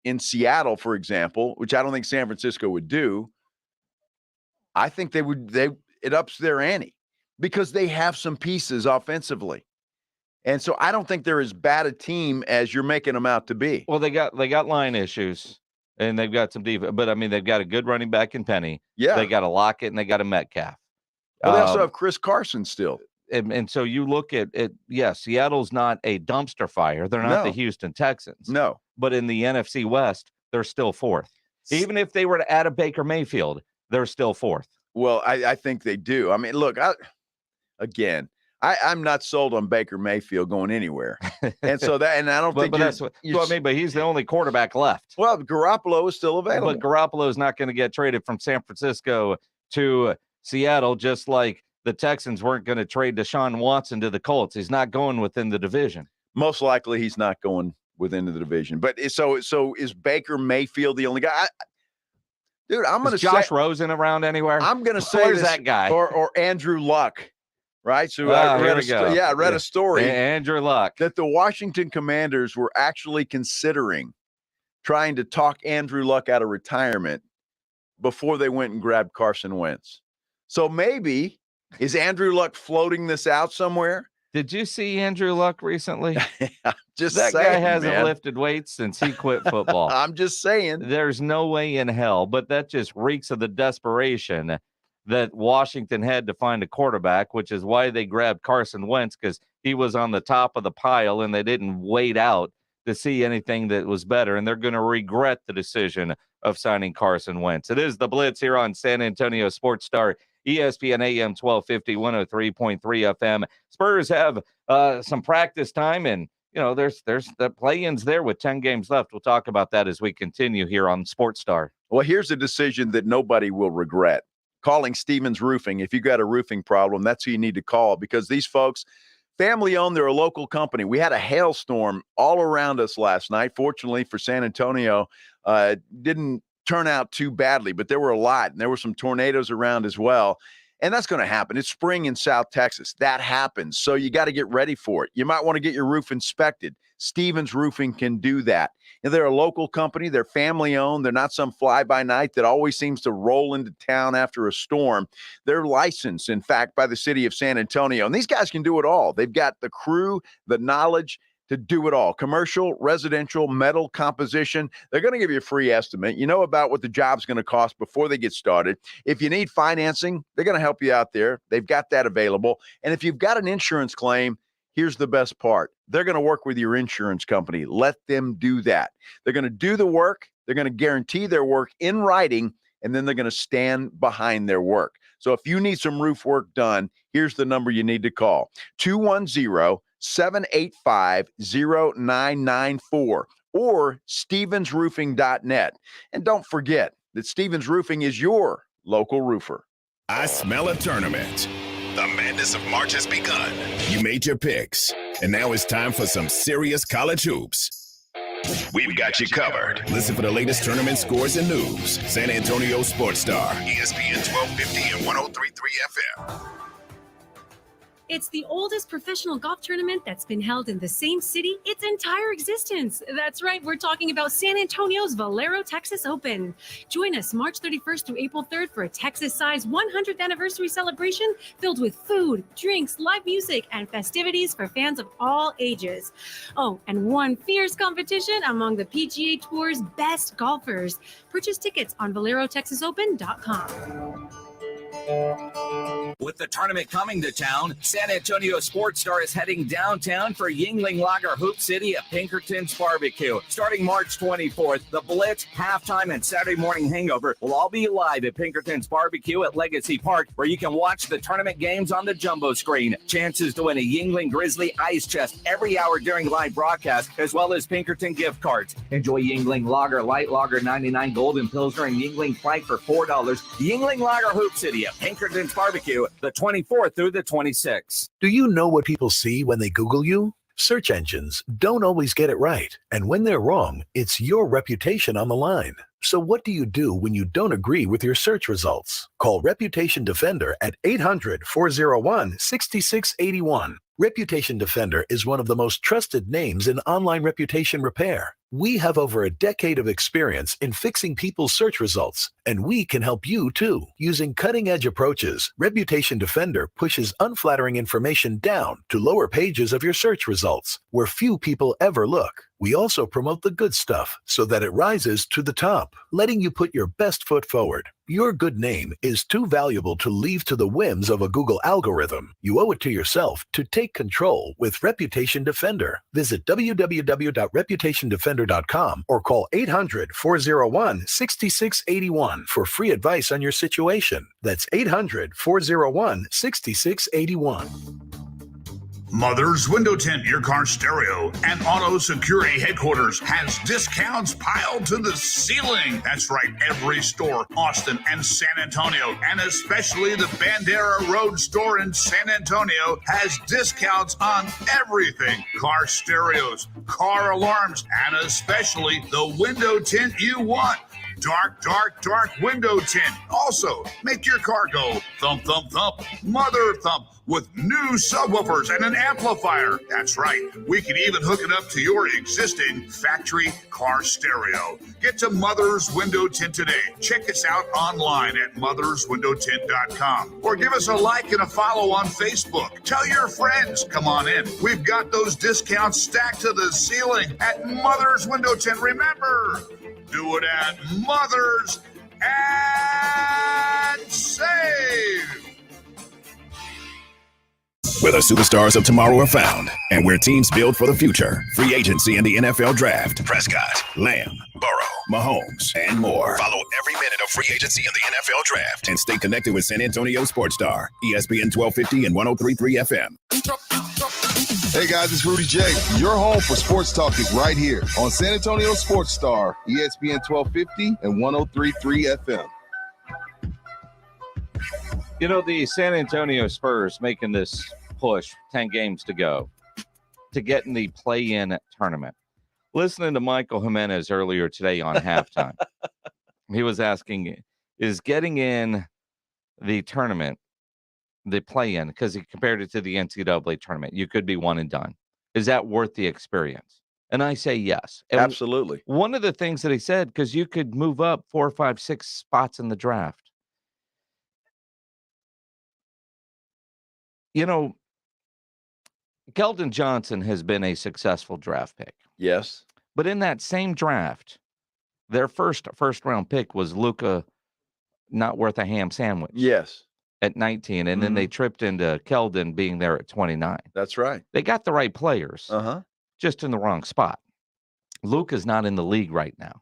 in Seattle, for example, which I don't think San Francisco would do, I think it ups their ante because they have some pieces offensively. And so I don't think they're as bad a team as you're making them out to be. Well, they got line issues and they've got some defense, but I mean, they've got a good running back in Penny. Yeah. They got a Lockett and they got a Metcalf. Well, they also have Chris Carson still. And so you look at it. Yeah, Seattle's not a dumpster fire. They're not the Houston Texans. No. But in the NFC West, they're still 4th. Even if they were to add a Baker Mayfield, they're still 4th. Well, I think they do. I mean, look, I'm not sold on Baker Mayfield going anywhere. And so I don't think that's what I mean, but he's the only quarterback left. Well, Garoppolo is still available. But Garoppolo is not going to get traded from San Francisco to Seattle, just like the Texans weren't going to trade Deshaun Watson to the Colts. He's not going within the division. Most likely he's not going within the division. But so is Baker Mayfield the only guy? Dude, I'm going to say Josh Rosen around anywhere? I'm going to say Where's that guy? Or Andrew Luck. Right. So I read a story. Andrew Luck. That the Washington Commanders were actually considering trying to talk Andrew Luck out of retirement before they went and grabbed Carson Wentz. So maybe, is Andrew Luck floating this out somewhere? Did you see Andrew Luck recently? Just that saying, guy hasn't man. lifted weights since he quit football. I'm just saying. There's no way in hell, but that just reeks of the desperation that Washington had to find a quarterback, which is why they grabbed Carson Wentz, because he was on the top of the pile and they didn't wait out to see anything that was better. And they're going to regret the decision of signing Carson Wentz. It is the Blitz here on San Antonio Sports Star, ESPN AM 1250, 103.3 FM. Spurs have some practice time, and there's the play-ins there with 10 games left. We'll talk about that as we continue here on Sports Star. Well, here's a decision that nobody will regret. Calling Stevens Roofing. If you got a roofing problem, that's who you need to call, because these folks, family-owned, they're a local company. We had a hailstorm all around us last night. Fortunately for San Antonio, didn't turn out too badly, but there were a lot, and there were some tornadoes around as well. And that's going to happen. It's spring in South Texas. That happens. So you got to get ready for it. You might want to get your roof inspected. Stevens Roofing can do that. And they're a local company. They're family-owned. They're not some fly-by-night that always seems to roll into town after a storm. They're licensed, in fact, by the city of San Antonio. And these guys can do it all. They've got the crew, the knowledge to do it all. Commercial, residential, metal composition. They're going to give you a free estimate. You know about what the job's going to cost before they get started. If you need financing, they're going to help you out there. They've got that available. And if you've got an insurance claim, here's the best part. They're going to work with your insurance company. Let them do that. They're going to do the work. They're going to guarantee their work in writing, and then they're going to stand behind their work. So if you need some roof work done, here's the number you need to call. 210-785-0994 or stevensroofing.net. And don't forget that Stevens Roofing is your local roofer. I smell a tournament. The madness of March has begun. You made your picks, and now it's time for some serious college hoops. We've got you covered. Listen for the latest tournament scores and news. San Antonio Sports Star, ESPN 1250 and 103.3 FM. It's the oldest professional golf tournament that's been held in the same city its entire existence. That's right, we're talking about San Antonio's Valero Texas Open. Join us March 31st through April 3rd for a Texas-sized 100th anniversary celebration filled with food, drinks, live music, and festivities for fans of all ages. Oh, and one fierce competition among the PGA Tour's best golfers. Purchase tickets on ValeroTexasOpen.com. With the tournament coming to town, San Antonio Sports Star is heading downtown for Yingling Lager Hoop City at Pinkerton's Barbecue. Starting March 24th, the Blitz, halftime, and Saturday morning hangover will all be live at Pinkerton's Barbecue at Legacy Park, where you can watch the tournament games on the jumbo screen. Chances to win a Yingling Grizzly ice chest every hour during live broadcast, as well as Pinkerton gift cards. Enjoy Yingling Lager, Light Lager 99, Golden Pilsner, and Yingling Frank for $4. Yingling Lager Hoop City at Pinkerton's Barbecue, the 24th through the 26th. Do you know what people see when they Google you? Search engines don't always get it right. And when they're wrong, it's your reputation on the line. So what do you do when you don't agree with your search results? Call Reputation Defender at 800-401-6681. Reputation Defender is one of the most trusted names in online reputation repair. We have over a decade of experience in fixing people's search results, and we can help you too. Using cutting-edge approaches, Reputation Defender pushes unflattering information down to lower pages of your search results, where few people ever look. We also promote the good stuff so that it rises to the top, letting you put your best foot forward. Your good name is too valuable to leave to the whims of a Google algorithm. You owe it to yourself to take control with Reputation Defender. Visit www.reputationdefender.com or call 800-401-6681 for free advice on your situation. That's 800-401-6681. Mother's Window Tint, your car stereo and auto security headquarters has discounts piled to the ceiling. That's right, every store, Austin and San Antonio, and especially the Bandera Road store in San Antonio has discounts on everything. Car stereos, car alarms, and especially the window tint you want. Dark, dark, dark window tint. Also, make your car go thump, thump, thump, mother thump with new subwoofers and an amplifier. That's right. We can even hook it up to your existing factory car stereo. Get to Mother's Window Tint today. Check us out online at motherswindowtint.com or give us a like and a follow on Facebook. Tell your friends. Come on in. We've got those discounts stacked to the ceiling at Mother's Window Tint. Remember, do it at Mother's and save. Where the superstars of tomorrow are found and where teams build for the future. Free agency and the NFL Draft. Prescott, Lamb, Burrow, Mahomes, and more. Follow every minute of free agency in the NFL Draft and stay connected with San Antonio Sports Star, ESPN 1250 and 103.3 FM. Hey guys, it's Rudy J. Your home for sports talk is right here on San Antonio Sports Star, ESPN 1250 and 103.3 FM. You know, the San Antonio Spurs making this push, 10 games to go, to get in the play-in tournament. Listening to Michael Jimenez earlier today on halftime, he was asking, is getting in the tournament, the play-in, because he compared it to the NCAA tournament, you could be one and done. Is that worth the experience? And I say yes. And absolutely. One of the things that he said, because you could move up 4, 5, 6 spots in the draft. You know, Keldon Johnson has been a successful draft pick. Yes. But in that same draft, their first round pick was Luka, not worth a ham sandwich. Yes. At 19, and then they tripped into Keldon being there at 29. That's right. They got the right players, just in the wrong spot. Luka's not in the league right now.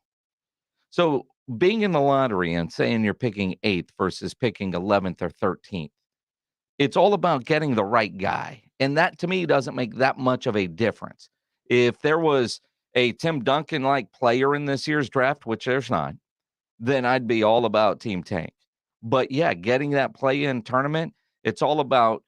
So being in the lottery and saying you're picking 8th versus picking 11th or 13th, it's all about getting the right guy. And that, to me, doesn't make that much of a difference. If there was a Tim Duncan-like player in this year's draft, which there's not, then I'd be all about Team Tank. But, yeah, getting that play-in tournament, it's all about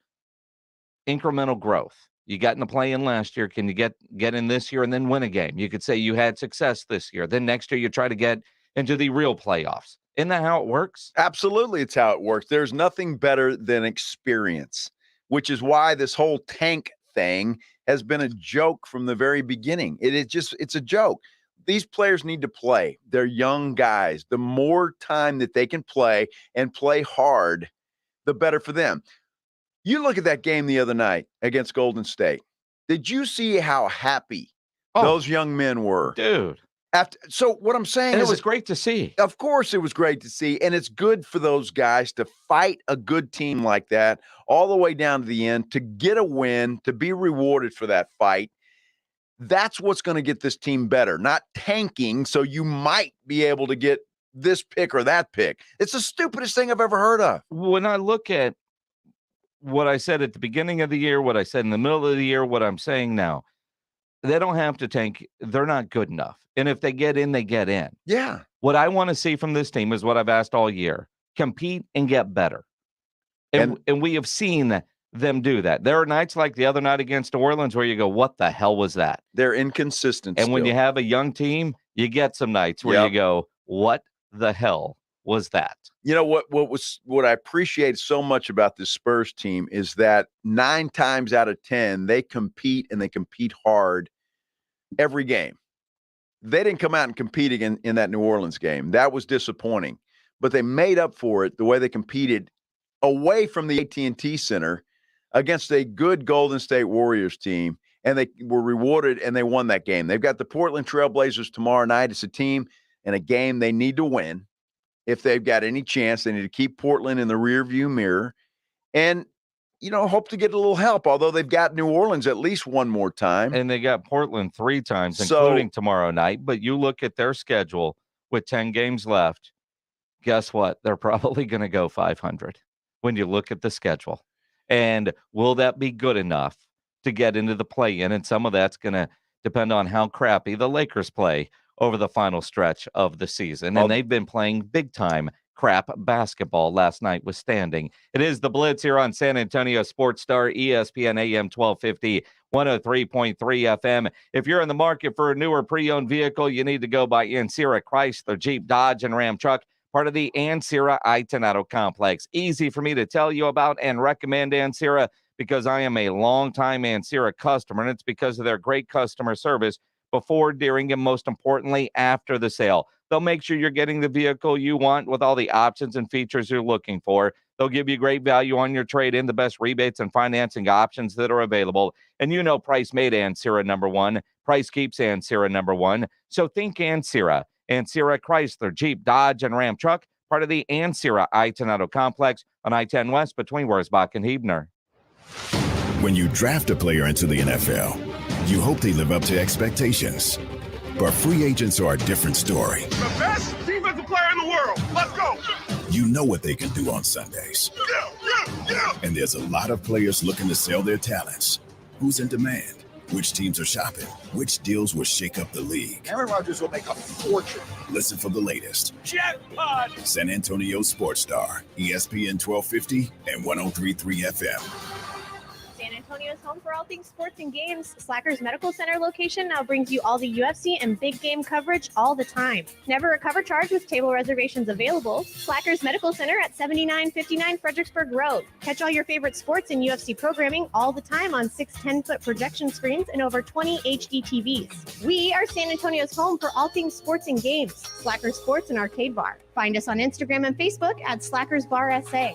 incremental growth. You got in the play-in last year. Can you get in this year and then win a game? You could say you had success this year. Then next year you try to get into the real playoffs. Isn't that how it works? Absolutely, it's how it works. There's nothing better than experience, which is why this whole tank thing has been a joke from the very beginning. It's a joke. These players need to play. They're young guys. The more time that they can play and play hard, the better for them. You look at that game the other night against Golden State. Did you see how happy those young men were? Dude. So what I'm saying is it was great to see. Of course it was great to see, and it's good for those guys to fight a good team like that all the way down to the end, to get a win, to be rewarded for that fight. That's what's going to get this team better, not tanking so you might be able to get this pick or that pick. It's the stupidest thing I've ever heard of. When I look at what I said at the beginning of the year, what I said in the middle of the year, what I'm saying now, they don't have to tank. They're not good enough. And if they get in, they get in. Yeah. What I want to see from this team is what I've asked all year. Compete and get better. And we have seen them do that. There are nights like the other night against New Orleans where you go, what the hell was that? They're inconsistent. And when you have a young team, you get some nights where you go, what the hell was that? You know what I appreciate so much about this Spurs team is that 9 times out of 10, they compete and they compete hard every game. They didn't come out and compete again in that New Orleans game. That was disappointing. But they made up for it the way they competed away from the AT&T Center against a good Golden State Warriors team, and they were rewarded and they won that game. They've got the Portland Trailblazers tomorrow night. It's a team and a game they need to win. If they've got any chance, they need to keep Portland in the rearview mirror and, hope to get a little help, although they've got New Orleans at least one more time. And they got Portland 3 times, including tomorrow night. But you look at their schedule with 10 games left, guess what? They're probably going to go 500 when you look at the schedule. And will that be good enough to get into the play-in? And some of that's going to depend on how crappy the Lakers play over the final stretch of the season. And they've been playing big-time crap basketball, last night withstanding. It is the Blitz here on San Antonio Sports Star, ESPN AM 1250, 103.3 FM. If you're in the market for a newer pre-owned vehicle, you need to go by Ansira Chrysler, Jeep, Dodge, and Ram truck, part of the Ansira Itonado complex. Easy for me to tell you about and recommend Ansira because I am a longtime Ancira customer, and it's because of their great customer service before, during, and most importantly, after the sale. They'll make sure you're getting the vehicle you want with all the options and features you're looking for. They'll give you great value on your trade-in, the best rebates and financing options that are available. And you know price made Ancira number one. Price keeps Ancira number one. So think Ancira. Ancira Chrysler, Jeep, Dodge, and Ram truck, part of the Ancira I-10 Auto Complex on I-10 West between Wurzbach and Huebner. When you draft a player into the NFL, you hope they live up to expectations. But free agents are a different story. The best defensive player in the world. Let's go. You know what they can do on Sundays. Yeah. And there's a lot of players looking to sell their talents. Who's in demand? Which teams are shopping? Which deals will shake up the league? Aaron Rodgers will make a fortune. Listen for the latest. Jackpot. San Antonio Sports Star, ESPN 1250 and 103.3 FM. San Antonio's home for all things sports and games. Slackers Medical Center location now brings you all the UFC and big game coverage all the time. Never a cover charge with table reservations available. Slackers Medical Center at 7959 Fredericksburg Road. Catch all your favorite sports and UFC programming all the time on 6 10-foot projection screens and over 20 HD TVs. We are San Antonio's home for all things sports and games. Slackers Sports and Arcade Bar. Find us on Instagram and Facebook at Slackers Bar SA.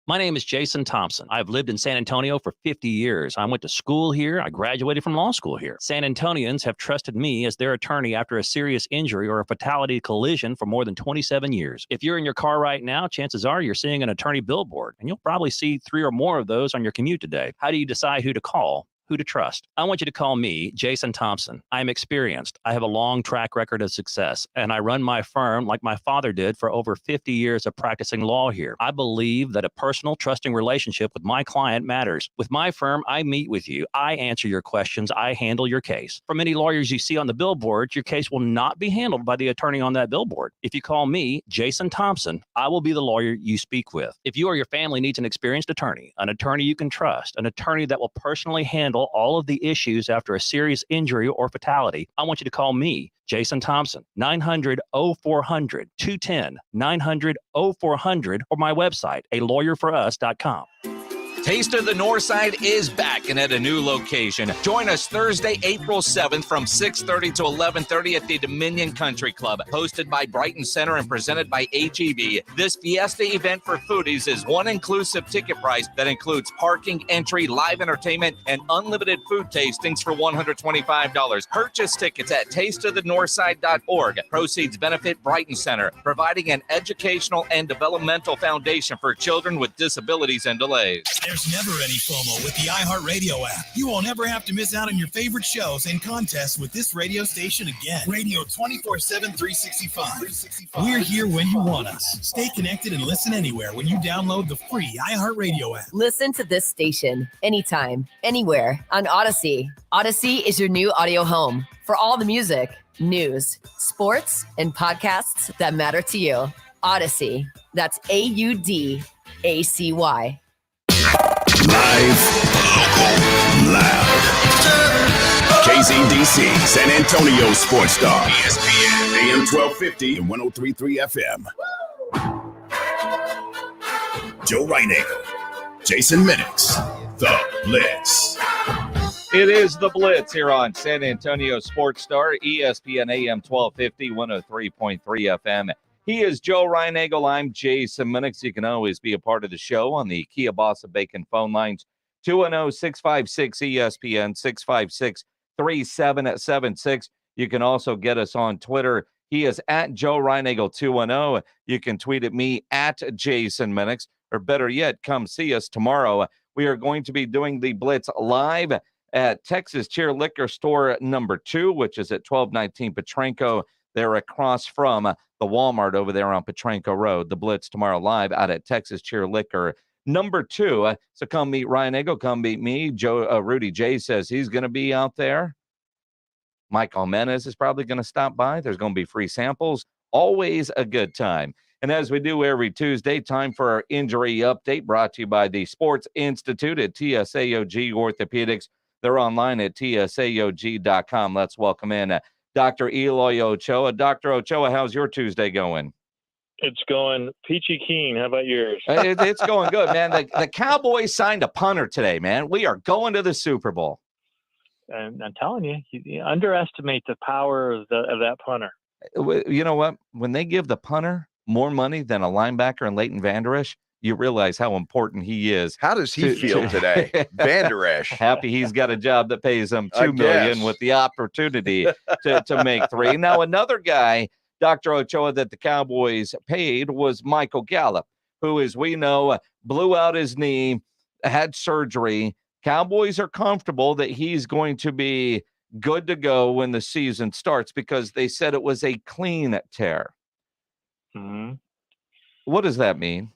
My name is Jason Thompson. I've lived in San Antonio for 50 years. I went to school here. I graduated from law school here. San Antonians have trusted me as their attorney after a serious injury or a fatality collision for more than 27 years. If you're in your car right now, chances are you're seeing an attorney billboard, and you'll probably see 3 or more of those on your commute today. How do you decide who to call? Who to trust? I want you to call me, Jason Thompson. I'm experienced. I have a long track record of success, and I run my firm like my father did for over 50 years of practicing law here. I believe that a personal, trusting relationship with my client matters. With my firm, I meet with you. I answer your questions. I handle your case. For many lawyers you see on the billboard, your case will not be handled by the attorney on that billboard. If you call me, Jason Thompson, I will be the lawyer you speak with. If you or your family needs an experienced attorney you can trust, an attorney that will personally handle all of the issues after a serious injury or fatality, I want you to call me, Jason Thompson, 900-0400, 210-900-0400, or my website, alawyerforus.com. Taste of the Northside is back and at a new location. Join us Thursday, April 7th from 6:30 to 11:30 at the Dominion Country Club, hosted by Brighton Center and presented by HEB. This fiesta event for foodies is one inclusive ticket price that includes parking, entry, live entertainment, and unlimited food tastings for $125. Purchase tickets at tasteofthenorthside.org. Proceeds benefit Brighton Center, providing an educational and developmental foundation for children with disabilities and delays. There's never any FOMO with the iHeartRadio app. You won't ever have to miss out on your favorite shows and contests with this radio station again. Radio 24/7, 365. We're here when you want us. Stay connected and listen anywhere when you download the free iHeartRadio app. Listen to this station anytime, anywhere on Odyssey. Odyssey is your new audio home for all the music, news, sports, and podcasts that matter to you. Odyssey. That's AUDACY. Live, local, loud. KZDC, San Antonio Sports Star, ESPN, AM 1250 and 103.3 FM. Joe Reinagle, Jason Minix, The Blitz. It is The Blitz here on San Antonio Sports Star, ESPN, AM 1250, 103.3 FM. He is Joe Reinagle. I'm Jason Minix. You can always be a part of the show on the Kia Bossa Bacon phone lines, 210-656-ESPN, 656-3776. You can also get us on Twitter. He is at Joe Reinagle 210. You can tweet at me at Jason Minix, or better yet, come see us tomorrow. We are going to be doing the Blitz live at Texas Cheer Liquor Store number 2, which is at 1219 Petranco. They're across from the Walmart over there on Petranco Road. The Blitz tomorrow live out at Texas Cheer Liquor number 2. So come meet Reinagle, come meet me. Rudy J says he's going to be out there. Mike Almenez is probably going to stop by. There's going to be free samples. Always a good time. And as we do every Tuesday, time for our injury update brought to you by the Sports Institute at TSAOG Orthopedics. They're online at tsaog.com. Let's welcome in Dr. Eloy Ochoa. Dr. Ochoa, how's your Tuesday going? It's going peachy keen. How about yours? It's going good, man. The Cowboys signed a punter today, man. We are going to the Super Bowl. And I'm telling you, you underestimate the power of that punter. You know what? When they give the punter more money than a linebacker and Leighton Vander Esch, you realize how important he is. How does he feel today? Vander Esch. Happy he's got a job that pays him $2 million with the opportunity to make $3 million. Now, another guy, Dr. Ochoa, that the Cowboys paid was Michael Gallup, who, as we know, blew out his knee, had surgery. Cowboys are comfortable that he's going to be good to go when the season starts because they said it was a clean tear. Mm-hmm. What does that mean?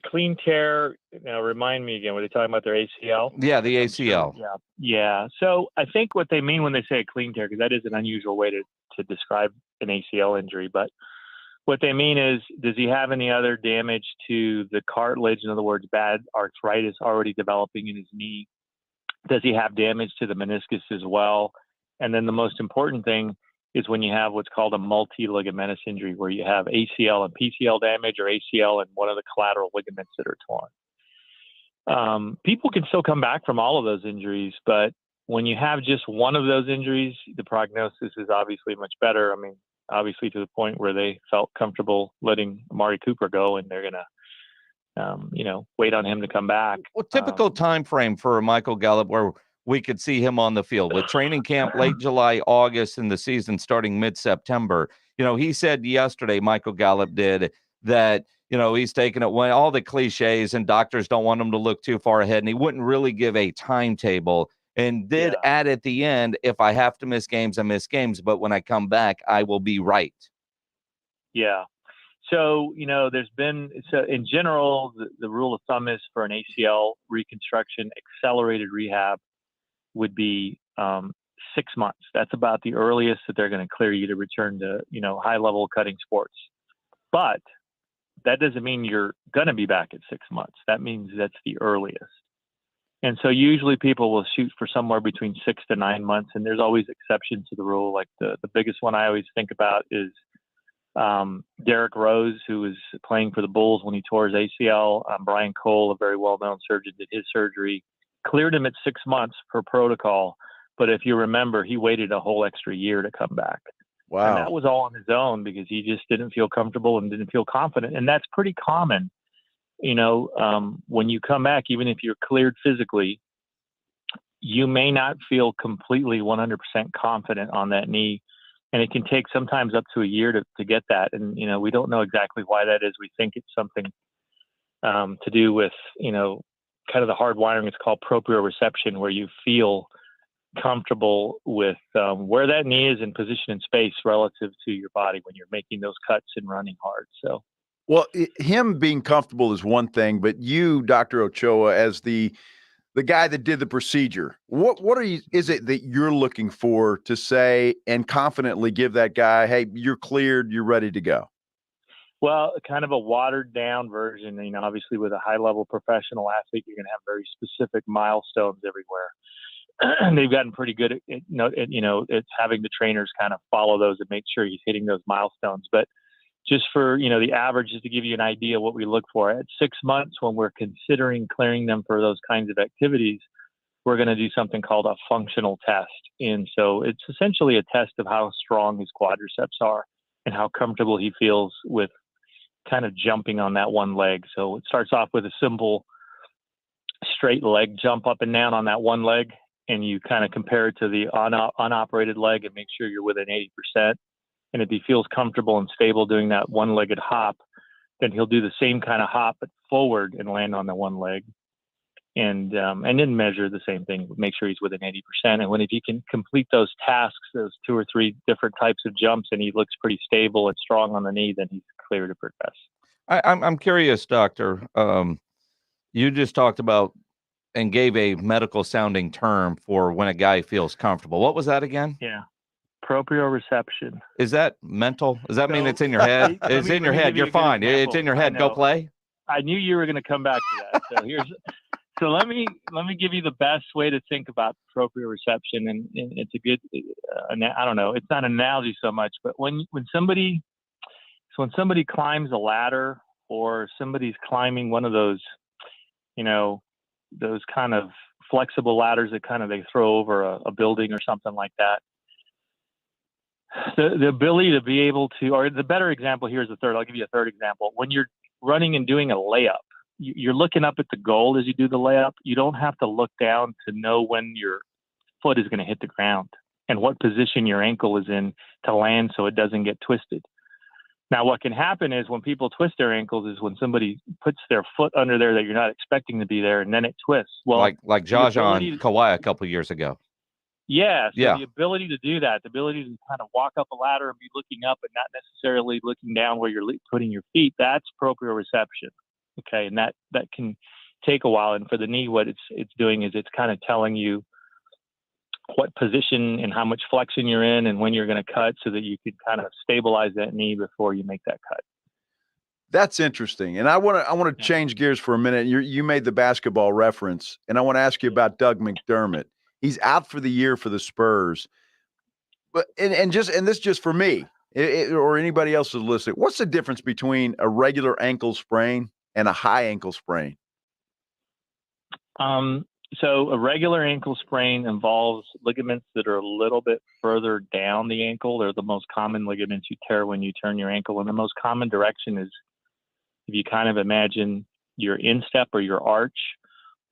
Clean tear. Now, remind me again. Were they talking about their ACL? Yeah, the ACL. Sure. Yeah. So I think what they mean when they say a clean tear, because that is an unusual way to describe an ACL injury, but what they mean is, does he have any other damage to the cartilage? In other words, bad arthritis already developing in his knee? Does he have damage to the meniscus as well? And then the most important thing is when you have what's called a multi-ligamentous injury, where you have ACL and PCL damage, or ACL and one of the collateral ligaments that are torn. People can still come back from all of those injuries, but when you have just one of those injuries, the prognosis is obviously much better. I mean, obviously to the point where they felt comfortable letting Amari Cooper go, and they're going to, wait on him to come back. Well, typical time frame for Michael Gallup where we could see him on the field with training camp late July, August, and the season starting mid-September. He said yesterday, Michael Gallup did, that, he's taking it when all the cliches and doctors don't want him to look too far ahead, and he wouldn't really give a timetable, and did add at the end, if I have to miss games, I miss games, but when I come back, I will be right. Yeah. So, there's been, in general, the rule of thumb is for an ACL reconstruction, accelerated rehab would be 6 months. That's about the earliest that they're going to clear you to return to, high-level cutting sports. But that doesn't mean you're going to be back at 6 months. That means that's the earliest. And so usually people will shoot for somewhere between 6 to 9 months, and there's always exceptions to the rule. Like the biggest one I always think about is Derrick Rose, who was playing for the Bulls when he tore his ACL. Brian Cole, a very well-known surgeon, did his surgery, cleared him at 6 months per protocol. But if you remember, he waited a whole extra year to come back. Wow. And that was all on his own because he just didn't feel comfortable and didn't feel confident. And that's pretty common. When you come back, even if you're cleared physically, you may not feel completely 100% confident on that knee. And it can take sometimes up to a year to get that. And, we don't know exactly why that is. We think it's something to do with, kind of the hard wiring. It's called proprioception, where you feel comfortable with where that knee is in position in space relative to your body when you're making those cuts and running hard. So, well, him being comfortable is one thing, but you, Dr. Ochoa, as the guy that did the procedure, what is it that you're looking for to say and confidently give that guy, hey, you're cleared, you're ready to go? Well, kind of a watered down version. Obviously with a high level professional athlete, you're going to have very specific milestones everywhere. They've gotten pretty good at it's having the trainers kind of follow those and make sure he's hitting those milestones. But just for, the average, just to give you an idea what we look for at 6 months, when we're considering clearing them for those kinds of activities, we're going to do something called a functional test. And so it's essentially a test of how strong his quadriceps are and how comfortable he feels with kind of jumping on that one leg. So it starts off with a simple straight leg jump up and down on that one leg. And you kind of compare it to the unoperated leg and make sure you're within 80%. And if he feels comfortable and stable doing that one-legged hop, then he'll do the same kind of hop but forward and land on the one leg. And then measure the same thing, make sure he's within 80%. And if he can complete those tasks, those 2 or 3 different types of jumps, and he looks pretty stable and strong on the knee, then he's clear to progress. I'm curious, Doctor. You just talked about and gave a medical sounding term for when a guy feels comfortable. What was that again? Yeah. Proprioception. Is that mental? Does that mean it's in your head? It's in your head. You're fine. It's in your head. Go play. I knew you were going to come back to that. So let me give you the best way to think about proprioception. And it's a good, I don't know, it's not an analogy so much, but when somebody So when somebody climbs a ladder or somebody's climbing one of those, those kind of flexible ladders that kind of they throw over a building or something like that, the ability to be able to, or the better example here is I'll give you a third example. When you're running and doing a layup, you're looking up at the goal as you do the layup. You don't have to look down to know when your foot is going to hit the ground and what position your ankle is in to land so it doesn't get twisted. Now, what can happen is when people twist their ankles is when somebody puts their foot under there that you're not expecting to be there, and then it twists. Well, like Josh on Kawhi a couple of years ago. Yeah, so the ability to do that, the ability to kind of walk up a ladder and be looking up and not necessarily looking down where you're putting your feet, that's proprioception. Okay, and that can take a while. And for the knee, what it's doing is it's kind of telling you what position and how much flexion you're in and when you're going to cut so that you can kind of stabilize that knee before you make that cut. That's interesting. And I want to change gears for a minute. You made the basketball reference, and I want to ask you about Doug McDermott. He's out for the year for the Spurs. But and this just for me or anybody else who's listening, what's the difference between a regular ankle sprain and a high ankle sprain? So a regular ankle sprain involves ligaments that are a little bit further down the ankle. They're the most common ligaments you tear when you turn your ankle. And the most common direction is if you kind of imagine your instep or your arch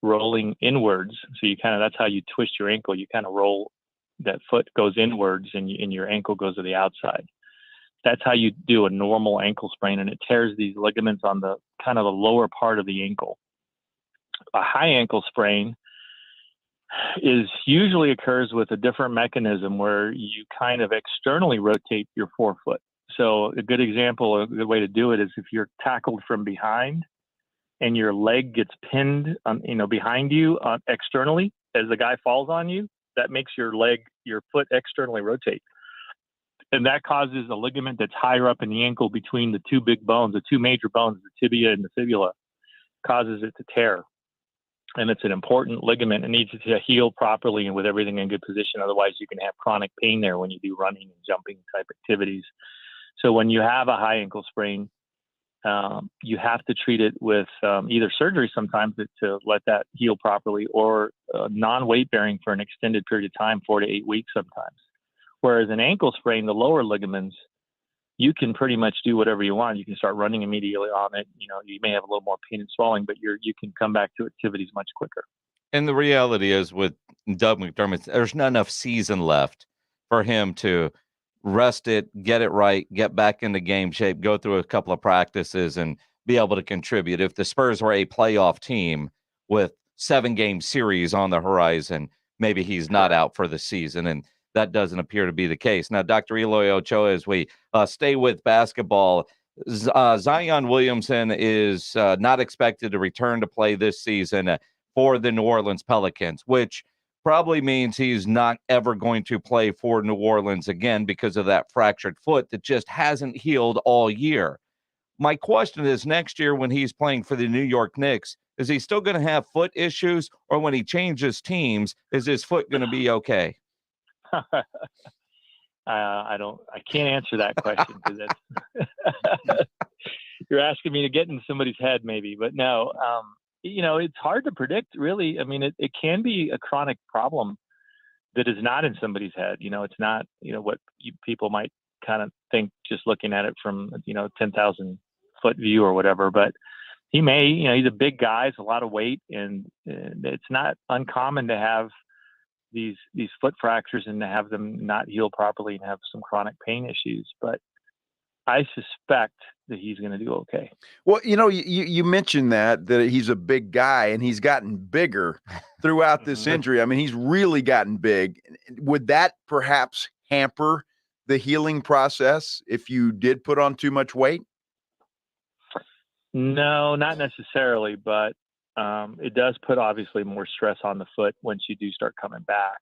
rolling inwards. So that's how you twist your ankle. You kind of roll, that foot goes inwards and your ankle goes to the outside. That's how you do a normal ankle sprain, and it tears these ligaments on the kind of the lower part of the ankle. A high ankle sprain usually occurs with a different mechanism where you kind of externally rotate your forefoot. So a good example, a good way to do it is if you're tackled from behind and your leg gets pinned, behind you externally as the guy falls on you, that makes your foot externally rotate. And that causes a ligament that's higher up in the ankle between the two big bones, the two major bones, the tibia and the fibula, causes it to tear. And it's an important ligament. It needs to heal properly and with everything in good position. Otherwise, you can have chronic pain there when you do running and jumping type activities. So when you have a high ankle sprain, you have to treat it with either surgery sometimes to let that heal properly, or non-weight bearing for an extended period of time, 4 to 8 weeks sometimes. Whereas an ankle sprain, the lower ligaments, you can pretty much do whatever you want. You can start running immediately on it. You may have a little more pain and swelling, but you can come back to activities much quicker. And the reality is with Doug McDermott, there's not enough season left for him to rest it, get it right, get back into game shape, go through a couple of practices and be able to contribute. If the Spurs were a playoff team with 7-game series on the horizon, maybe he's not out for the season. And that doesn't appear to be the case. Now, Dr. Eloy Ochoa, as we stay with basketball, Zion Williamson is not expected to return to play this season for the New Orleans Pelicans, which probably means he's not ever going to play for New Orleans again because of that fractured foot that just hasn't healed all year. My question is, next year when he's playing for the New York Knicks, is he still going to have foot issues, or when he changes teams, is his foot going to be okay? I can't answer that question because that's you're asking me to get in somebody's head maybe, but no, it's hard to predict really. I mean, it can be a chronic problem that is not in somebody's head. It's not, what people might kind of think just looking at it from, 10,000 foot view or whatever, but he may, he's a big guy, it's a lot of weight, and it's not uncommon to have these foot fractures and to have them not heal properly and have some chronic pain issues. But I suspect that he's going to do okay. Well, you mentioned that he's a big guy and he's gotten bigger throughout this injury. I mean, he's really gotten big. Would that perhaps hamper the healing process if you did put on too much weight? No, not necessarily, but it does put obviously more stress on the foot once you do start coming back,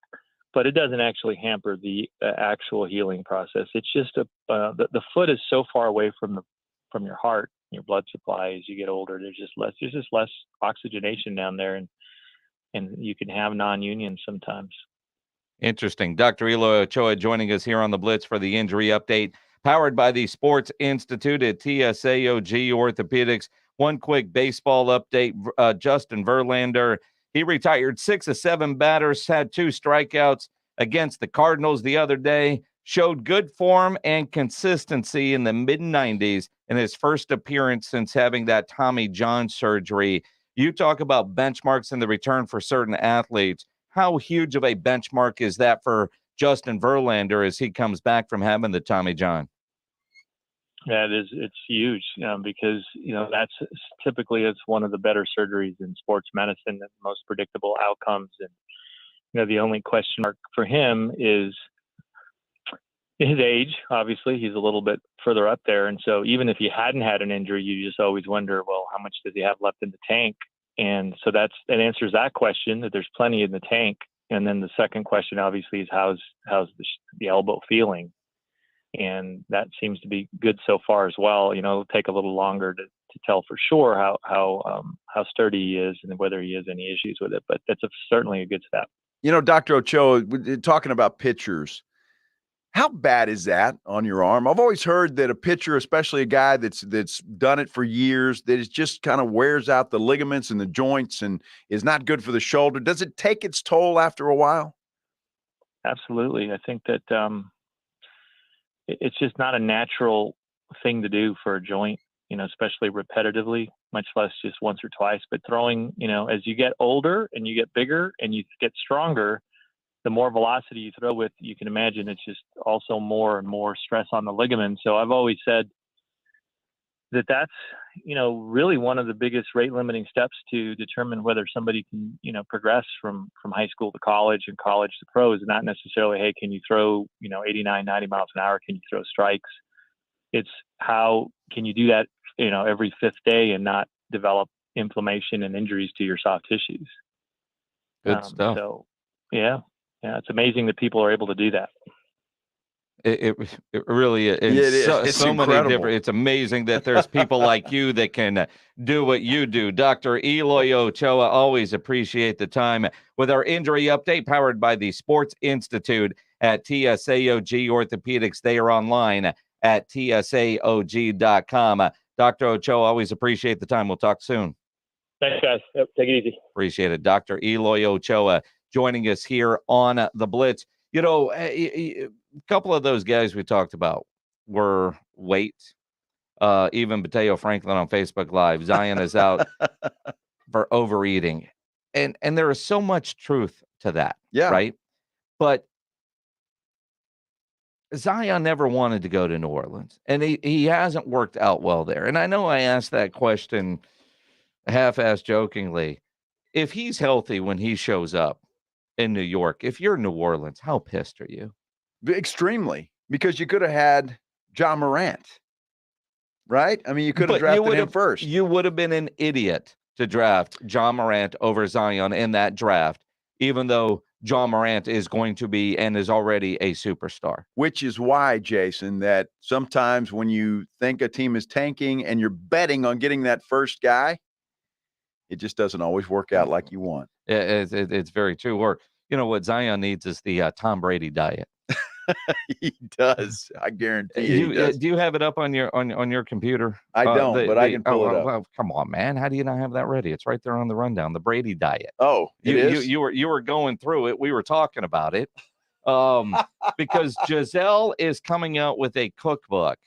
but it doesn't actually hamper the actual healing process. It's just the foot is so far away from your heart, your blood supply. As you get older, there's just less oxygenation down there, and you can have non-union sometimes. Interesting. Dr. Eloy Ochoa joining us here on the Blitz for the injury update. powered by the Sports Institute at TSAOG Orthopedics. One quick baseball update. Justin Verlander, he retired 6 of 7 batters, had 2 strikeouts against the Cardinals the other day, showed good form and consistency in the mid-90s in his first appearance since having that Tommy John surgery. You talk about benchmarks in the return for certain athletes. How huge of a benchmark is that for Justin Verlander as he comes back from having the Tommy John? Yeah, it's huge because, that's typically it's one of the better surgeries in sports medicine and most predictable outcomes. And, the only question mark for him is his age. Obviously, he's a little bit further up there. And so even if he hadn't had an injury, you just always wonder, well, how much does he have left in the tank? And so that answers that question, that there's plenty in the tank. And then the second question, obviously, is how's the elbow feeling? And that seems to be good so far as well. It'll take a little longer to tell for sure how sturdy he is and whether he has any issues with it. But that's certainly a good step. Dr. Ochoa, talking about pitchers, how bad is that on your arm? I've always heard that a pitcher, especially a guy that's done it for years, that it just kind of wears out the ligaments and the joints and is not good for the shoulder. Does it take its toll after a while? Absolutely. I think that it's just not a natural thing to do for a joint, especially repetitively, much less just once or twice. But throwing, as you get older and you get bigger and you get stronger, the more velocity you throw with, you can imagine it's just also more and more stress on the ligament. So I've always said that's, really one of the biggest rate limiting steps to determine whether somebody can, progress from high school to college and college to pro is not necessarily, hey, can you throw, 89, 90 miles an hour? Can you throw strikes? It's how can you do that, every 5th day and not develop inflammation and injuries to your soft tissues. Good stuff. So, yeah, it's amazing that people are able to do that. It really is. Yeah, it is. It's so many incredible. different. It's amazing that there's people like you that can do what you do. Dr. Eloy Ochoa, always appreciate the time with our injury update powered by the Sports Institute at TSAOG Orthopedics. They are online at TSAOG.com. Dr. Ochoa, always appreciate the time. We'll talk soon. Thanks, guys. Yep, take it easy. Appreciate it. Dr. Eloy Ochoa joining us here on the Blitz. A couple of those guys we talked about were weight. Even Mateo Franklin on Facebook Live. Zion is out for overeating. And there is so much truth to that. Yeah. Right? But Zion never wanted to go to New Orleans. And he hasn't worked out well there. And I know I asked that question half-assed jokingly. If he's healthy when he shows up in New York, if you're New Orleans, how pissed are you? Extremely, because you could have had John Morant, right? I mean, you could have drafted him first. You would have been an idiot to draft John Morant over Zion in that draft, even though John Morant is going to be and is already a superstar. Which is why, Jason, that sometimes when you think a team is tanking and you're betting on getting that first guy, it just doesn't always work out like you want. It's very true. Or, what Zion needs is the Tom Brady diet. He does. I guarantee you. He does. Do you have it up on your computer? I don't, but I can pull it up. Well, come on, man. How do you not have that ready? It's right there on the rundown. The Brady diet. Oh, you were going through it. We were talking about it. Because Giselle is coming out with a cookbook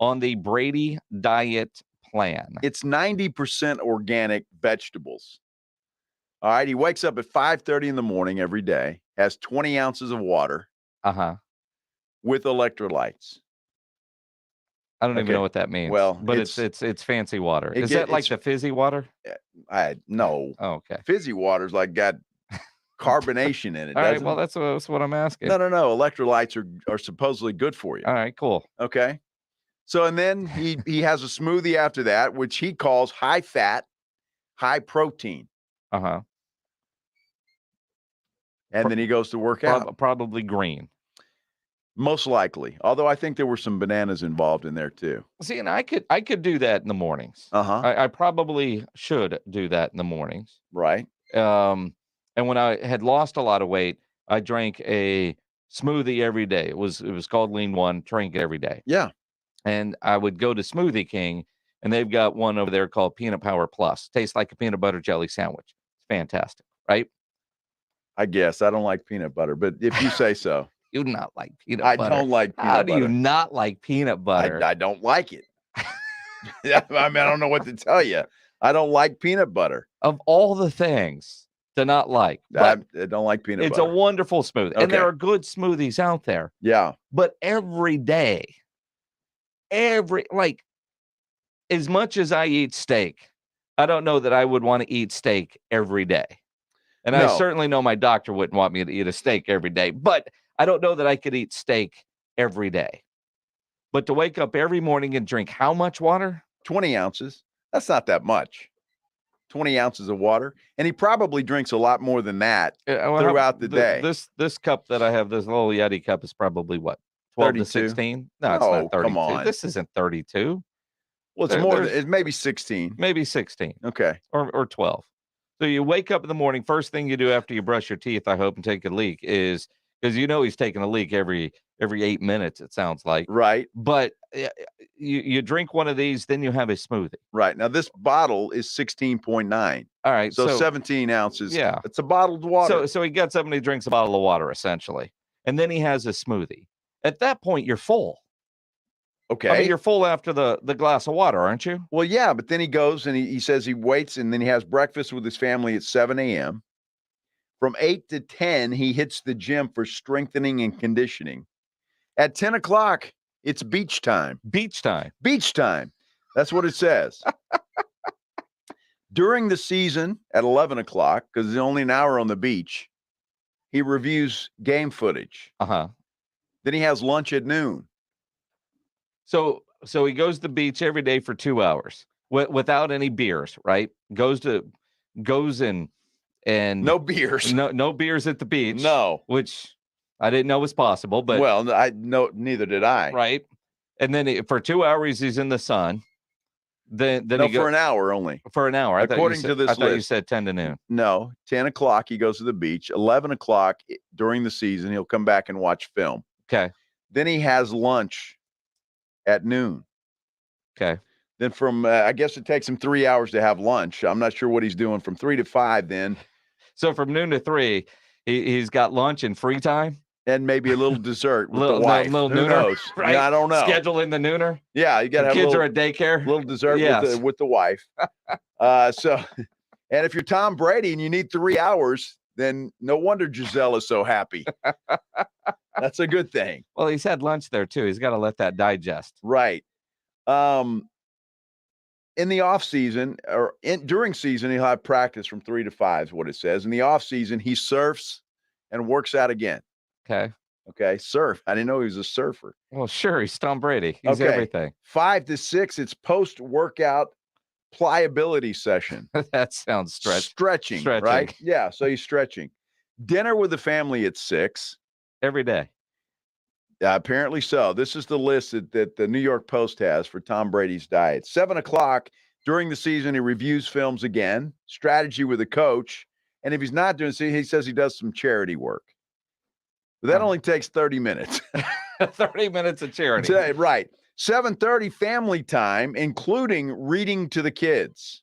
on the Brady diet plan. It's 90% organic vegetables. All right. He wakes up at 5:30 in the morning every day, has 20 ounces of water. With electrolytes. I don't even know what that means. Well, but it's fancy water. Is that like the fizzy water? No. Oh, okay. Fizzy water's got carbonation in it. All right. Well, that's what I'm asking. No. Electrolytes are supposedly good for you. All right. Cool. Okay. So and then he has a smoothie after that, which he calls high fat, high protein. And then he goes to work out. Probably green. Most likely. Although I think there were some bananas involved in there too. See, and I could do that in the mornings. I probably should do that in the mornings. Right. And when I had lost a lot of weight, I drank a smoothie every day. It was called Lean One. Drink it every day. Yeah. And I would go to Smoothie King, and they've got one over there called Peanut Power Plus. Tastes like a peanut butter jelly sandwich. It's fantastic, right? I guess I don't like peanut butter, but if you say so. You do not like peanut butter. I don't like peanut butter. How do you not like peanut butter? I don't like it. I mean, I don't know what to tell you. I don't like peanut butter. Of all the things to not like, I don't like peanut it's butter. a wonderful smoothie. And there are good smoothies out there. Yeah. But every day, as much as I eat steak, I don't know that I would want to eat steak every day. And I certainly know my doctor wouldn't want me to eat a steak every day, but I don't know that I could eat steak every day. But to wake up every morning and drink how much water? 20 ounces. That's not that much. 20 ounces of water. And he probably drinks a lot more than that throughout the day. This cup that I have, this little Yeti cup, is probably what? 12 to 16? No, it's not 32. Come on. This isn't 32. Well, it's more than, it's maybe 16. Maybe 16. Okay. Or 12. So you wake up in the morning, first thing you do after you brush your teeth, I hope, and take a leak is, because you know he's taking a leak every 8 minutes, it sounds like. Right. But you drink one of these, then you have a smoothie. Right. Now, this bottle is 16.9. All right. So 17 ounces. Yeah. It's a bottled water. So he gets up and he drinks a bottle of water, essentially. And then he has a smoothie. At that point, you're full. Okay. I mean, you're full after the glass of water, aren't you? Well, yeah, but then he goes and he says he waits, and then he has breakfast with his family at 7 a.m. From 8 to 10, he hits the gym for strengthening and conditioning. At 10 o'clock, it's beach time. Beach time. Beach time. That's what it says. During the season at 11 o'clock, because it's only an hour on the beach, he reviews game footage. Uh-huh. Then he has lunch at noon. So he goes to the beach every day for 2 hours without any beers, right? Goes and no beers. No beers at the beach. No. Which I didn't know was possible, but neither did I. Right. And then for 2 hours he's in the sun. Then for an hour only. For an hour. According to this list. I thought you list. said 10 to noon. No, 10 o'clock he goes to the beach. 11 o'clock during the season, he'll come back and watch film. Okay. Then he has lunch at noon. Okay. Then from, I guess it takes him 3 hours to have lunch. I'm not sure what he's doing from 3 to 5 then. So from noon to 3, he's got lunch and free time? And maybe a little dessert with the wife. Little Who nooner, knows? right? Yeah, I don't know. Scheduling the nooner? Yeah, you got to have kids are at daycare. Little dessert Yes. with the wife. And if you're Tom Brady and you need 3 hours, then no wonder Giselle is so happy. That's a good thing. Well, he's had lunch there too. He's got to let that digest. Right. In the off season during season, he'll have practice from 3 to 5 is what it says. In the off season, he surfs and works out again. Okay. Surf. I didn't know he was a surfer. Well, sure. He's Tom Brady. He's everything. 5 to 6, it's post-workout pliability session. That sounds Stretching, right? Yeah. So he's stretching. Dinner with the family at 6. Every day. Apparently so. This is the list that the New York Post has for Tom Brady's diet. 7 o'clock during the season, he reviews films again, strategy with a coach. And if he's not doing so, he says he does some charity work. But that only takes 30 minutes. 30 minutes of charity. Right. 7:30 family time, including reading to the kids.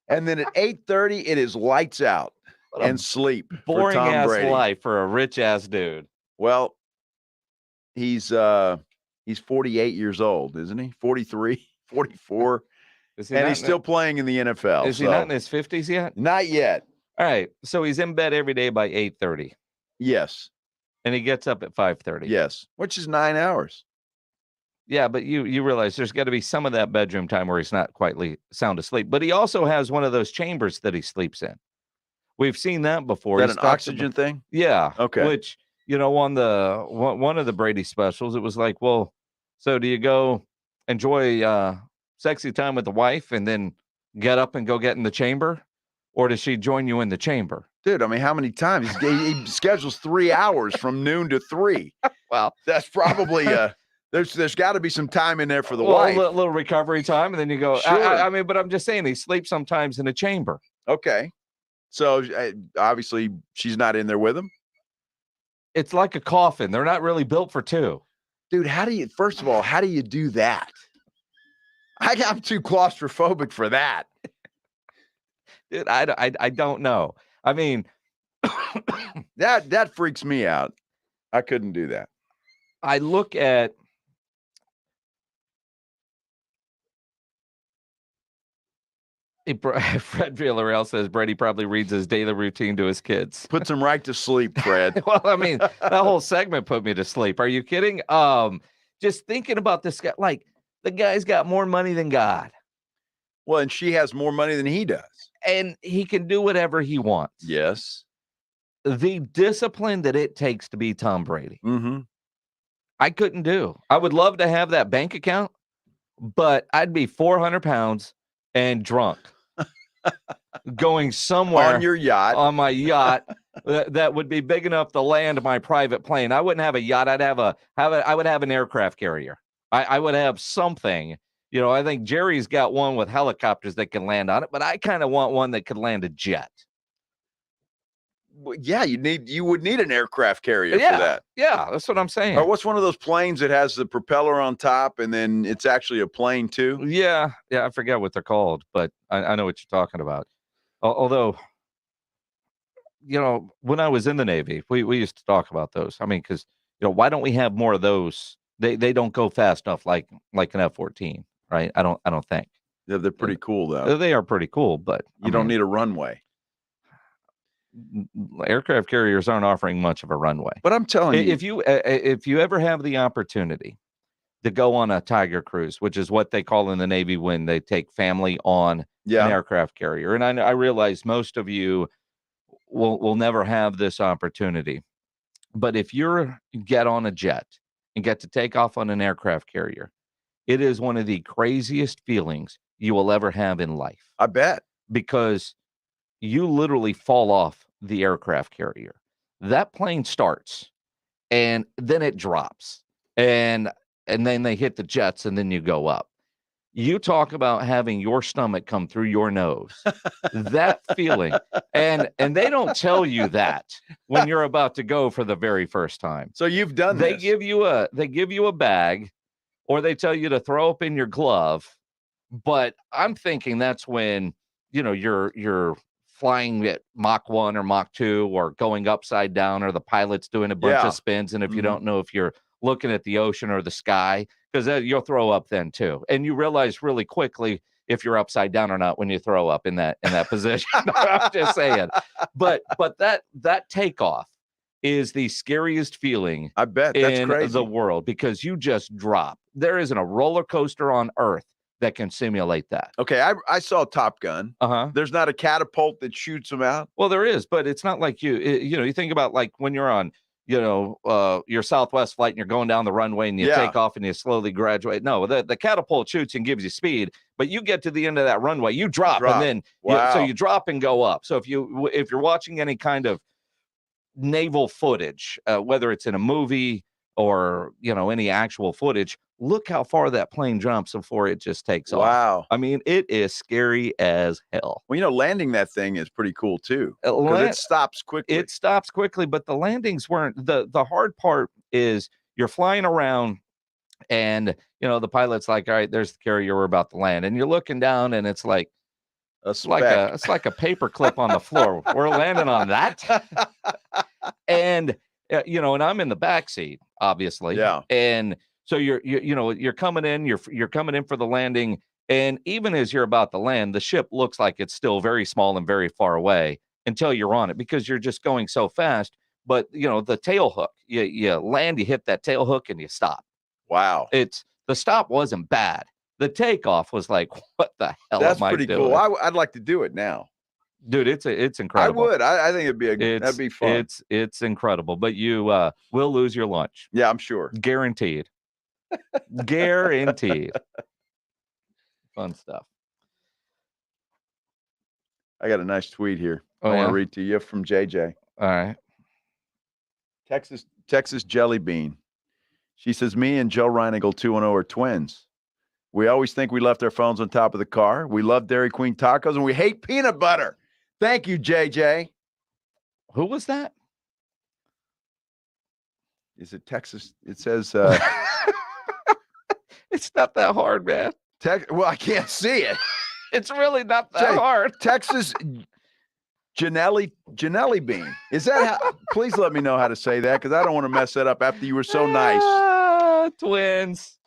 And then at 8:30, it is lights out and sleep. Boring for Tom ass Brady. life for a rich ass dude. Well, he's 48 years old, isn't he? 43, 44. And he's still playing in the NFL. Is he not in his 50s yet? Not yet. All right. So he's in bed every day by 8:30. Yes. And he gets up at 5:30. Yes. Which is 9 hours. Yeah, but you realize there's got to be some of that bedroom time where he's not quite sound asleep. But he also has one of those chambers that he sleeps in. We've seen that before. Is that an oxygen thing? Yeah. Okay. Which, on the one of the Brady specials, it was like, well, so do you go enjoy sexy time with the wife and then get up and go get in the chamber? Or does she join you in the chamber? Dude, I mean, how many times? He schedules 3 hours from noon to 3. Well, that's probably there's got to be some time in there for the wife. A little recovery time, and then you go. Sure. I mean, but I'm just saying he sleeps sometimes in a chamber. Okay. So obviously she's not in there with him. It's like a coffin. They're not really built for two. Dude, first of all, how do you do that? I'm too claustrophobic for that. Dude, I don't know. I mean, that freaks me out. I couldn't do that. I look at Fred Villarreal says Brady probably reads his daily routine to his kids. Puts him right to sleep, Fred. Well, I mean, that whole segment put me to sleep. Are you kidding? Just thinking about this guy, like the guy's got more money than God. Well, and she has more money than he does. And he can do whatever he wants. Yes. The discipline that it takes to be Tom Brady, I couldn't do. I would love to have that bank account, but I'd be 400 pounds and drunk going somewhere on your yacht, on my yacht that would be big enough to land my private plane. I wouldn't have a yacht. I would have an aircraft carrier. I would have something. You know, I think Jerry's got one with helicopters that can land on it, but I kind of want one that could land a jet. Yeah, you would need an aircraft carrier for that. Yeah, that's what I'm saying. Or what's one of those planes that has the propeller on top and then it's actually a plane too? Yeah, I forget what they're called, but I know what you're talking about. Although, you know, when I was in the Navy, we used to talk about those. I mean, because, you know, why don't we have more of those? They don't go fast enough like an F-14, right? I don't think. Yeah, they're pretty cool though. They are pretty cool, but you don't need a runway. Aircraft carriers aren't offering much of a runway. But I'm telling you, if you ever have the opportunity to go on a Tiger cruise, which is what they call in the Navy when they take family on an aircraft carrier, and I realize most of you will never have this opportunity, but if you get on a jet and get to take off on an aircraft carrier, it is one of the craziest feelings you will ever have in life. I bet. Because you literally fall off the aircraft carrier. That plane starts and then it drops and then they hit the jets and then you go up. You talk about having your stomach come through your nose. That feeling. And they don't tell you that when you're about to go for the very first time. So you've done this. this. They give you a bag or they tell you to throw up in your glove. But I'm thinking that's when, you know, you're flying at Mach 1 or Mach 2 or going upside down or the pilot's doing a bunch of spins. And if you don't know if you're looking at the ocean or the sky, because you'll throw up then too. And you realize really quickly if you're upside down or not when you throw up in that position. I'm just saying. But that takeoff is the scariest feeling I bet that's in crazy. The world because you just drop. There isn't a roller coaster on Earth that can simulate that. Okay, I saw Top Gun. There's not a catapult that shoots them out. Well, there is, but it's not like you think about like when you're on, your Southwest flight and you're going down the runway and you take off and you slowly graduate. No, the catapult shoots and gives you speed, but you get to the end of that runway, you drop. And then so you drop and go up. So if you're watching any kind of naval footage, whether it's in a movie or any actual footage, look how far that plane jumps before it just takes off. Wow. I mean, it is scary as hell. Well, landing that thing is pretty cool too. Because it stops quickly. It stops quickly, but the landings weren't. The hard part is you're flying around and, the pilot's like, all right, there's the carrier, we're about to land. And you're looking down and it's like, it's like a paper clip on the floor. We're landing on that. And, and I'm in the back seat, obviously. Yeah. And so you're coming in, you're coming in for the landing. And even as you're about to land, the ship looks like it's still very small and very far away until you're on it because you're just going so fast. But, the tail hook, you land, you hit that tail hook and you stop. Wow. The stop wasn't bad. The takeoff was like, what the hell That's am I pretty doing? cool. I'd like to do it now. Dude, it's incredible. I would. I think that'd be fun. It's incredible. But you will lose your lunch. Yeah, I'm sure. Guaranteed. Guaranteed. Fun stuff. I got a nice tweet here. Oh, I want yeah? to read to you from JJ. All right. Texas Jelly Bean. She says, me and Joe Reinigle 2-0 are twins. We always think we left our phones on top of the car. We love Dairy Queen tacos and we hate peanut butter. Thank you, JJ. Who was that? Is it Texas? It says it's not that hard, man. Well, I can't see it. It's really not that hard. Texas Janelli bean. Is that how? Please let me know how to say that because I don't want to mess that up after you were so nice. Twins.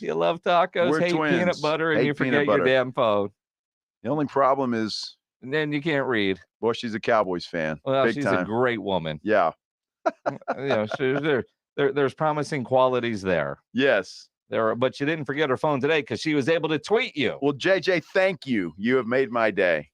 You love tacos, We're hate twins. peanut butter, and Hate you peanut forget your butter. damn phone. The only problem is, and then you can't read. Well, she's a Cowboys fan. Well, Big she's time. a great woman. Yeah. There's promising qualities there. Yes. But you didn't forget her phone today because she was able to tweet you. Well, JJ, thank you. You have made my day.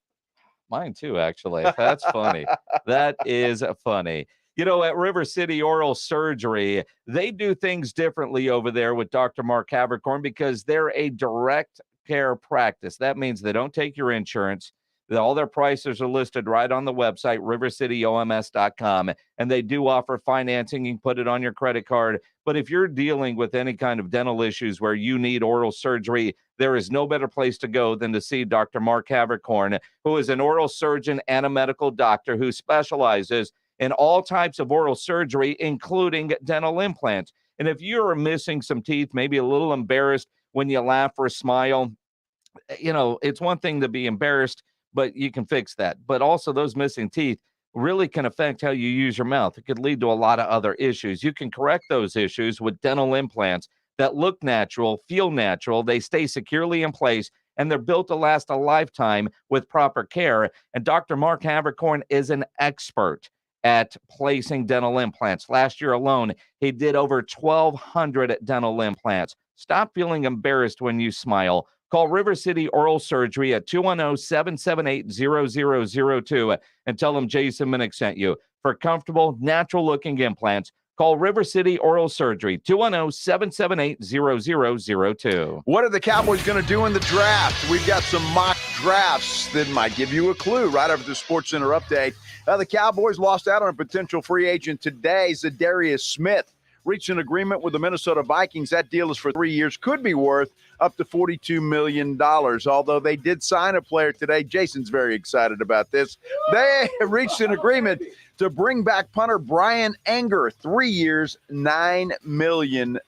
Mine too, actually. That's funny. That is funny. At River City Oral Surgery, they do things differently over there with Dr. Mark Havercorn because they're a direct care practice. That means they don't take your insurance. All their prices are listed right on the website, rivercityoms.com, and they do offer financing. You can put it on your credit card. But if you're dealing with any kind of dental issues where you need oral surgery, there is no better place to go than to see Dr. Mark Havercorn, who is an oral surgeon and a medical doctor who specializes in all types of oral surgery, including dental implants. And if you're missing some teeth, maybe a little embarrassed when you laugh or smile, it's one thing to be embarrassed, but you can fix that. But also those missing teeth really can affect how you use your mouth. It could lead to a lot of other issues. You can correct those issues with dental implants that look natural, feel natural. They stay securely in place, and they're built to last a lifetime with proper care. And Dr. Mark Havercorn is an expert at placing dental implants. Last year alone, he did over 1,200 dental implants. Stop feeling embarrassed when you smile. Call River City Oral Surgery at 210-778-0002 and tell them Jason Minnick sent you. For comfortable, natural-looking implants, call River City Oral Surgery, 210-778-0002. What are the Cowboys going to do in the draft? We've got some mock drafts that might give you a clue right after the Sports Center update. The Cowboys lost out on a potential free agent today, Zadarius Smith. Reached an agreement with the Minnesota Vikings. That deal is for 3 years, could be worth up to $42 million. Although they did sign a player today. Jason's very excited about this. They reached an agreement to bring back punter Brian Anger, 3 years, $9 million.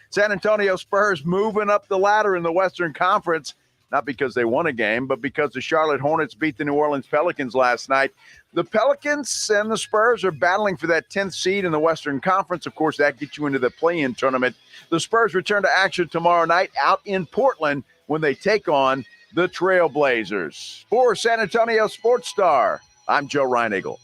San Antonio Spurs moving up the ladder in the Western Conference, not because they won a game, but because the Charlotte Hornets beat the New Orleans Pelicans last night. The Pelicans and the Spurs are battling for that 10th seed in the Western Conference. Of course, that gets you into the play-in tournament. The Spurs return to action tomorrow night out in Portland when they take on the Trailblazers. For San Antonio Sports Star, I'm Joe Reinigle.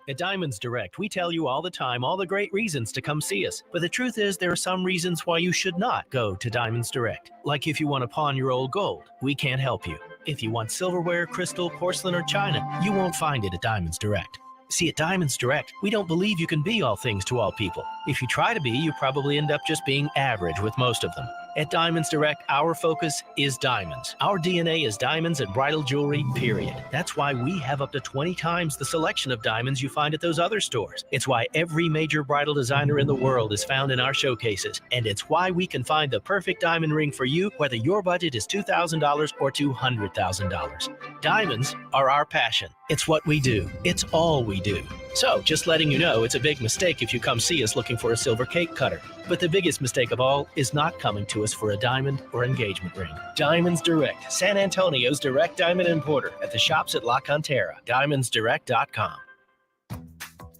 At Diamonds Direct, we tell you all the time all the great reasons to come see us. But the truth is, there are some reasons why you should not go to Diamonds Direct. Like if you want to pawn your old gold, we can't help you. If you want silverware, crystal, porcelain, or china, you won't find it at Diamonds Direct. See, at Diamonds Direct, we don't believe you can be all things to all people. If you try to be, you probably end up just being average with most of them. At Diamonds Direct, our focus is diamonds. Our DNA is diamonds and bridal jewelry, period. That's why we have up to 20 times the selection of diamonds you find at those other stores. It's why every major bridal designer in the world is found in our showcases. And it's why we can find the perfect diamond ring for you, whether your budget is $2,000 or $200,000. Diamonds are our passion. It's what we do. It's all we do. So, just letting you know, it's a big mistake if you come see us looking for a silver cake cutter. But the biggest mistake of all is not coming to us for a diamond or engagement ring. Diamonds Direct, San Antonio's direct diamond importer at the shops at La Cantera. DiamondsDirect.com.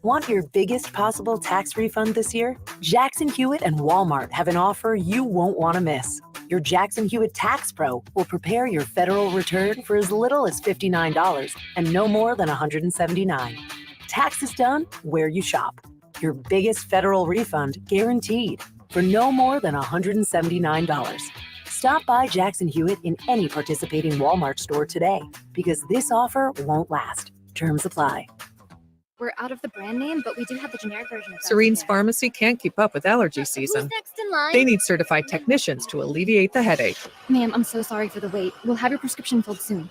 Want your biggest possible tax refund this year? Jackson Hewitt and Walmart have an offer you won't want to miss. Your Jackson Hewitt Tax Pro will prepare your federal return for as little as $59 and no more than $179. Taxes done where you shop. Your biggest federal refund guaranteed for no more than $179. Stop by Jackson Hewitt in any participating Walmart store today because this offer won't last. Terms apply. We're out of the brand name, but we do have the generic version. Serene's Pharmacy can't keep up with allergy season. Who's next in line? They need certified technicians to alleviate the headache. Ma'am, I'm so sorry for the wait. We'll have your prescription filled soon.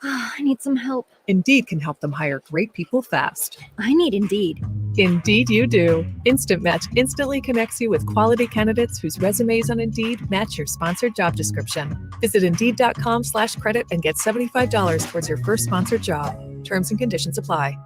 I need some help. Indeed can help them hire great people fast. I need Indeed. Indeed you do. Instant Match instantly connects you with quality candidates whose resumes on Indeed match your sponsored job description. Visit Indeed.com/credit and get $75 towards your first sponsored job. Terms and conditions apply.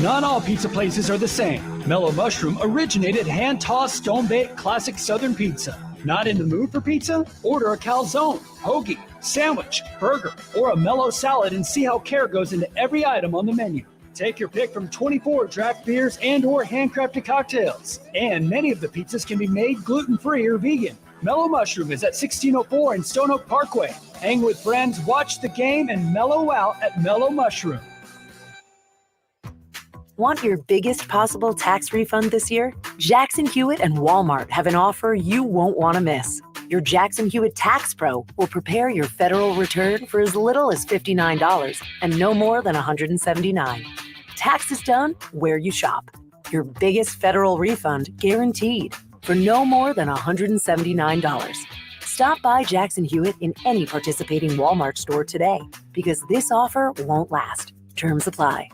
Not all pizza places are the same. Mellow Mushroom originated hand-tossed, stone-baked classic Southern pizza. Not in the mood for pizza? Order a calzone, hoagie, sandwich, burger, or a mellow salad and see how care goes into every item on the menu. Take your pick from 24 draft beers and or handcrafted cocktails. And many of the pizzas can be made gluten-free or vegan. Mellow Mushroom is at 1604 in Stone Oak Parkway. Hang with friends, watch the game, and mellow out at Mellow Mushroom. Want your biggest possible tax refund this year? Jackson Hewitt and Walmart have an offer you won't want to miss. Your Jackson Hewitt Tax Pro will prepare your federal return for as little as $59 and no more than $179. Taxes done where you shop. Your biggest federal refund guaranteed for no more than $179. Stop by Jackson Hewitt in any participating Walmart store today because this offer won't last. Terms apply.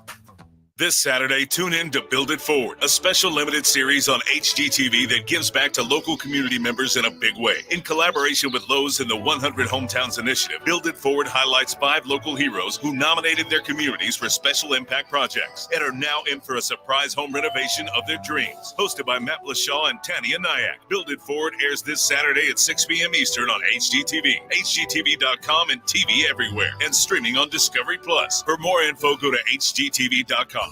This Saturday, tune in to Build It Forward, a special limited series on HGTV that gives back to local community members in a big way. In collaboration with Lowe's and the 100 Hometowns Initiative, Build It Forward highlights 5 local heroes who nominated their communities for special impact projects and are now in for a surprise home renovation of their dreams. Hosted by Matt Lashaw and Tanya Nyack, Build It Forward airs this Saturday at 6 p.m. Eastern on HGTV, HGTV.com, and TV everywhere, and streaming on Discovery Plus. For more info, go to HGTV.com.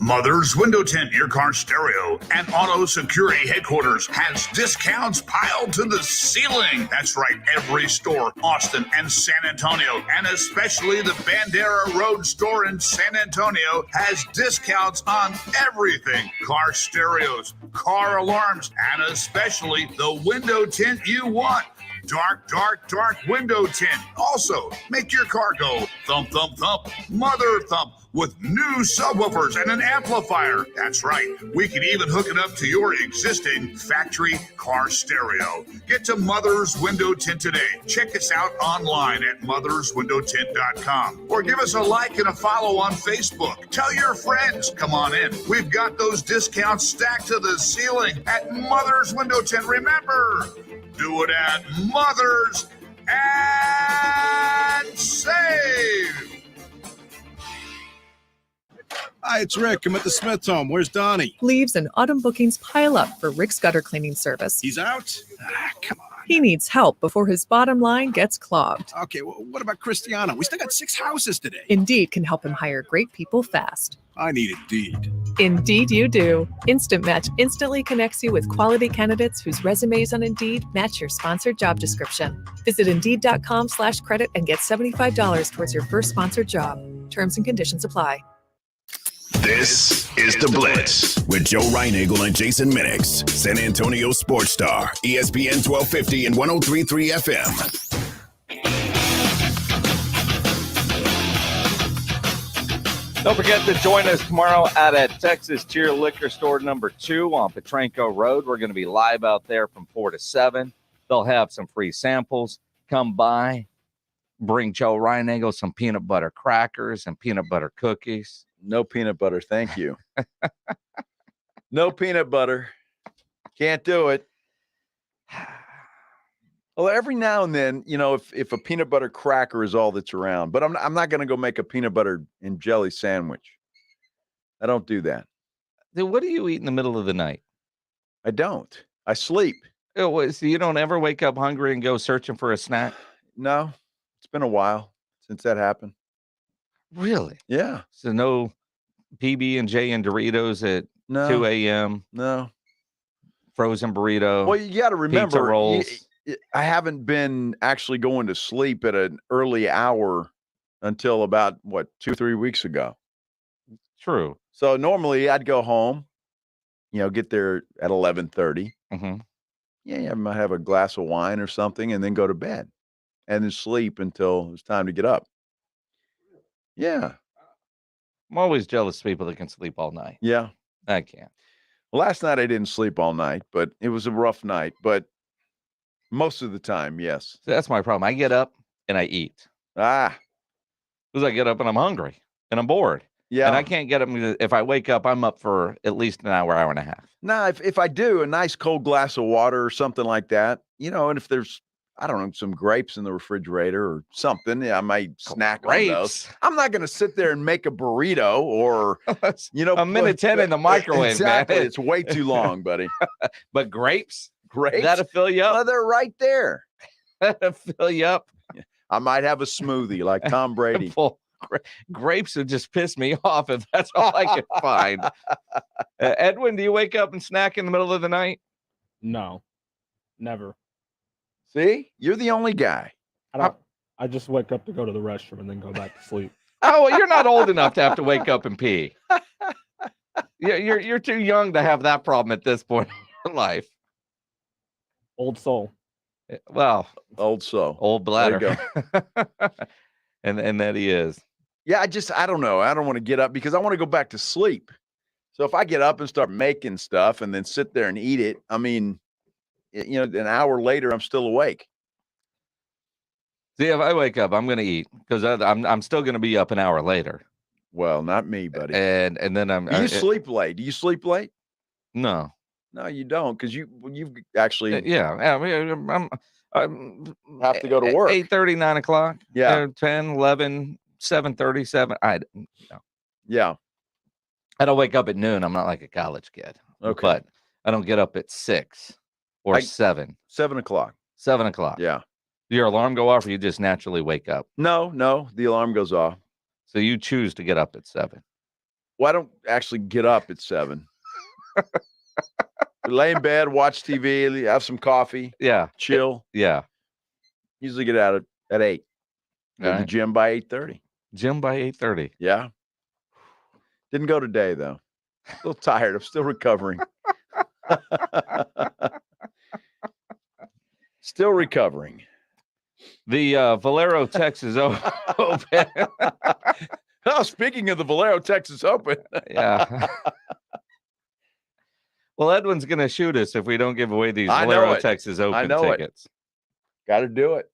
Mother's Window Tint, your car stereo, and auto security headquarters has discounts piled to the ceiling. That's right, every store, Austin and San Antonio, and especially the Bandera Road store in San Antonio has discounts on everything. Car stereos, car alarms, and especially the window tint you want. Dark, dark, dark window tint. Also, make your car go thump, thump, thump, mother thump with new subwoofers and an amplifier. That's right. We can even hook it up to your existing factory car stereo. Get to Mother's Window Tint today. Check us out online at motherswindowtint.com or give us a like and a follow on Facebook. Tell your friends. Come on in. We've got those discounts stacked to the ceiling at Mother's Window Tint. Remember, do it at Mother's and save. Hi, it's Rick. I'm at the Smith home. Where's Donnie? Leaves and autumn bookings pile up for Rick's gutter cleaning service. He's out? Come on. He needs help before his bottom line gets clogged. Okay, well, what about Cristiano? We still got 6 houses today. Indeed can help him hire great people fast. I need Indeed. Indeed you do. Instant Match instantly connects you with quality candidates whose resumes on Indeed match your sponsored job description. Visit Indeed.com/credit and get $75 towards your first sponsored job. Terms and conditions apply. This is The Blitz with Joe Reinagle and Jason Minix, San Antonio Sports Star, ESPN 1250 and 103.3 FM. Don't forget to join us tomorrow out at Texas Cheer Liquor Store number 2 on Petranco Road. We're going to be live out there from 4 to 7. They'll have some free samples. Come by, bring Joe Reinagle some peanut butter crackers and peanut butter cookies. No peanut butter, thank you. No peanut butter. Can't do it. Well, every now and then, you know, if a peanut butter cracker is all that's around, but I'm not going to go make a peanut butter and jelly sandwich. I don't do that. Then what do you eat in the middle of the night? I don't. I sleep. So you don't ever wake up hungry and go searching for a snack? No, it's been a while since that happened. Really? Yeah. So no PB&J and Doritos at 2 a.m.? No. Frozen burrito? Well, you got to remember, pizza rolls. I haven't been actually going to sleep at an early hour until about, 2-3 weeks ago. True. So normally I'd go home, get there at 11:30. Mm-hmm. Yeah, I might have a glass of wine or something and then go to bed and then sleep until it's time to get up. Yeah. I'm always jealous of people that can sleep all night. Yeah. I can't. Well, last night I didn't sleep all night, but it was a rough night. But most of the time, yes. So that's my problem. I get up and I eat. Because I get up and I'm hungry and I'm bored. Yeah. And I can't get up. If I wake up, I'm up for at least an hour, hour and a half. Now, if I do a nice cold glass of water or something like that, and if there's I don't know, some grapes in the refrigerator or something. Yeah, I might snack on those. I'm not going to sit there and make a burrito or, a minute 10 in the microwave, exactly. man. It's way too long, buddy. But grapes? Grapes? That'll fill you up. Well, they're right there. That'll fill you up. I might have a smoothie like Tom Brady. Grapes would just piss me off if that's all I could find. Edwin, do you wake up and snack in the middle of the night? No, never. See, you're the only guy. I just wake up to go to the restroom and then go back to sleep. Oh, well, you're not old enough to have to wake up and pee. You're too young to have that problem at this point in life. Old soul. Well, old soul, old bladder. There you go. and that he is. Yeah, I don't know. I don't want to get up because I want to go back to sleep. So if I get up and start making stuff and then sit there and eat it, I mean, an hour later, I'm still awake. See, if I wake up, I'm going to eat because I'm still going to be up an hour later. Well, not me, buddy. And then Do you sleep late? Do you sleep late? No. No, you don't, because you've actually I'm have to go to work. 8:30, 9 o'clock. Yeah. 10, 11, 7:30, 7. Yeah. I don't wake up at noon. I'm not like a college kid. Okay. But I don't get up at 6 or 7. 7 o'clock. 7 o'clock. Yeah. Your alarm go off or you just naturally wake up? No, the alarm goes off. So you choose to get up at 7. Well, I don't actually get up at 7. Lay in bed, watch TV, have some coffee. Yeah. Chill. Yeah. Usually get out at 8. Go to the gym by 8:30. Gym by 8:30. Yeah. Didn't go today, though. A little tired. I'm still recovering. Still recovering. The Valero Texas Open. Oh, speaking of the Valero Texas Open. Yeah. Well, Edwin's going to shoot us if we don't give away these I know Valero it. Texas I Open know tickets. Got to do it.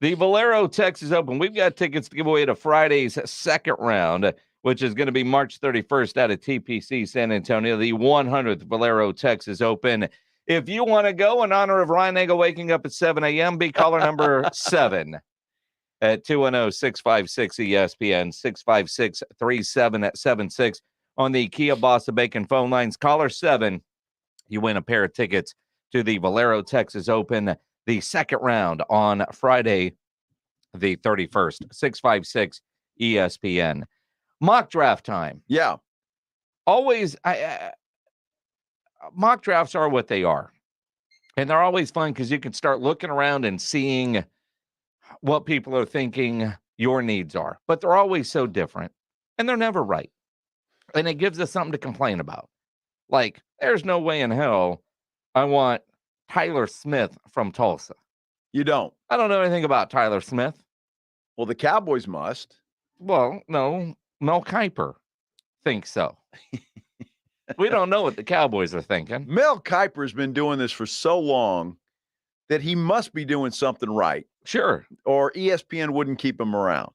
The Valero Texas Open. We've got tickets to give away to Friday's second round, which is going to be March 31st out of TPC San Antonio, the 100th Valero Texas Open. If you want to go in honor of Ryan Nagel waking up at 7 a.m., be caller number 7 at 210-656-ESPN, 656-3776 on the Kia Bossa Bacon phone lines. Caller 7, you win a pair of tickets to the Valero Texas Open, the second round on Friday, the 31st, 656 ESPN. Mock draft time. Yeah. Always, mock drafts are what they are. And they're always fun because you can start looking around and seeing what people are thinking your needs are. But they're always so different. And they're never right. And it gives us something to complain about. Like, there's no way in hell I want Tyler Smith from Tulsa. You don't. I don't know anything about Tyler Smith. Well, the Cowboys must. Well, no. Mel Kiper thinks so. We don't know what the Cowboys are thinking. Mel Kiper's been doing this for so long that he must be doing something right. Sure. Or ESPN wouldn't keep him around.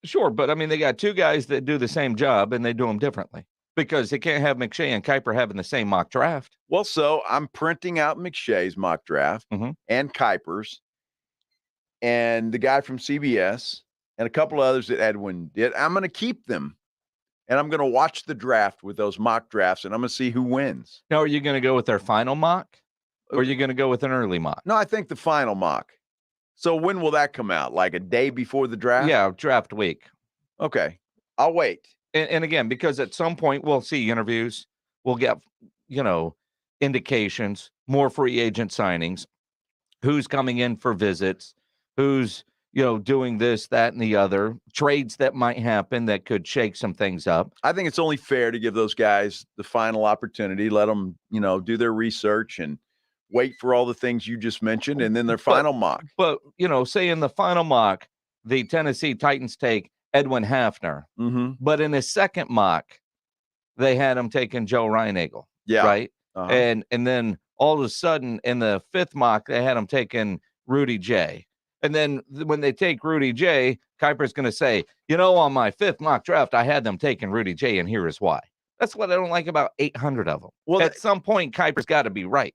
Sure, but I mean, they got two guys that do the same job and they do them differently because they can't have McShay and Kiper having the same mock draft. Well, so I'm printing out McShay's mock draft and Kiper's and the guy from CBS and a couple of others that Edwin did. I'm going to keep them and I'm going to watch the draft with those mock drafts and I'm going to see who wins. Now, are you going to go with their final mock or are you going to go with an early mock? No, I think the final mock. So when will that come out? Like a day before the draft? Yeah, draft week. Okay. I'll wait. And again, because at some point we'll see interviews, we'll get, indications, more free agent signings, who's coming in for visits, who's, doing this, that, and the other, trades that might happen that could shake some things up. I think it's only fair to give those guys the final opportunity, let them, do their research and wait for all the things you just mentioned, and then their final mock. But, say in the final mock, the Tennessee Titans take Edwin Hafner. Mm-hmm. But in his second mock, they had him taking Joe Reinagel. Yeah. Right? Uh-huh. And then all of a sudden, in the fifth mock, they had him taking Rudy J. And then when they take Rudy J, Kiper's going to say, on my fifth mock draft, I had them taking Rudy J, and here is why. That's what I don't like about 800 of them. Well, at some point, Kiper's got to be right.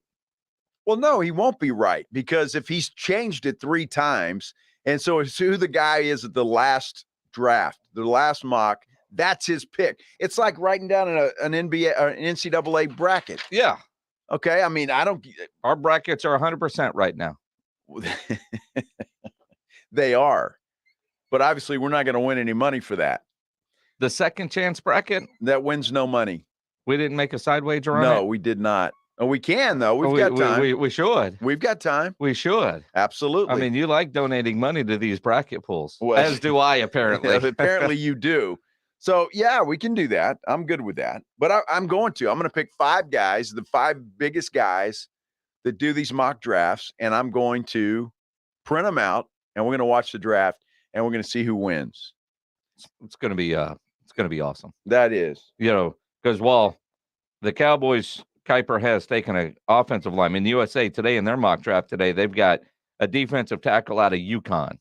Well, no, he won't be right, because if he's changed it 3 times, and so it's who the guy is at the last draft, the last mock, that's his pick. It's like writing down an NBA or an NCAA bracket. Yeah. Okay. I mean, our brackets are 100% right now. They are, but obviously we're not going to win any money for that. The second chance bracket that wins no money. We didn't make a side wager on it. No, we did not. Oh, we can though. We've got time. We should. We've got time. We should. Absolutely. I mean, you like donating money to these bracket pools, as do I, apparently. Apparently you do. So yeah, we can do that. I'm good with that. But I'm going to pick 5 guys, the 5 biggest guys that do these mock drafts, and I'm going to print them out, and we're going to watch the draft, and we're going to see who wins. It's going to be awesome. That is, because while the Cowboys, Kuiper has taken an offensive lineman. USA Today in their mock draft today, they've got a defensive tackle out of UConn.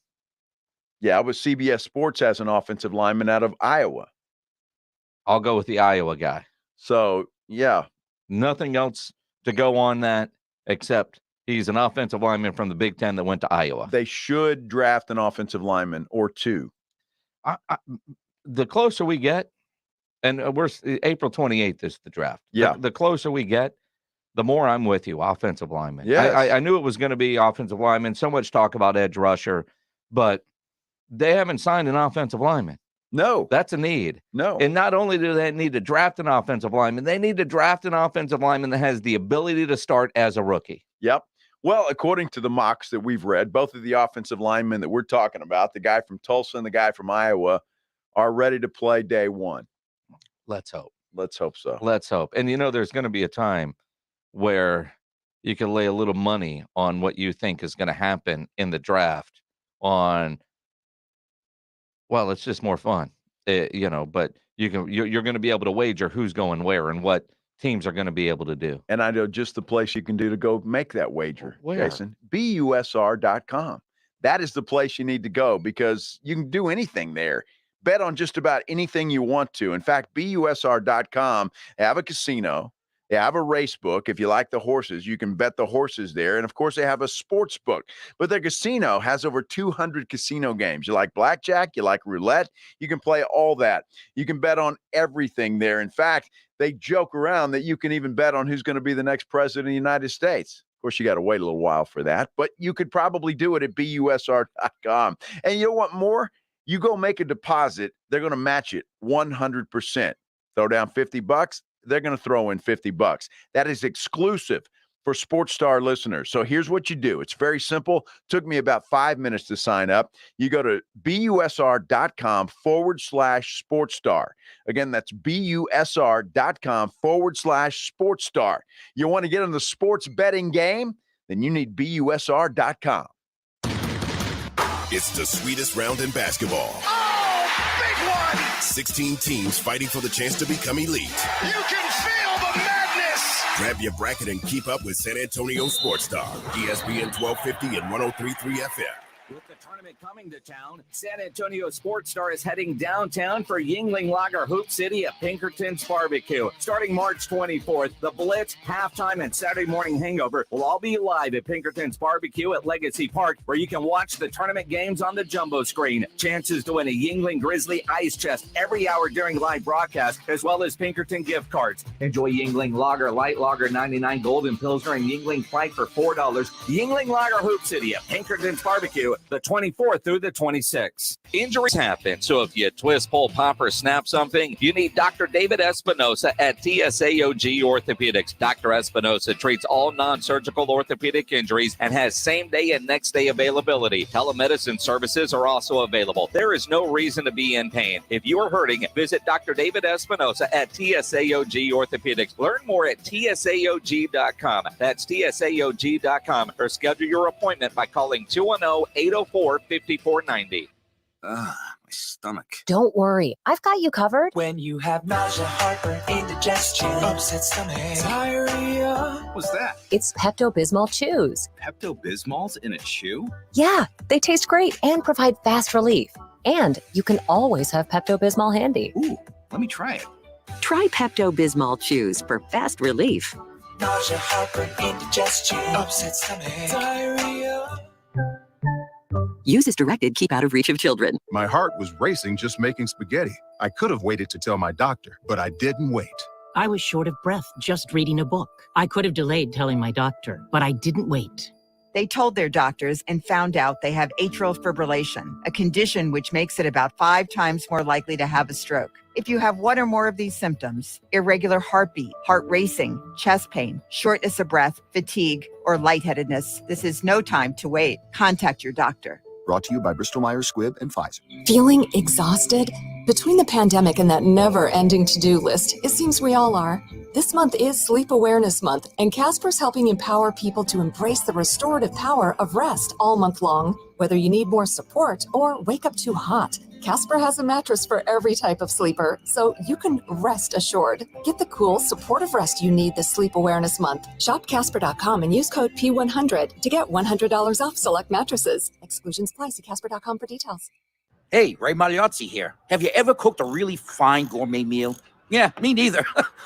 Yeah, but CBS Sports has an offensive lineman out of Iowa. I'll go with the Iowa guy. So, yeah. Nothing else to go on that except he's an offensive lineman from the Big Ten that went to Iowa. They should draft an offensive lineman or 2. The closer we get, and we're April 28th is the draft. Yeah. The closer we get, the more I'm with you, offensive lineman. Yes. I knew it was going to be offensive lineman. So much talk about edge rusher, but they haven't signed an offensive lineman. No. That's a need. No. And not only do they need to draft an offensive lineman, they need to draft an offensive lineman that has the ability to start as a rookie. Yep. Well, according to the mocks that we've read, both of the offensive linemen that we're talking about, the guy from Tulsa and the guy from Iowa, are ready to play day one. Let's hope. Let's hope so. Let's hope. And there's going to be a time where you can lay a little money on what you think is going to happen in the draft it's just more fun, but you're going to be able to wager who's going where and what teams are going to be able to do. And I know just the place you can do to go make that wager, Where? Jason, BUSR.com. That is the place you need to go because you can do anything there. Bet on just about anything you want to. In fact, BUSR.com, they have a casino. They have a race book. If you like the horses, you can bet the horses there. And, of course, they have a sports book. But their casino has over 200 casino games. You like blackjack? You like roulette? You can play all that. You can bet on everything there. In fact, they joke around that you can even bet on who's going to be the next president of the United States. Of course, you got to wait a little while for that. But you could probably do it at BUSR.com. And you know what more? You go make a deposit, they're going to match it 100%. Throw down $50, they're going to throw in $50. That is exclusive for Sports Star listeners. So here's what you do. It's very simple. Took me about 5 minutes to sign up. You go to BUSR.com/SportsStar. Again, that's BUSR.com/SportsStar. You want to get in the sports betting game? Then you need BUSR.com. It's the sweetest round in basketball. Oh, big one! 16 teams fighting for the chance to become elite. You can feel the madness! Grab your bracket and keep up with San Antonio Sports Star, ESPN 1250 and 103.3 FM. With the tournament coming to town, San Antonio Sports Star is heading downtown for Yuengling Lager Hoop City at Pinkerton's Barbecue. Starting March 24th, the Blitz, Halftime, and Saturday Morning Hangover will all be live at Pinkerton's Barbecue at Legacy Park, where you can watch the tournament games on the jumbo screen. Chances to win a Yuengling Grizzly ice chest every hour during live broadcast, as well as Pinkerton gift cards. Enjoy Yuengling Lager, Light Lager 99, Golden Pilsner, and Yuengling Fright for $4. Yuengling Lager Hoop City at Pinkerton's Barbecue, the 24th through the 26th. Injuries happen, so if you twist, pull, pop, or snap something, you need Dr. David Espinosa at TSAOG Orthopedics. Dr. Espinosa treats all non-surgical orthopedic injuries and has same-day and next-day availability. Telemedicine services are also available. There is no reason to be in pain. If you are hurting, visit Dr. David Espinosa at TSAOG Orthopedics. Learn more at TSAOG.com. That's TSAOG.com, or schedule your appointment by calling 210-804-5490. My stomach. Don't worry, I've got you covered. When you have nausea, heartburn, indigestion, upset stomach, diarrhea. What's that? It's Pepto-Bismol Chews. Pepto-Bismol's in a chew? Yeah, they taste great and provide fast relief. And you can always have Pepto-Bismol handy. Ooh, let me try it. Try Pepto-Bismol Chews for fast relief. nausea, heartburn, indigestion, upset stomach, diarrhea. Use as directed. Keep out of reach of children. My heart was racing just making spaghetti. I could have waited to tell my doctor, but I didn't wait. I was short of breath just reading a book. I could have delayed telling my doctor, but I didn't wait. They told their doctors and found out they have atrial fibrillation, a condition which makes it about 5 times more likely to have a stroke. If you have one or more of these symptoms, irregular heartbeat, heart racing, chest pain, shortness of breath, fatigue, or lightheadedness, this is no time to wait. Contact your doctor. Brought to you by Bristol-Myers Squibb and Pfizer. Feeling exhausted? Between the pandemic and that never-ending to-do list, it seems we all are. This month is Sleep Awareness Month, and Casper's helping empower people to embrace the restorative power of rest all month long. Whether you need more support or wake up too hot, Casper has a mattress for every type of sleeper, so you can rest assured. Get the cool, supportive rest you need this Sleep Awareness Month. Shop Casper.com and use code P100 to get $100 off select mattresses. Exclusions apply. See Casper.com for details. Hey, Ray Magliozzi here. Have you ever cooked a really fine gourmet meal? Yeah, me neither.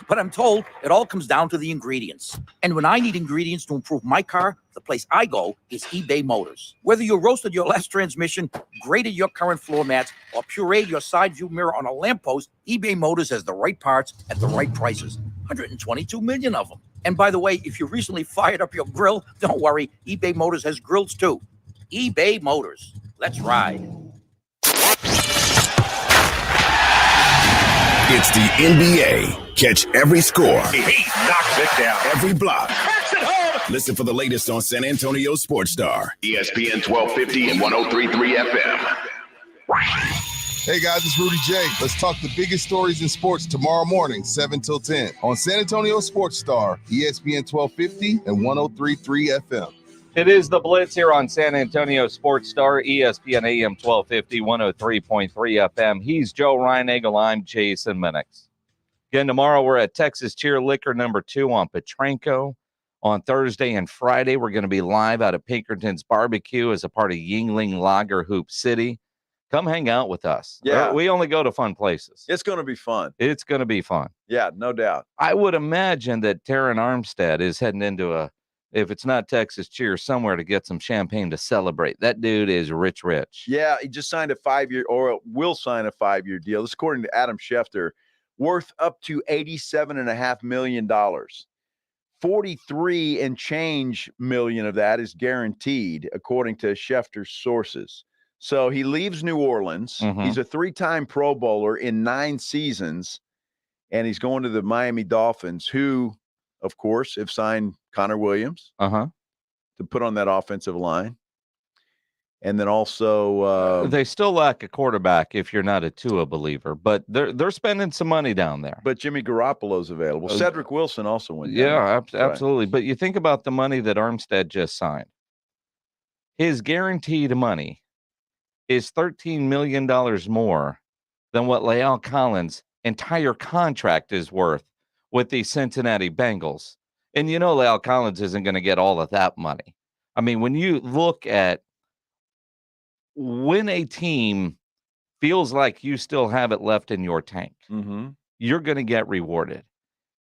But I'm told it all comes down to the ingredients. And when I need ingredients to improve my car, the place I go is eBay Motors. Whether you roasted your last transmission, graded your current floor mats, or pureed your side view mirror on a lamppost, eBay Motors has the right parts at the right prices. 122 million of them. And by the way, if you recently fired up your grill, don't worry, eBay Motors has grills too. eBay Motors. Let's ride. It's the NBA. Catch every score. He knocks it down. Every block. Backs it home. Listen for the latest on San Antonio Sports Star. ESPN 1250 and 103.3 FM. Hey guys, it's Rudy J. Let's talk the biggest stories in sports tomorrow morning, 7 till 10 on San Antonio Sports Star, ESPN 1250 and 103.3 FM. It is the Blitz here on San Antonio Sports Star, ESPN AM 1250, 103.3 FM. He's Joe Reinagel. I'm Jason Minix. Again, tomorrow we're at Texas Cheer Liquor number 2 on Petranco. On Thursday and Friday, we're going to be live out of Pinkerton's Barbecue as a part of Yingling Lager Hoop City. Come hang out with us. Yeah. We only go to fun places. It's going to be fun. It's going to be fun. Yeah, no doubt. I would imagine that Taryn Armstead is heading into if it's not Texas Cheer, somewhere to get some champagne to celebrate. That dude is rich. Yeah, he just signed a 5-year, or will sign a 5-year deal. This, according to Adam Schefter, worth up to $87.5 million. 43 and change million of that is guaranteed, according to Schefter's sources. So he leaves New Orleans. Mm-hmm. He's a 3-time Pro Bowler in 9 seasons, and he's going to the Miami Dolphins, who, of course, have signed Connor Williams to put on that offensive line. And then also they still lack a quarterback if you're not a Tua believer, but they're spending some money down there. But Jimmy Garoppolo's available. Cedric Wilson also went down. Yeah, absolutely. Right. But you think about the money that Armstead just signed. His guaranteed money is $13 million more than what La'el Collins' entire contract is worth with the Cincinnati Bengals. And you know La'el Collins isn't going to get all of that money. I mean, when you look at when a team feels like you still have it left in your tank, you're going to get rewarded.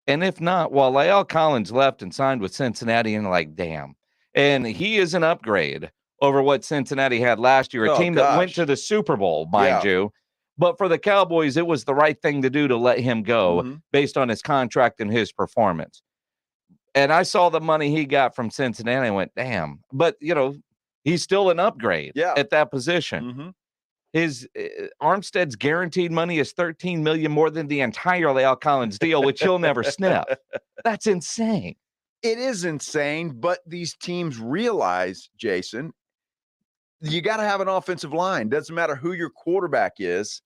And if not, well, La'el Collins left and signed with Cincinnati, and like, damn. And he is an upgrade over what Cincinnati had last year, a team that went to the Super Bowl, mind you. But for the Cowboys, it was the right thing to do to let him go based on his contract and his performance. And I saw the money he got from Cincinnati and went, damn. But, you know, he's still an upgrade at that position. His Armstead's guaranteed money is $13 million more than the entire La'el Collins deal, which he'll never sniff. That's insane. It is insane, but these teams realize, Jason, you got to have an offensive line. Doesn't matter who your quarterback is.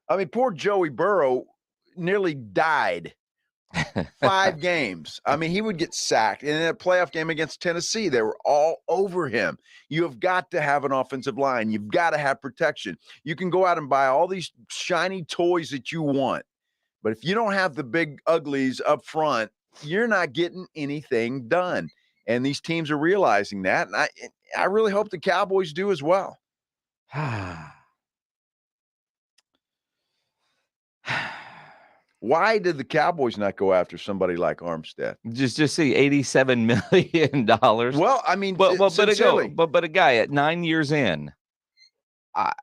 I mean, poor Joey Burrow nearly died 5 games. I mean, he would get sacked. And in a playoff game against Tennessee, they were all over him. You have got to have an offensive line. You've got to have protection. You can go out and buy all these shiny toys that you want. But if you don't have the big uglies up front, you're not getting anything done. And these teams are realizing that. And I really hope the Cowboys do as well. Why did the Cowboys not go after somebody like Armstead? Just see $87 million. Well, I mean, but sincerely. a guy at 9 years in,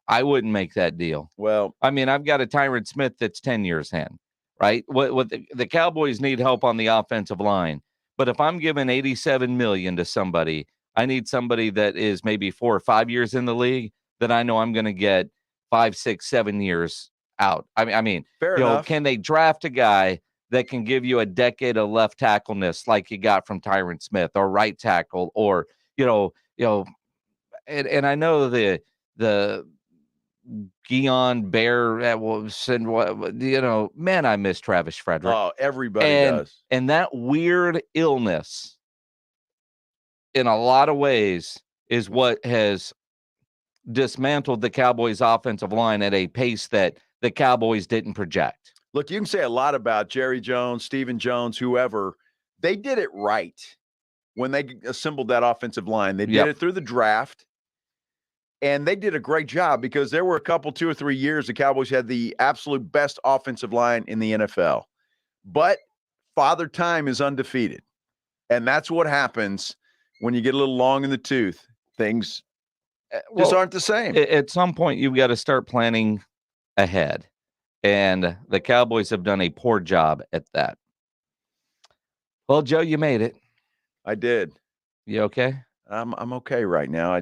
I wouldn't make that deal. Well, I mean, I've got a Tyron Smith that's 10 years in, right? What the Cowboys need help on the offensive line. But if I'm giving $87 million to somebody, I need somebody that is maybe 4 or 5 years in the league that I know I'm going to get 5, 6, 7 years out. I mean, fair enough. Can they draft a guy that can give you a decade of left tackleness like you got from Tyron Smith, or right tackle, or and I know the Guion Bear man, I miss Travis Frederick. Oh, everybody does. And that weird illness, in a lot of ways, is what has dismantled the Cowboys' offensive line at a pace that the Cowboys didn't project. Look, you can say a lot about Jerry Jones, Stephen Jones, whoever. They did it right when they assembled that offensive line. They did it through the draft, and they did a great job because there were a couple, 2 or 3 years the Cowboys had the absolute best offensive line in the NFL. But Father Time is undefeated, and that's what happens when you get a little long in the tooth. Things just aren't the same. At some point, you've got to start planning ahead. And the Cowboys have done a poor job at that. Well, Joe, you made it. I did. You okay? I'm okay right now.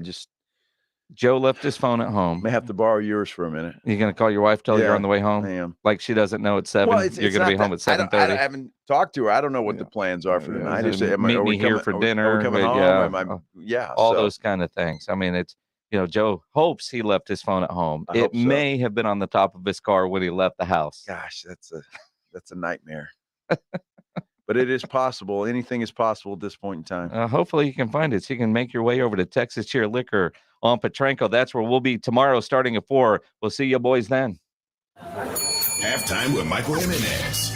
Joe left his phone at home. May have to borrow yours for a minute. You're going to call your wife, tell her you're on the way home? I am. Like she doesn't know it's 7. You're going to be home at 7:30. I haven't talked to her. I don't know what the plans are for tonight. Meet me here for dinner. Are we coming home? All those kind of things. I mean, it's, Joe hopes he left his phone at home. It may have been on the top of his car when he left the house. Gosh, that's a nightmare. But it is possible. Anything is possible at this point in time. Hopefully you can find it so you can make your way over to Texas Cheer Liquor on Petranco. That's where we'll be tomorrow starting at 4. We'll see you boys then. Halftime with Michael Jimenez.